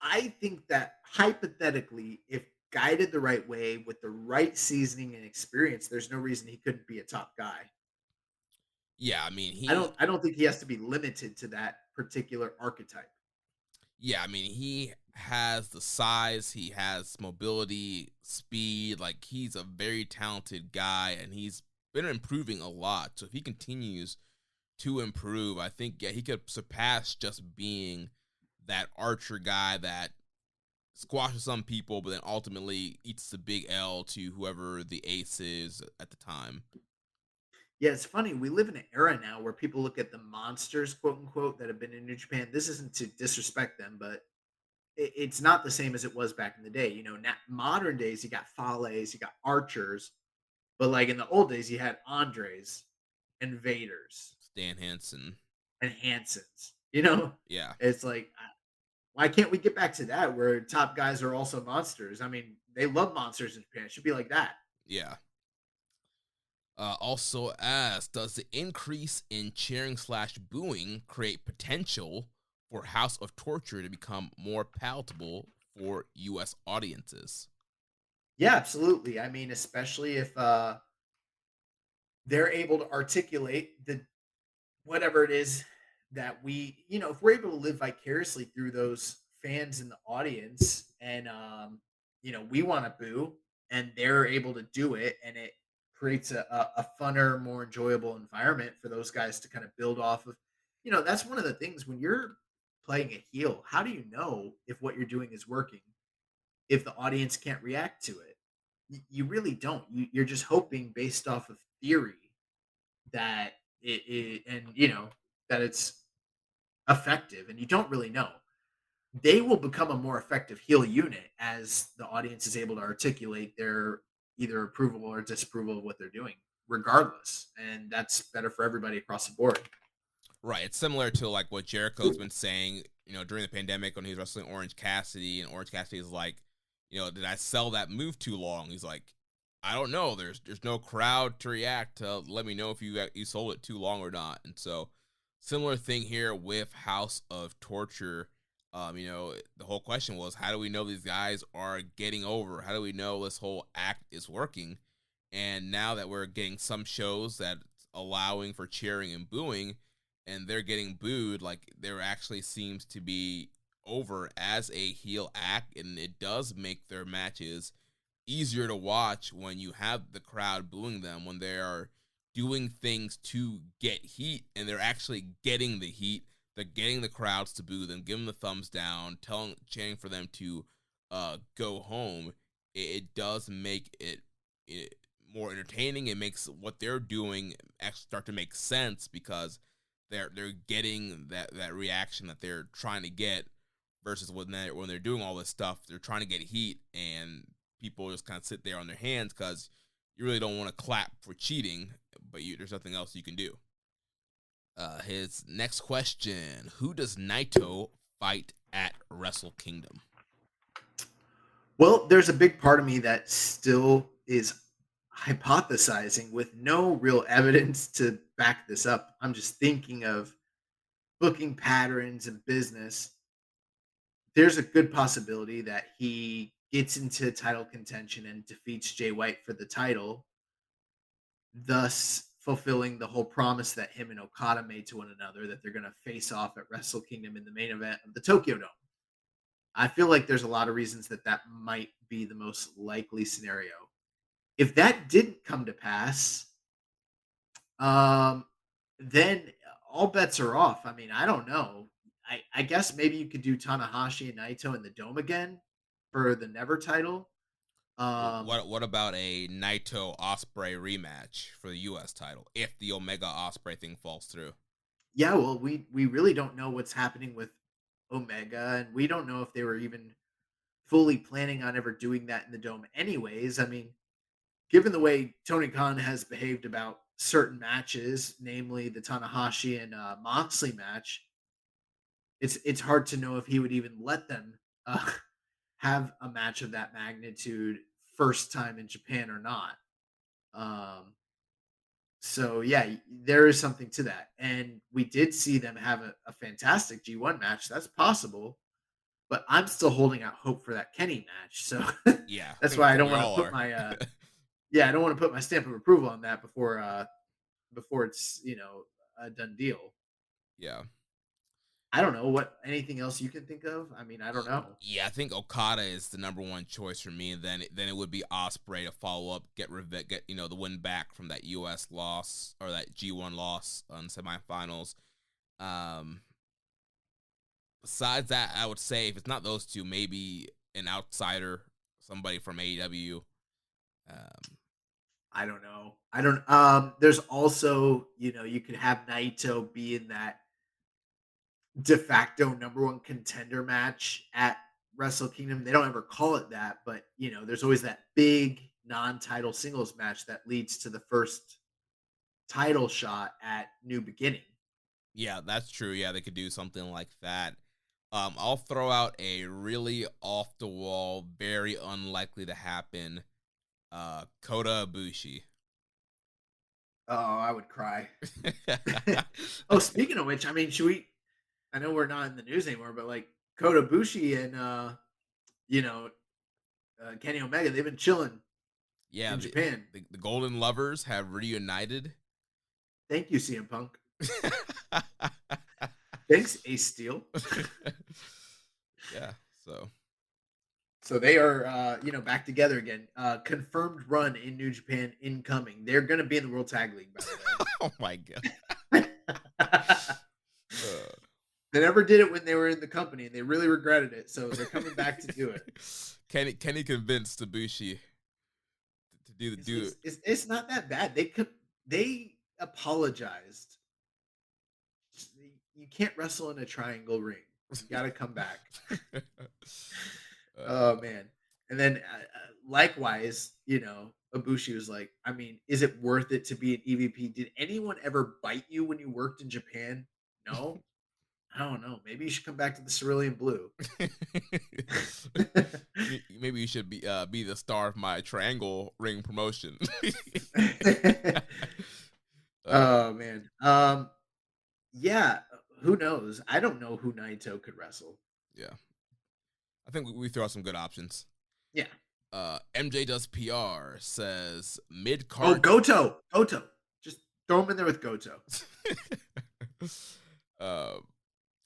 I think that hypothetically, if guided the right way with the right seasoning and experience, there's no reason he couldn't be a top guy. Yeah, I mean, I don't think he has to be limited to that particular archetype. Yeah, I mean, he has the size, he has mobility, speed. Like, he's a very talented guy, and he's been improving a lot. So if he continues to improve, I think, yeah, he could surpass just being that Archer guy that squashes some people, but then ultimately eats the big L to whoever the ace is at the time. Yeah, it's funny. We live in an era now where people look at the monsters, quote unquote, that have been in New Japan. This isn't to disrespect them, but it's not the same as it was back in the day. Now, modern days, you got Fales, you got Archers, but like in the old days, you had Andres and Vaders, Stan Hansen, and Hansons. Yeah. It's like, why can't we get back to that where top guys are also monsters? I mean, they love monsters in Japan. It should be like that. Yeah. Also asked, does the increase in cheering / booing create potential for House of Torture to become more palatable for U.S. audiences? Yeah, absolutely. I mean, especially if they're able to articulate the whatever it is that if we're able to live vicariously through those fans in the audience and, we want to boo and they're able to do it and it creates a funner, more enjoyable environment for those guys to kind of build off of. That's one of the things when you're playing a heel, how do you know if what you're doing is working if the audience can't react to it? You really don't. You're just hoping based off of theory that and that it's effective, and you don't really know. They will become a more effective heel unit as the audience is able to articulate their either approval or disapproval of what they're doing, regardless. And that's better for everybody across the board. Right. It's similar to like what Jericho's been saying, during the pandemic when he was wrestling Orange Cassidy, and Orange Cassidy is like, did I sell that move too long? He's like, I don't know. There's no crowd to react to let me know if you sold it too long or not. And so similar thing here with House of Torture. The whole question was, how do we know these guys are getting over? How do we know this whole act is working? And now that we're getting some shows that allowing for cheering and booing, and they're getting booed, like there actually seems to be over as a heel act, and it does make their matches easier to watch when you have the crowd booing them, when they are doing things to get heat and they're actually getting the heat. They're getting the crowds to boo them, give them the thumbs down, chanting for them to go home. It does make it more entertaining. It makes what they're doing actually start to make sense because they're getting that reaction that they're trying to get, versus when they're doing all this stuff, they're trying to get heat and people just kind of sit there on their hands because you really don't want to clap for cheating, but there's nothing else you can do. His next question: who does Naito fight at Wrestle Kingdom? Well, there's a big part of me that still is hypothesizing with no real evidence to back this up. I'm just thinking of booking patterns and business. There's a good possibility that he gets into title contention and defeats Jay White for the title, thus fulfilling the whole promise that him and Okada made to one another that they're going to face off at Wrestle Kingdom in the main event of the Tokyo Dome. I feel like there's a lot of reasons that might be the most likely scenario. If that didn't come to pass, then all bets are off. I mean, I don't know. I guess maybe you could do Tanahashi and Naito in the Dome again for the Never title. What about a Naito Ospreay rematch for the U.S. title if the Omega Ospreay thing falls through? Yeah, well, we really don't know what's happening with Omega, and we don't know if they were even fully planning on ever doing that in the Dome anyways. I mean, given the way Tony Khan has behaved about certain matches, namely the Tanahashi and Moxley match, it's hard to know if he would even let them have a match of that magnitude first time in Japan or not. So yeah, there is something to that, and we did see them have a fantastic G1 match. That's possible, but I'm still holding out hope for that Kenny match. So Yeah, that's why I don't we want all to put are. my I don't want to put my stamp of approval on that before it's a done deal. Yeah. I don't know anything else you can think of. I mean, I don't know. Yeah, I think Okada is the number one choice for me. And then it would be Ospreay to follow up, get the win back from that U.S. loss or that G1 loss on semifinals. Besides that, I would say if it's not those two, maybe an outsider, somebody from AEW. I don't know. I don't. There's also you could have Naito be in that de facto number one contender match at Wrestle Kingdom. They don't ever call it that, but there's always that big non-title singles match that leads to the first title shot at New Beginning. Yeah, that's true. Yeah, they could do something like that. I'll throw out a really off the wall, very unlikely to happen. Kota Ibushi. Oh, I would cry. Oh, speaking of which, I mean, I know we're not in the news anymore, but like Kota Ibushi and Kenny Omega, they've been chilling. Yeah, in Japan. The Golden Lovers have reunited. Thank you, CM Punk. Thanks, Ace Steel. Yeah, so they are back together again. Confirmed run in New Japan incoming. They're going to be in the World Tag League, by the way. Oh my god. They never did it when they were in the company, and they really regretted it. So they're coming back to do it. Kenny convinced Ibushi. to do It's not that bad. They apologized. You can't wrestle in a triangle ring. You got to come back. Oh man. And then likewise, Ibushi was like, I mean, is it worth it to be an EVP? Did anyone ever bite you when you worked in Japan? No. I don't know. Maybe you should come back to the Cerulean Blue. Maybe you should be the star of my triangle ring promotion. Oh man. Yeah, who knows? I don't know who Naito could wrestle. Yeah. I think we throw out some good options. Yeah. MJ Does PR says mid Oh, card. Goto. Just throw him in there with Goto.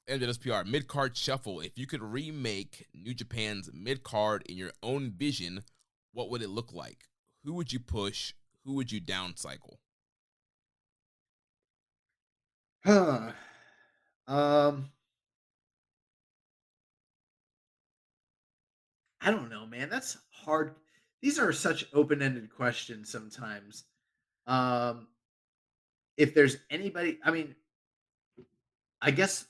MJ Does PR mid card shuffle. If you could remake New Japan's mid card in your own vision, what would it look like? Who would you push? Who would you downcycle? I don't know, man. That's hard. These are such open-ended questions sometimes. Um, if there's anybody, I mean, I guess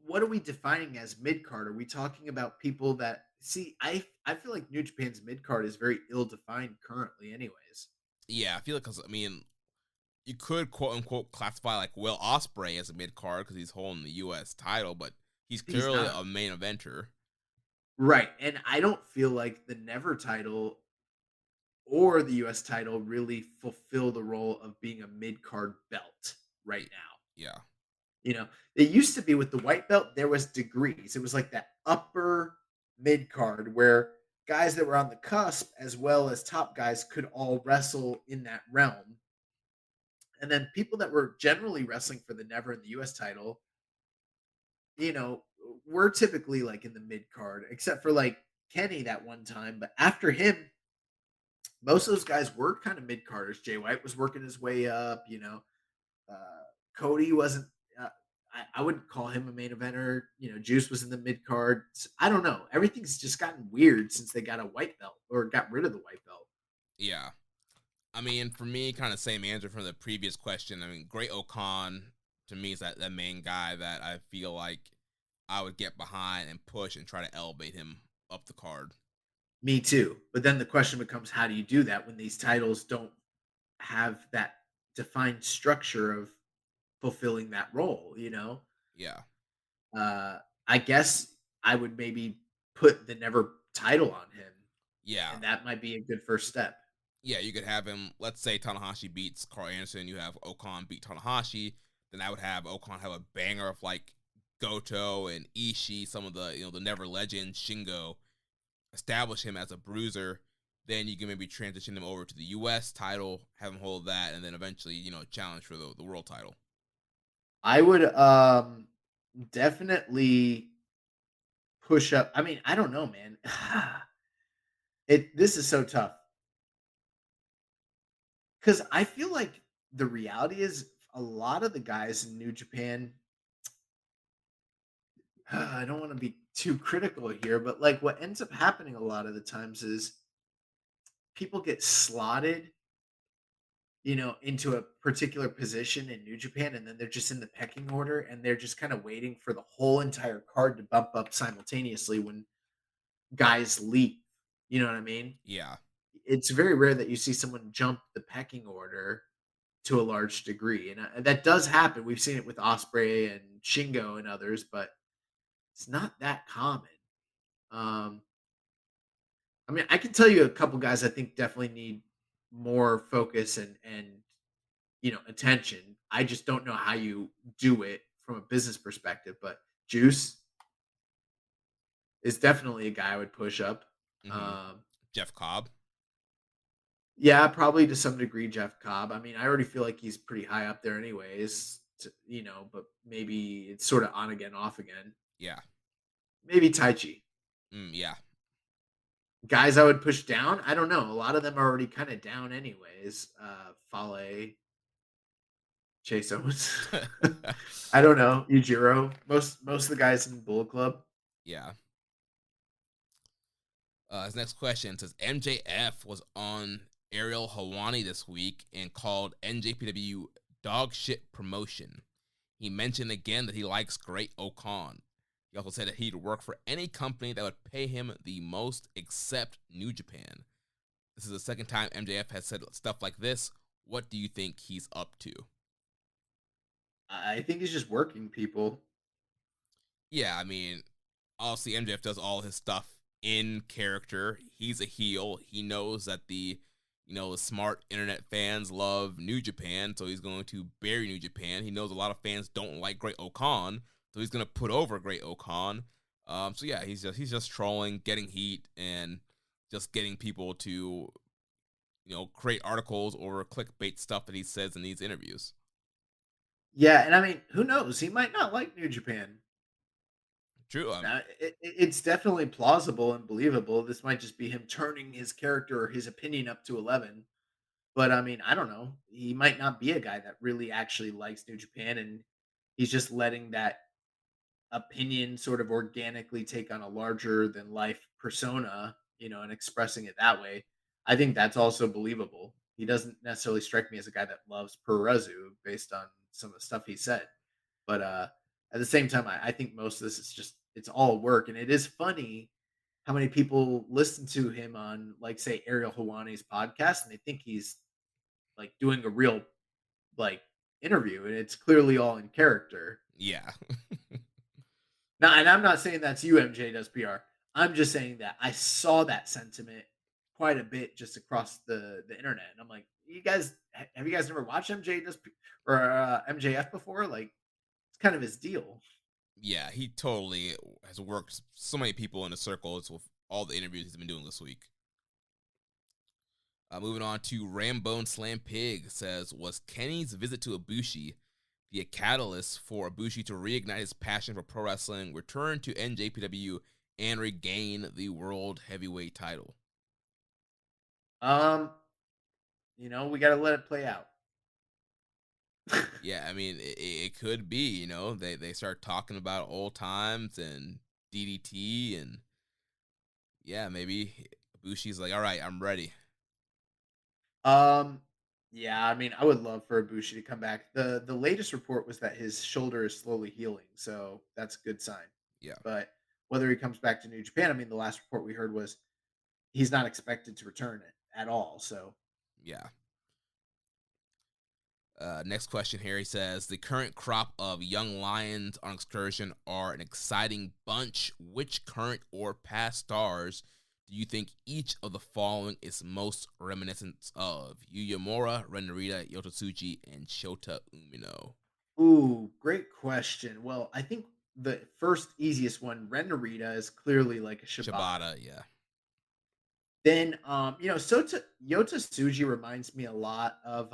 what are we defining as mid card? Are we talking about people that see? I feel like New Japan's mid card is very ill-defined currently, anyways. Yeah, I feel like because you could quote unquote classify like Will Ospreay as a mid card because he's holding the U.S. title, but he's clearly a main eventer. Right. And I don't feel like the Never title or the US title really fulfill the role of being a mid card belt right now. Yeah. It used to be with the white belt, there was degrees. It was like that upper mid card where guys that were on the cusp as well as top guys could all wrestle in that realm. And then people that were generally wrestling for the Never and the US title, we're typically like in the mid card, except for like Kenny that one time. But after him, most of those guys were kind of mid carders. Jay White was working his way up. Cody wasn't. I wouldn't call him a main eventer. Juice was in the mid card. I don't know. Everything's just gotten weird since they got a white belt or got rid of the white belt. Yeah. I mean, for me, kind of same answer from the previous question. I mean, Great Okan to me is that main guy that I feel like I would get behind and push and try to elevate him up the card. Me too. But then the question becomes, how do you do that when these titles don't have that defined structure of fulfilling that role, Yeah. I guess I would maybe put the Never title on him. Yeah. And that might be a good first step. Yeah, you could have him, let's say Tanahashi beats Carl Anderson, you have Okan beat Tanahashi, then I would have Okan have a banger of like Goto and Ishii, some of the, the Never legends, Shingo, establish him as a bruiser, then you can maybe transition him over to the US title, have him hold that, and then eventually, challenge for the world title. I would definitely push up. I mean, I don't know, man. This is so tough. Because I feel like the reality is a lot of the guys in New Japan, I don't want to be too critical here, but like what ends up happening a lot of the times is people get slotted, into a particular position in New Japan, and then they're just in the pecking order, and they're just kind of waiting for the whole entire card to bump up simultaneously when guys leave. You know what I mean? Yeah. It's very rare that you see someone jump the pecking order to a large degree, and that does happen. We've seen it with Ospreay and Shingo and others, but it's not that common. I mean, I can tell you a couple guys I think definitely need more focus and attention. I just don't know how you do it from a business perspective, but Juice is definitely a guy I would push up. Mm-hmm. Jeff Cobb. Yeah, probably to some degree, Jeff Cobb. I mean, I already feel like he's pretty high up there anyways, but maybe it's sort of on again, off again. Yeah. Maybe Taichi. Yeah. Guys I would push down, I don't know. A lot of them are already kind of down anyways. Fale, Chase Owens. I don't know. Yujiro. Most of the guys in Bullet Club. Yeah. His next question says MJF was on Ariel Helwani this week and called NJPW dog shit promotion. He mentioned again that he likes Great Okan. He also said that he'd work for any company that would pay him the most except New Japan. This is the second time MJF has said stuff like this. What do you think he's up to? I think he's just working people. Yeah, I mean, obviously MJF does all his stuff in character. He's a heel. He knows that the smart internet fans love New Japan, so he's going to bury New Japan. He knows a lot of fans don't like Great Okan, so he's going to put over Great Okan. So yeah, he's just trolling, getting heat, and just getting people to create articles or clickbait stuff that he says in these interviews. Yeah, and I mean, who knows? He might not like New Japan. True. It's definitely plausible and believable. This might just be him turning his character or his opinion up to 11. But I mean, I don't know. He might not be a guy that really actually likes New Japan, and he's just letting that opinion sort of organically take on a larger than life persona, and expressing it that way. I think that's also believable. He doesn't necessarily strike me as a guy that loves Puroresu based on some of the stuff he said. But at the same time, I think most of this is just it's all work. And it is funny how many people listen to him on, like, say, Ariel Hawani's podcast, and they think he's like doing a real like interview, and it's clearly all in character. Yeah. Now, and I'm not saying that's you, MJ does PR. I'm just saying that I saw that sentiment quite a bit just across the internet, and I'm like, you guys, have you guys never watched MJ does or MJF before? Like, it's kind of his deal. Yeah, he totally has worked so many people in the circles with all the interviews he's been doing this week. Moving on to Rambone Slam Pig says, was Kenny's visit to Ibushi be a catalyst for Ibushi to reignite his passion for pro wrestling, return to NJPW, and regain the World Heavyweight title? Um, we got to let it play out. Yeah, I mean, it could be, they start talking about old times and DDT, and yeah, maybe Ibushi's like, all right, I'm ready. Um, yeah, I mean, I would love for Ibushi to come back. The latest report was that his shoulder is slowly healing, so that's a good sign. Yeah. But whether he comes back to New Japan, I mean, the last report we heard was he's not expected to return it at all. So Yeah. Next question here. He says, the current crop of young lions on excursion are an exciting bunch. Which current or past stars do you think each of the following is most reminiscent of? Yuya Mora, Ren Narita, Yota Tsuji, and Shota Umino. ooh, great question. Well, I think the first easiest one, Ren Narita, is clearly like a Shibata. Shibata, yeah. Then Yota Tsuji reminds me a lot of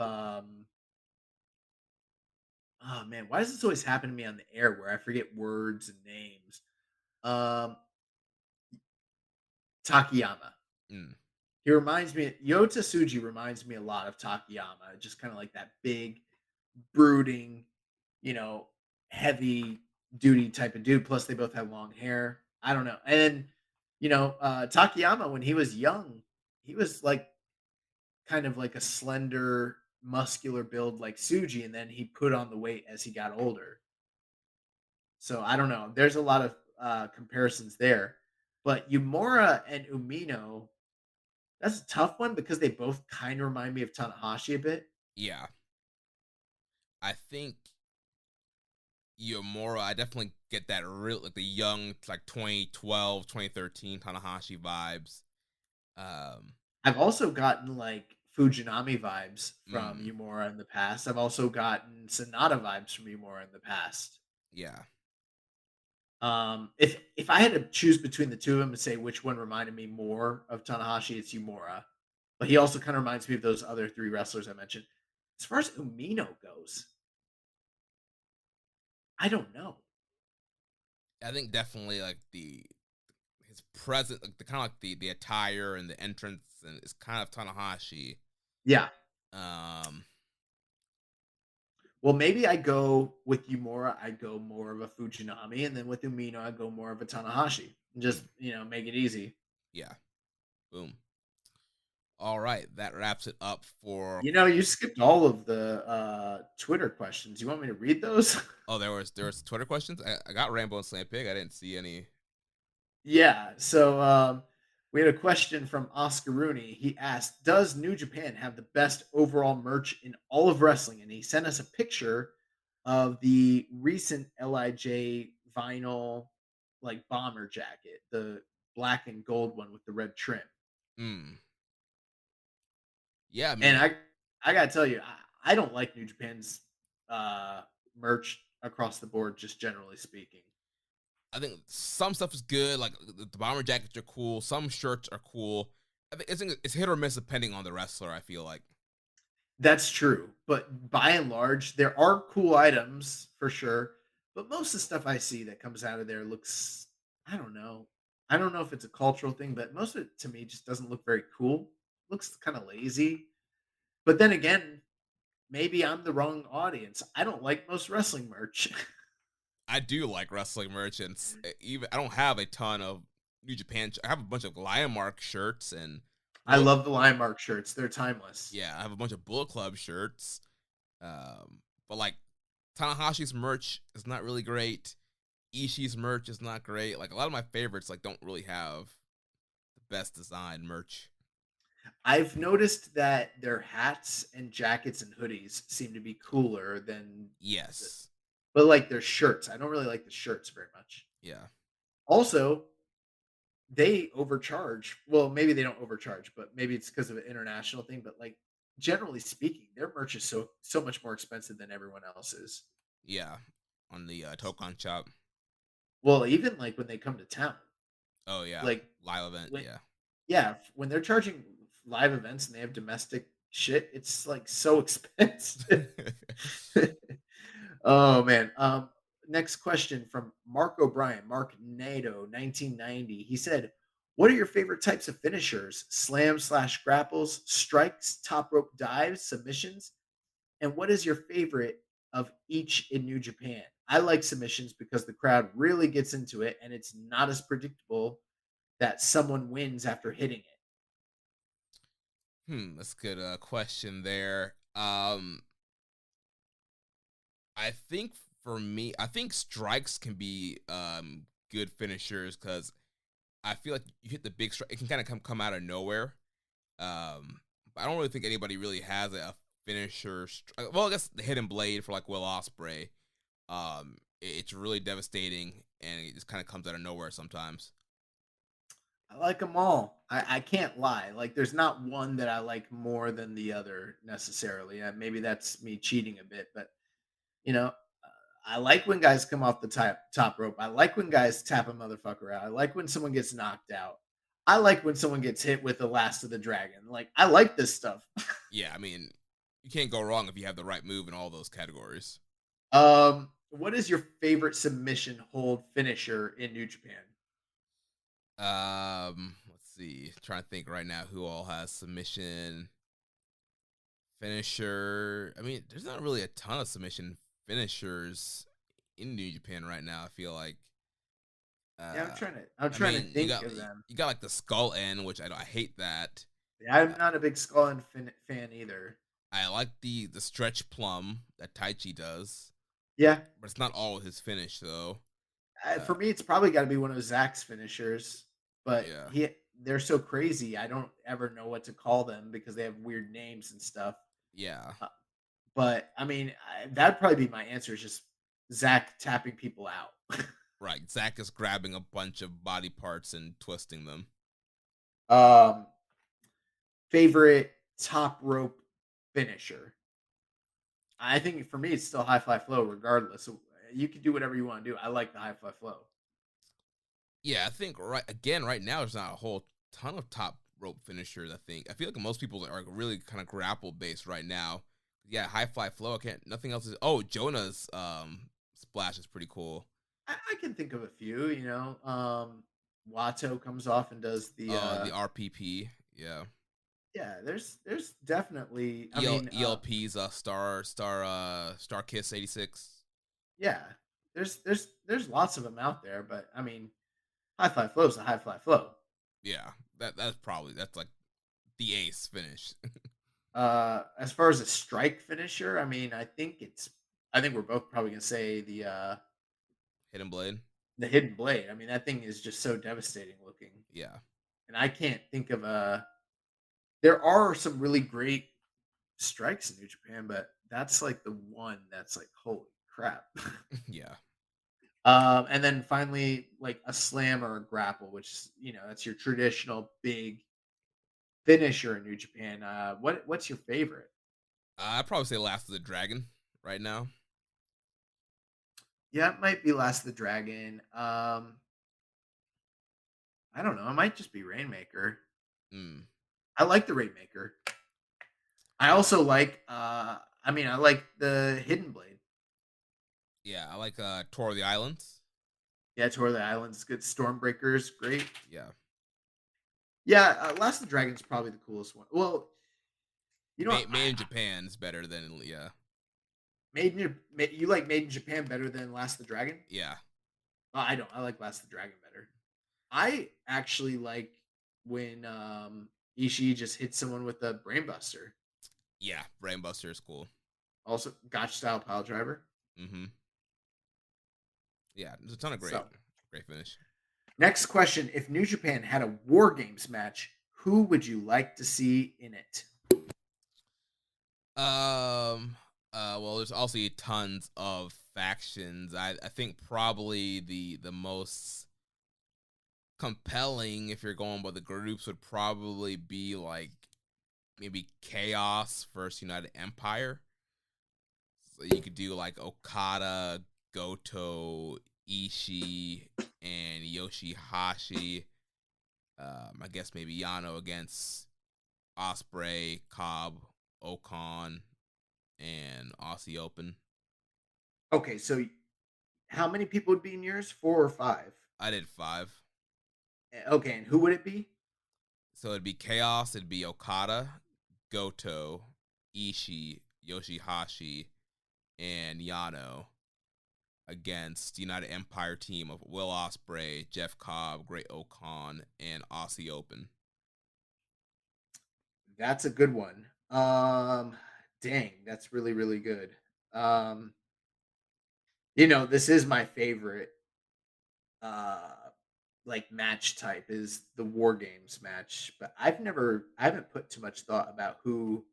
oh man, why does this always happen to me on the air where I forget words and names? Um Takayama. Mm, He reminds me Yota Tsuji reminds me a lot of Takayama, just kind of like that big, brooding, you know, heavy duty type of dude. Plus, they both have long hair. I don't know. And Takayama, when he was young, he was like kind of like a slender, muscular build like Suji, and then he put on the weight as he got older. So I don't know. There's a lot of comparisons there. But Yumura and Umino, that's a tough one because they both kind of remind me of Tanahashi a bit. yeah. I think Yomura, I definitely get that real, like the young, like 2012, 2013 Tanahashi vibes. I've also gotten like Fujinami vibes from Mm, Yumura in the past. I've also gotten Sonata vibes from Yumura in the past. yeah. If I had to choose between the two of them and say which one reminded me more of Tanahashi, it's Yumura. But he also kind of reminds me of those other three wrestlers I mentioned. As far as Umino goes, I don't know. I think definitely like his present, like the kind of like the attire and the entrance, and it's kind of Tanahashi. Yeah. Um, Well, maybe I go with Yumura. I go more of a Fujinami, and then with Umino, I go more of a Tanahashi. Just make it easy. yeah. Boom. All right, that wraps it up for. You skipped all of the Twitter questions. You want me to read those? Oh, there was Twitter questions. I got Rainbow and Slam Pig. I didn't see any. Yeah. So we had a question from Oscar Rooney. He asked, "Does New Japan have the best overall merch in all of wrestling?" And he sent us a picture of the recent Lij vinyl like bomber jacket, the black and gold one with the red trim. Hmm. Yeah, I And mean, I gotta tell you, I don't like New Japan's uh merch across the board, just generally speaking. I think some stuff is good. Like the bomber jackets are cool. Some shirts are cool. I think it's hit or miss depending on the wrestler. I feel like. That's true, but by and large, there are cool items for sure. But most of the stuff I see that comes out of there looks, I don't know. I don't know if it's a cultural thing, but most of it to me just doesn't look very cool. Looks kind of lazy. But then again, maybe I'm the wrong audience. I don't like most wrestling merch. I do like wrestling merch, and even I don't have a ton of New Japan. I have a bunch of Lion Mark shirts and I Bullet. love the Lion Mark shirts. They're timeless. Yeah, I have a bunch of Bullet Club shirts. But like Tanahashi's merch is not really great. Ishii's merch is not great. Like a lot of my favorites, like don't really have the best design merch. I've noticed that their hats and jackets and hoodies seem to be cooler than Yes. but like their shirts. I don't really like the shirts very much. Yeah. Also, they overcharge. Well, maybe they don't overcharge, but maybe it's because of an international thing. But like generally speaking, their merch is so much more expensive than everyone else's. Yeah. On the Tokon shop. Well, even like when they come to town, Oh yeah. like Live event. when Yeah. yeah, when they're charging live events and they have domestic shit, it's like so expensive. Oh man. Next question from Mark O'Brien, Mark Nato, 1990. He said, "What are your favorite types of finishers? Slam/grapples, strikes, top rope dives, submissions, and what is your favorite of each in New Japan?" I like submissions because the crowd really gets into it and it's not as predictable that someone wins after hitting it. That's a good question there. I think for me, I think strikes can be good finishers because I feel like you hit the big strike, it can kind of come out of nowhere. I don't really think anybody really has a finisher. Well, I guess the hidden blade for like Will Ospreay. It's really devastating, and it just kind of comes out of nowhere sometimes. I like them all. I can't lie. Like, there's not one that I like more than the other necessarily. Maybe that's me cheating a bit, but you know, I like when guys come off the top rope. I like when guys tap a motherfucker out. I like when someone gets knocked out. I like when someone gets hit with the last of the dragon. Like, I like this stuff. Yeah, I mean, you can't go wrong if you have the right move in all those categories. What is your favorite submission hold finisher in New Japan? Let's see. Trying to think right now who all has submission finisher. I mean, there's not really a ton of submission finishers in New Japan right now. I feel like. Yeah, I'm trying to think got, of them. You got like the skull end, which I hate that. Yeah, I'm not a big Skull and fan either. I like the stretch plum that Taichi does, Yeah, but it's not all his finish though. for me, it's probably got to be one of Zach's finishers. But Yeah, they're so crazy. I don't ever know what to call them because they have weird names and stuff. yeah, Uh, but I mean, that'd probably be my answer. Is just Zach tapping people out. right. Zach is grabbing a bunch of body parts and twisting them. um, favorite top rope finisher. I think for me, it's still high fly flow. Regardless, so you can do whatever you want to do. I like the high fly flow. Yeah, I think right now there's not a whole ton of top rope finishers. I feel like most people are really kind of grapple based right now. Yeah, high fly flow. I can't. Nothing else is. Oh, Jonah's splash is pretty cool. I can think of a few. Watto comes off and does The RPP. Yeah. yeah. There's definitely. I mean, ELP's Star Kiss 86. yeah. There's lots of them out there, but I mean, high fly flow is a high fly flow. Yeah, that's like The ace finish. As far as a strike finisher, I mean, I think we're both probably gonna say Hidden blade. the hidden blade. I mean, that thing is just so devastating looking, Yeah. and I can't think of a. There are some really great strikes in New Japan, but that's like the one that's like holy crap. Yeah. And then finally, like a slam or a grapple, which is, that's your traditional big finisher in New Japan. What's your favorite? I'd probably say Last of the Dragon right now. Yeah, it might be Last of the Dragon. I don't know. It might just be Rainmaker. Mm. I like the Rainmaker. I also like I like the Hidden Blade. Yeah, I like Tour of the Islands. Yeah, Tour of the Islands is good. Stormbreaker's great. Yeah. Yeah, Last of the Dragon's probably the coolest one. Well, Made in Japan is better than you like Made in Japan better than Last of the Dragon? Yeah. I don't. I like Last of the Dragon better. I actually like when Ishii just hits someone with a brainbuster. Yeah, Brainbuster is cool. Also, Gotch style pile driver. Mm-hmm. Yeah, there's a ton of great finish. Next question: if New Japan had a War Games match, who would you like to see in it? Well, there's also tons of factions. I think probably the most compelling, if you're going by the groups, would probably be like maybe Chaos versus United Empire. So you could do like Okada, Goto, Ishii, and Yoshihashi. I guess maybe Yano against Osprey, Cobb, Ocon, and Aussie Open. Okay, so how many people would be in yours? 4 or 5? I did 5. Okay, and who would it be? So it'd be Chaos, it'd be Okada, Goto, Ishii, Yoshihashi, and Yano against the United Empire team of Will Ospreay, Jeff Cobb, Great Ocon, and Aussie Open. That's a good one. Dang, that's really, really good. This is my favorite like match type is the War Games match, but I haven't put too much thought about who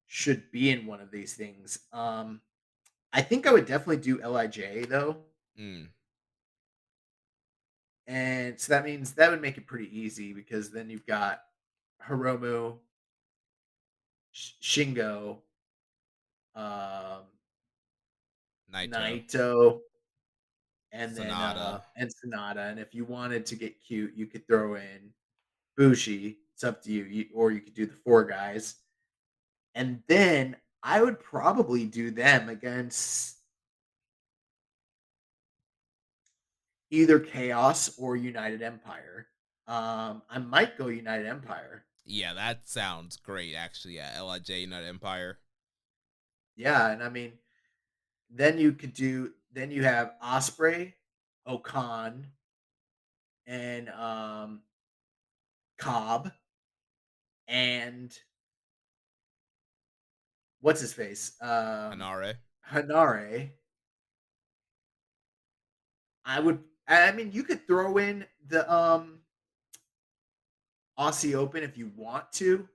should be in one of these things. I think I would definitely do LIJ though. Mm. And so that means that would make it pretty easy because then you've got Hiromu, Shingo, Naito, and then Sonata. and Sonata. And if you wanted to get cute, you could throw in Bushi. It's up to you. Or you could do the 4 guys. And then I would probably do them against either Chaos or United Empire. I might go United Empire. Yeah, that sounds great, actually. Yeah, LIJ United Empire. Yeah, and I mean, then you have Osprey, Ocon, and Cobb, and what's his face? Hanare. Hanare. I mean, you could throw in the Aussie Open if you want to,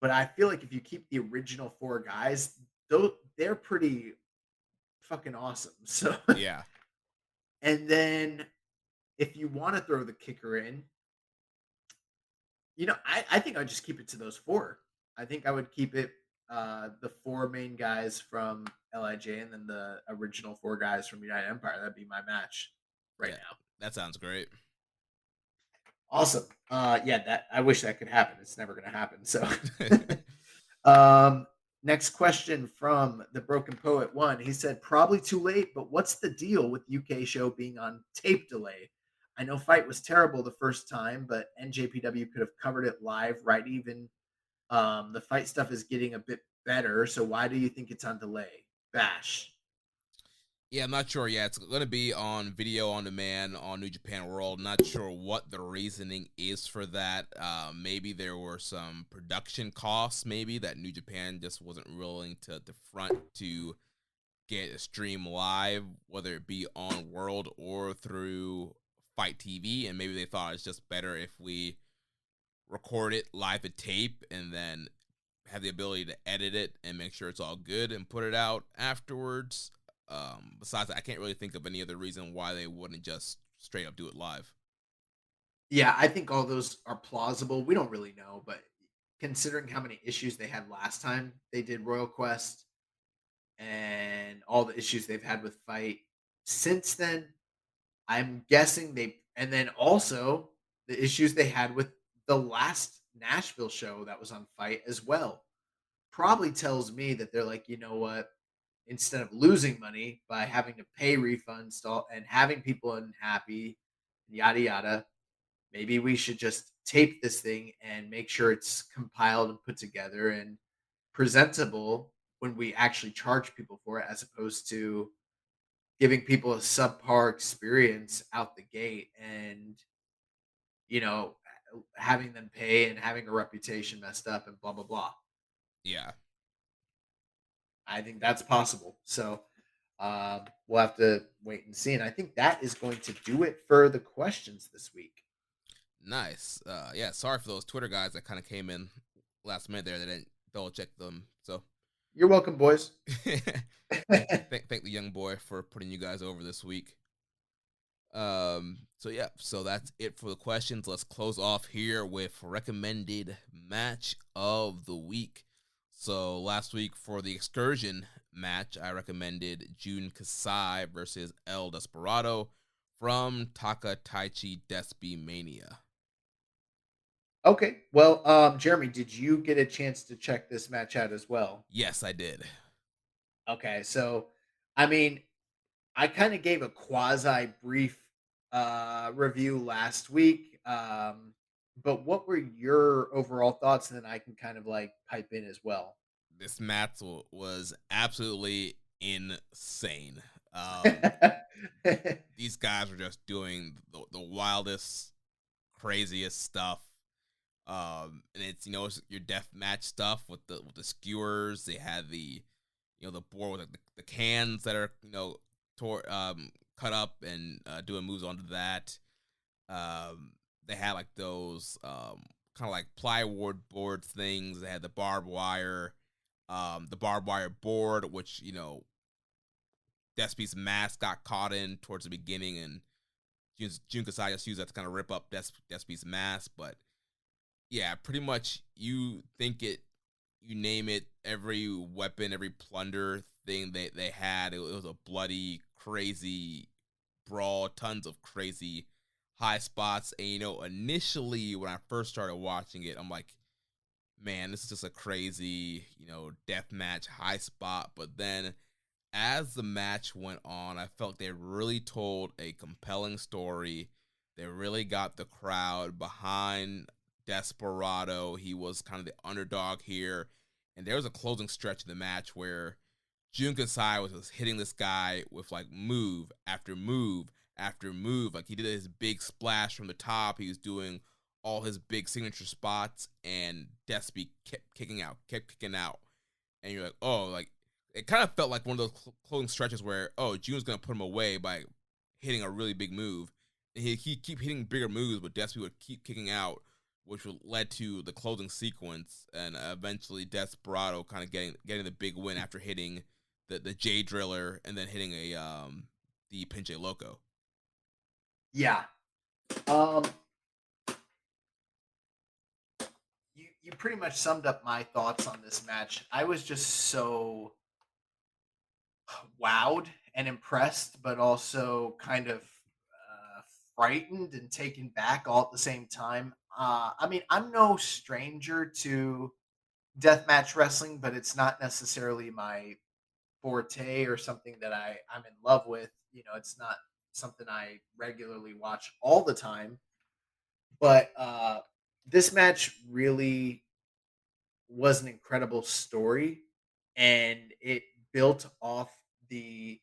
but I feel like if you keep the original 4 guys, they're pretty fucking awesome. So Yeah. And then if you want to throw the kicker in, I think I'd just keep it to those 4. I think I would keep it the 4 main guys from LIJ and then the original 4 guys from United Empire. That'd be my match now. That sounds great. Awesome. That I wish that could happen. It's never going to happen. So, next question from the Broken Poet 1. He said, probably too late, but what's the deal with UK show being on tape delay? I know Fight was terrible the first time, but NJPW could have covered it live, right? Even the Fight stuff is getting a bit better. So why do you think it's on delay? Bash. Yeah, I'm not sure. Yeah, it's going to be on video on demand on New Japan World. Not sure what the reasoning is for that. Maybe there were some production costs, maybe that New Japan just wasn't willing to front to get a stream live, whether it be on World or through Fight TV. And maybe they thought it's just better if we record it live at tape and then have the ability to edit it and make sure it's all good and put it out afterwards. Besides that, I can't really think of any other reason why they wouldn't just straight up do it live. Yeah, I think all those are plausible. We don't really know, but considering how many issues they had last time they did Royal Quest and all the issues they've had with Fight since then, I'm guessing and then also the issues they had with the last Nashville show that was on Fight as well. Probably tells me that they're like, you know what? Instead of losing money by having to pay refunds and having people unhappy, yada yada, maybe we should just tape this thing and make sure it's compiled and put together and presentable when we actually charge people for it, as opposed to giving people a subpar experience out the gate and, you know, having them pay and having a reputation messed up and blah blah blah. Yeah. I think that's possible. So we'll have to wait and see. And I think that is going to do it for the questions this week. Nice. Yeah, sorry for those Twitter guys that kind of came in last minute there. They didn't double check them. So You're welcome, boys. thank the young boy for putting you guys over this week. So yeah, so that's it for the questions. Let's close off here with recommended match of the week. So last week for the excursion match, I recommended Jun Kasai versus El Desperado from Taka Taichi Despi Mania. Okay. Well, Jeremy, did you get a chance to check this match out as well? Yes, I did. Okay. So, I mean, I kind of gave a quasi brief review last week. But what were your overall thoughts? And then I can kind of like pipe in as well. This match was absolutely insane. These guys were just doing the wildest, craziest stuff. And it's it's your death match stuff with the skewers. They had the the board with like the cans that are cut up and doing moves onto that. They had like those kind of like plywood board things. They had the barbed wire board, which Despi's mask got caught in towards the beginning, and Jun Kasai just used that to kind of rip up Despi's mask. But yeah, pretty much you name it, every weapon, every plunder thing they had, it was a bloody, crazy brawl, tons of crazy high spots. And initially when I first started watching it, I'm like, man, this is just a crazy, death match high spot. But then as the match went on, I felt they really told a compelling story. They really got the crowd behind Desperado. He was kind of the underdog here. And there was a closing stretch of the match where Jun Kasai was just hitting this guy with like move after move after move. Like he did his big splash from the top. He was doing all his big signature spots, and Despi kept kicking out. And you're like, oh, like it kind of felt like one of those closing stretches where, oh, Jun's going to put him away by hitting a really big move. And he keep hitting bigger moves, but Despi would keep kicking out, which led to the closing sequence, and eventually Desperado kind of getting the big win after hitting the J Driller and then hitting the Pinche Loco. Yeah. You pretty much summed up my thoughts on this match. I was just so wowed and impressed, but also kind of frightened and taken back all at the same time. I mean, I'm no stranger to deathmatch wrestling, but it's not necessarily my forte or something that I'm in love with. It's not something I regularly watch all the time. But this match really was an incredible story, and it built off the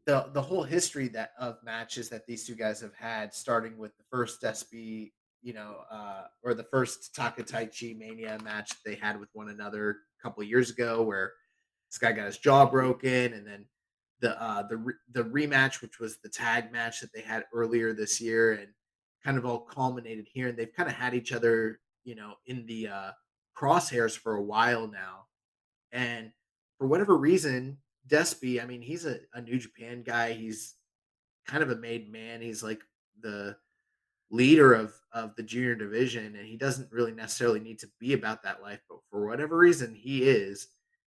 the whole history that of matches that these two guys have had, starting with the first SB, or the first Taka Taichi Mania match they had with one another a couple of years ago, where this guy got his jaw broken, and then the rematch, which was the tag match that they had earlier this year, and kind of all culminated here. And they've kind of had each other, in the crosshairs for a while now. And for whatever reason, Despy, I mean, he's a New Japan guy. He's kind of a made man. He's like the leader of the junior division, and he doesn't really necessarily need to be about that life, but for whatever reason, he is.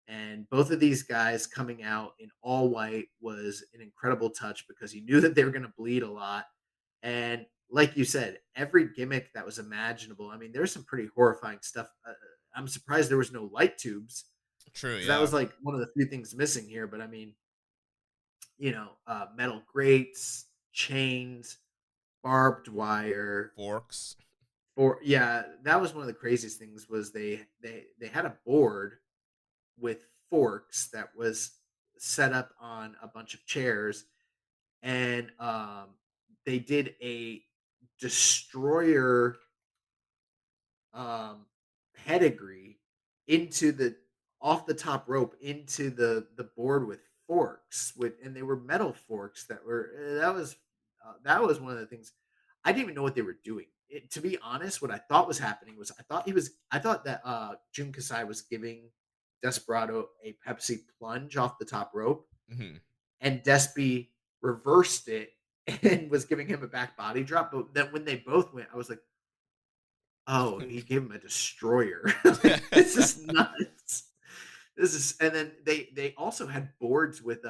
And both of these guys coming out in all white was an incredible touch because you knew that they were going to bleed a lot. And like you said, every gimmick that was imaginable. I mean, there's some pretty horrifying stuff. I'm surprised there was no light tubes, True, because that yeah. was like one of the few things missing here. But I mean, metal grates, chains, barbed wire, Forks. or yeah, that was one of the craziest things. Was they had a board with forks that was set up on a bunch of chairs, and they did a destroyer um, pedigree into the off the top rope into the board with forks with, and they were metal forks that were that was one of the things. I didn't even know what they were doing. To be honest, what I thought was happening was I thought that Jun Kasai was giving Desperado a Pepsi plunge off the top rope, Hmm. and Despy reversed it and was giving him a back body drop. But then when they both went, I was like, oh, he gave him a destroyer. Like, this is nuts. This is, and then they also had boards with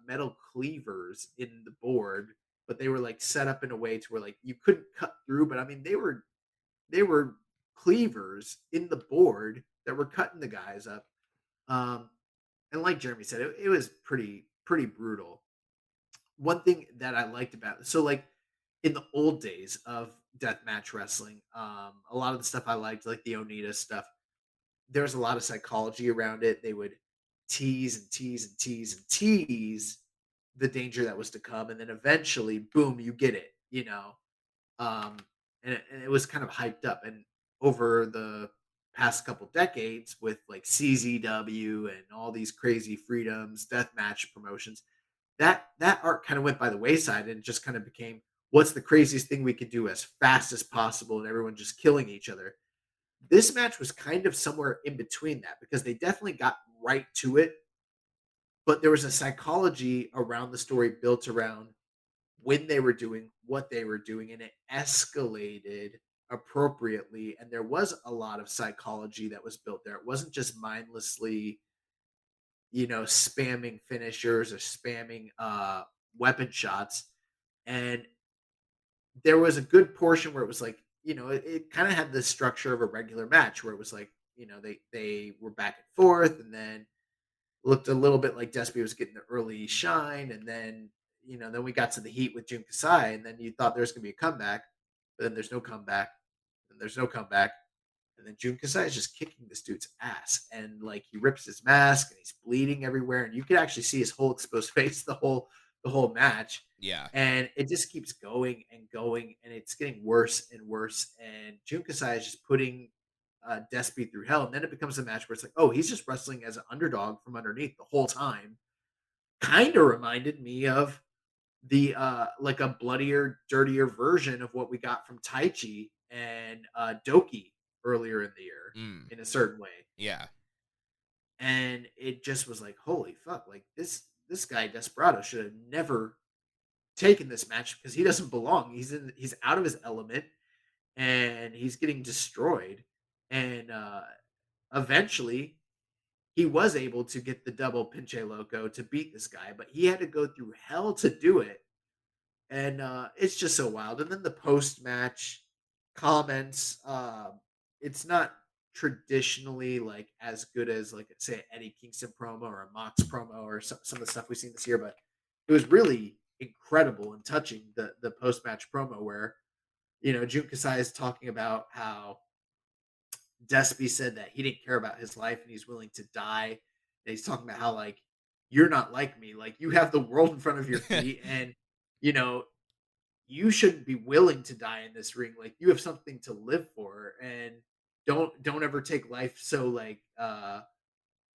metal cleavers in the board, but they were like set up in a way to where like you couldn't cut through. But I mean, they were cleavers in the board that were cutting the guys up. Um, and like Jeremy said, it was pretty brutal. One thing that I liked about it, so like in the old days of deathmatch wrestling, a lot of the stuff I liked, like the Onita stuff, there was a lot of psychology around it. They would tease and tease and tease and tease the danger that was to come, and then eventually, boom, you get it, um, and it was kind of hyped up. And over the past couple decades, with like CZW and all these crazy freedoms, deathmatch promotions, that art kind of went by the wayside and just kind of became what's the craziest thing we could do as fast as possible, and everyone just killing each other. This match was kind of somewhere in between that because they definitely got right to it, but there was a psychology around the story built around when they were doing what they were doing, and it escalated appropriately. And there was a lot of psychology that was built there. It wasn't just mindlessly, spamming finishers or spamming weapon shots. And there was a good portion where it was like, it kind of had the structure of a regular match where it was like, they were back and forth, and then looked a little bit like Despy was getting the early shine, and then we got to the heat with Jun Kasai, and then you thought there was gonna be a comeback, but then there's no comeback, and there's no comeback, and then Jun Kasai is just kicking this dude's ass, and like he rips his mask and he's bleeding everywhere, and you could actually see his whole exposed face the whole match. Yeah. And it just keeps going, and it's getting worse and worse. And Jun Kasai is just putting Despy through hell. And then it becomes a match where it's like, oh, he's just wrestling as an underdog from underneath the whole time. Kind of reminded me of the like a bloodier, dirtier version of what we got from Taichi and Doki earlier in the year Mm. in a certain way. Yeah. And it just was like, holy fuck, like this guy Desperado should have never taken this match because he doesn't belong. He's out of his element, and he's getting destroyed. And eventually he was able to get the double pinche loco to beat this guy, but he had to go through hell to do it. And it's just so wild. And then the post match comments, it's not traditionally like as good as like say an Eddie Kingston promo or a Mox promo or some of the stuff we've seen this year, but it was really incredible and touching, the post match promo where Jun Kasai is talking about how Despy said that he didn't care about his life and he's willing to die. And he's talking about how like you're not like me. Like, you have the world in front of your feet, and you know, you shouldn't be willing to die in this ring. Like, you have something to live for, and don't ever take life so like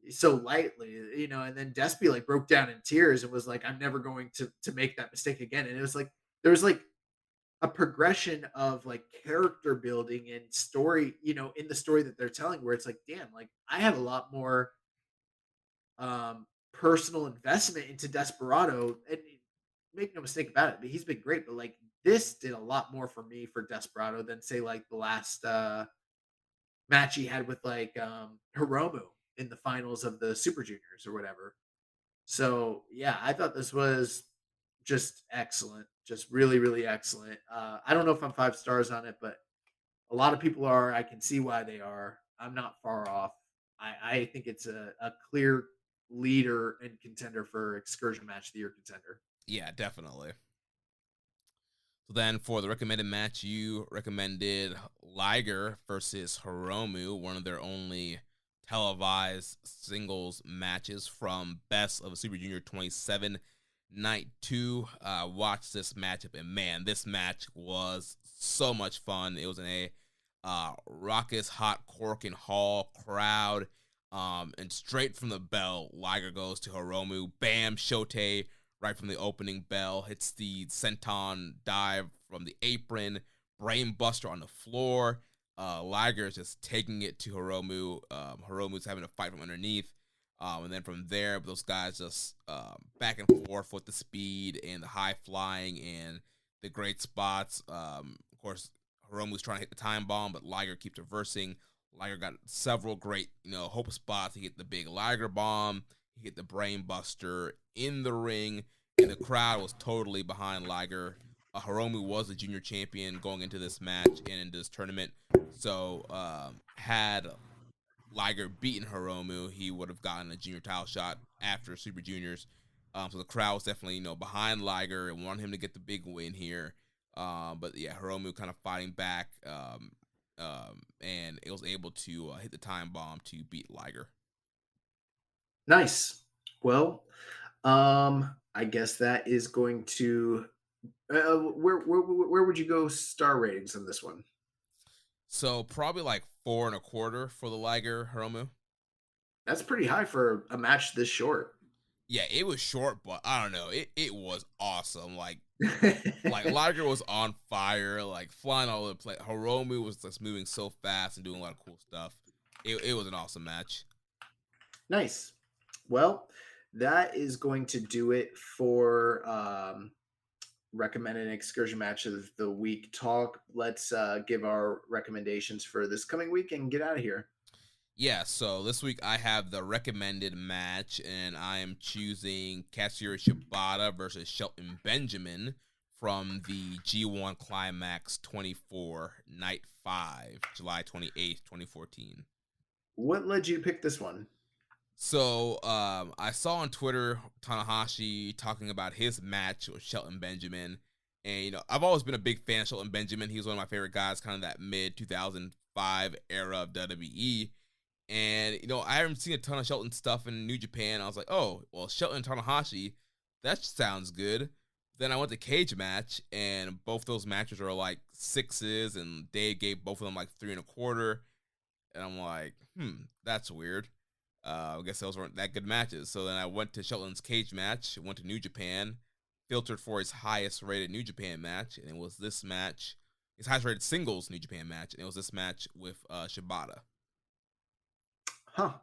so lightly, you know. And then Despy like broke down in tears and was like, I'm never going to make that mistake again. And it was like there was like a progression of like character building and story, you know, in the story that they're telling, where it's like, damn, like I have a lot more personal investment into Desperado. And make no mistake about it, but he's been great. But like this did a lot more for me for Desperado than say like the last match he had with like Hiromu in the finals of the Super Juniors or whatever. So yeah, I thought this was just excellent, just really, really excellent. I don't know if I'm 5 stars on it, but a lot of people are. I can see why they are. I'm not far off. I think it's a clear leader and contender for excursion match of the year contender. Yeah, definitely. So then for the recommended match, you recommended Liger versus Hiromu, one of their only televised singles matches from Best of Super Junior 27 Night 2. Watched this matchup, and man, this match was so much fun. It was in a raucous, hot Corkin Hall crowd. And straight from the bell, Liger goes to Hiromu. Bam, Shote right from the opening bell. Hits the senton dive from the apron. Brain buster on the floor. Liger is just taking it to Hiromu. Hiromu's having to fight from underneath. And then from there, those guys just back and forth with the speed and the high flying and the great spots. Of course, Hiromu's trying to hit the time bomb, but Liger keeps reversing. Liger got several great, hope spots. He hit the big Liger bomb. He hit the brain buster in the ring, and the crowd was totally behind Liger. Hiromu was the junior champion going into this match and into this tournament. So had Liger beaten Hiromu, he would have gotten a junior title shot after Super Juniors. So the crowd was definitely, behind Liger and wanted him to get the big win here. But yeah, Hiromu kind of fighting back, and it was able to hit the time bomb to beat Liger. Nice. Well, I guess that is going to where would you go star ratings on this one? So probably like 4.25 for the Liger Hiromu. That's pretty high for a match this short. Yeah, it was short, but I don't know. It was awesome. Like Liger was on fire, like flying all over the place. Hiromu was just moving so fast and doing a lot of cool stuff. It was an awesome match. Nice. Well, that is going to do it for recommended excursion match of the week talk. Let's give our recommendations for this coming week and get out of here. Yeah, so this week I have the recommended match, and I am choosing Katsuyori Shibata versus Shelton Benjamin from the G1 Climax 24 Night 5, July 28th, 2014. What led you to pick this one? So I saw on Twitter Tanahashi talking about his match with Shelton Benjamin. And, I've always been a big fan of Shelton Benjamin. He was one of my favorite guys, kind of that mid-2005 era of WWE. And, I haven't seen a ton of Shelton stuff in New Japan. I was like, oh, well, Shelton Tanahashi, that sounds good. Then I went to Cage Match, and both those matches were like 6s, and Dave gave both of them like 3.25. And I'm like, that's weird. I guess those weren't that good matches. So then I went to Shelton's Cage Match, went to New Japan, filtered for his highest rated New Japan match, and it was this match, his highest rated singles New Japan match, and it was this match with Shibata. Huh.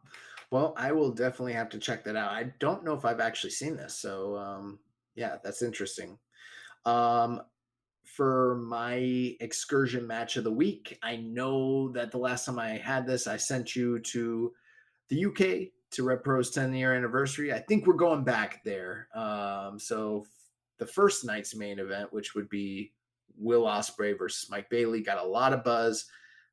Well, I will definitely have to check that out. I don't know if I've actually seen this. So, yeah, that's interesting. For my excursion match of the week, I know that the last time I had this, I sent you to the UK to Red Pro's 10-year anniversary. I think we're going back there. So the first night's main event, which would be Will Ospreay versus Mike Bailey, got a lot of buzz.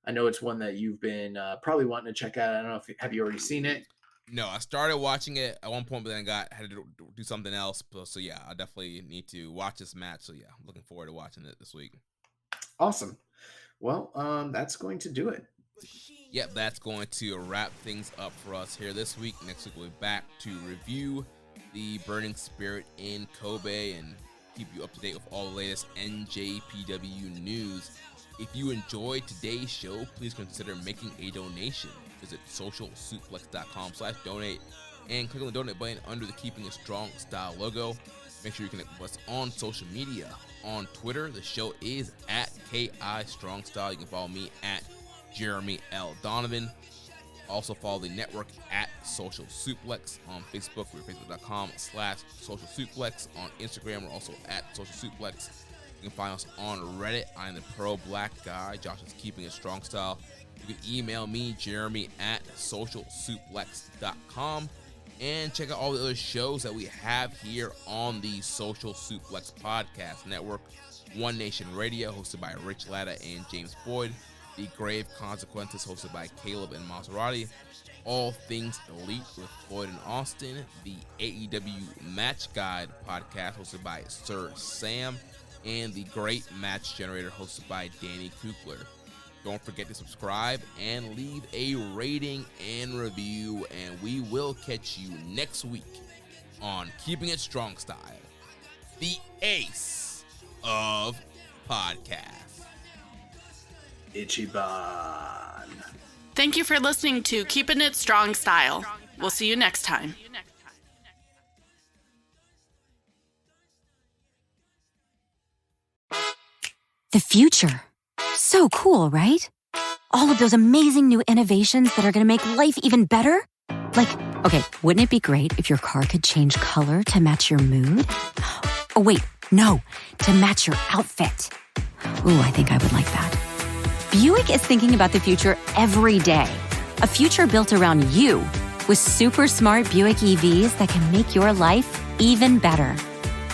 I know it's one that you've been probably wanting to check out. I don't know if have you already seen it? No, I started watching it at one point, but then had to do something else. So yeah, I definitely need to watch this match. So yeah, I'm looking forward to watching it this week. Awesome. Well, that's going to do it. Yep, that's going to wrap things up for us here this week. Next week we'll be back to review the burning spirit in Kobe and keep you up to date with all the latest NJPW news. If you enjoyed today's show, please consider making a donation. Visit socialsuplex.com/donate and click on the donate button under the Keeping It Strong Style logo. Make sure you connect with us on social media. On Twitter, the show is at KI Strong Style. You can follow me at Jeremy L. Donovan. Also follow the network at Social Suplex. On Facebook, we're facebook.com/Social Suplex. On Instagram, we're also at Social Suplex. You can find us on Reddit. I'm the Pro Black Guy. Josh is Keeping It Strong Style. You can email me, Jeremy, at socialsuplex.com. And check out all the other shows that we have here on the Social Suplex Podcast Network. One Nation Radio, hosted by Rich Latta and James Boyd. The Grave Consequences, hosted by Caleb and Maserati. All Things Elite with Floyd and Austin. The AEW Match Guide Podcast, hosted by Sir Sam. And the Great Match Generator, hosted by Danny Kukler. Don't forget to subscribe and leave a rating and review, and we will catch you next week on Keeping It Strong Style, the ace of podcasts. Ichiban. Thank you for listening to Keepin' It Strong Style. We'll see you next time. The future. So cool, right? All of those amazing new innovations that are going to make life even better. Like, okay, wouldn't it be great if your car could change color to match your mood? Oh, wait, no, to match your outfit. Ooh, I think I would like that. Buick is thinking about the future every day. A future built around you with super smart Buick EVs that can make your life even better.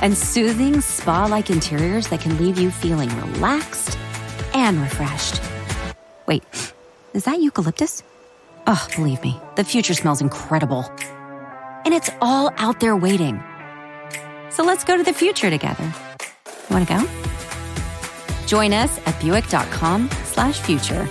And soothing spa-like interiors that can leave you feeling relaxed and refreshed. Wait, is that eucalyptus? Oh, believe me, the future smells incredible. And it's all out there waiting. So let's go to the future together. Want to go? Join us at Buick.com/future.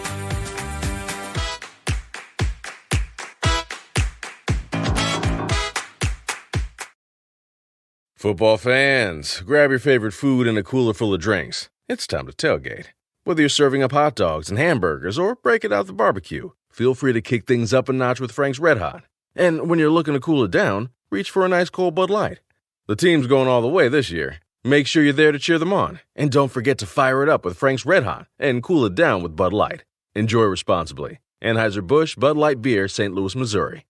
Football fans, grab your favorite food and a cooler full of drinks. It's time to tailgate. Whether you're serving up hot dogs and hamburgers or break it out the barbecue, feel free to kick things up a notch with Frank's Red Hot. And when you're looking to cool it down, reach for a nice cold Bud Light. The team's going all the way this year. Make sure you're there to cheer them on. And don't forget to fire it up with Frank's Red Hot and cool it down with Bud Light. Enjoy responsibly. Anheuser-Busch Bud Light Beer, St. Louis, Missouri.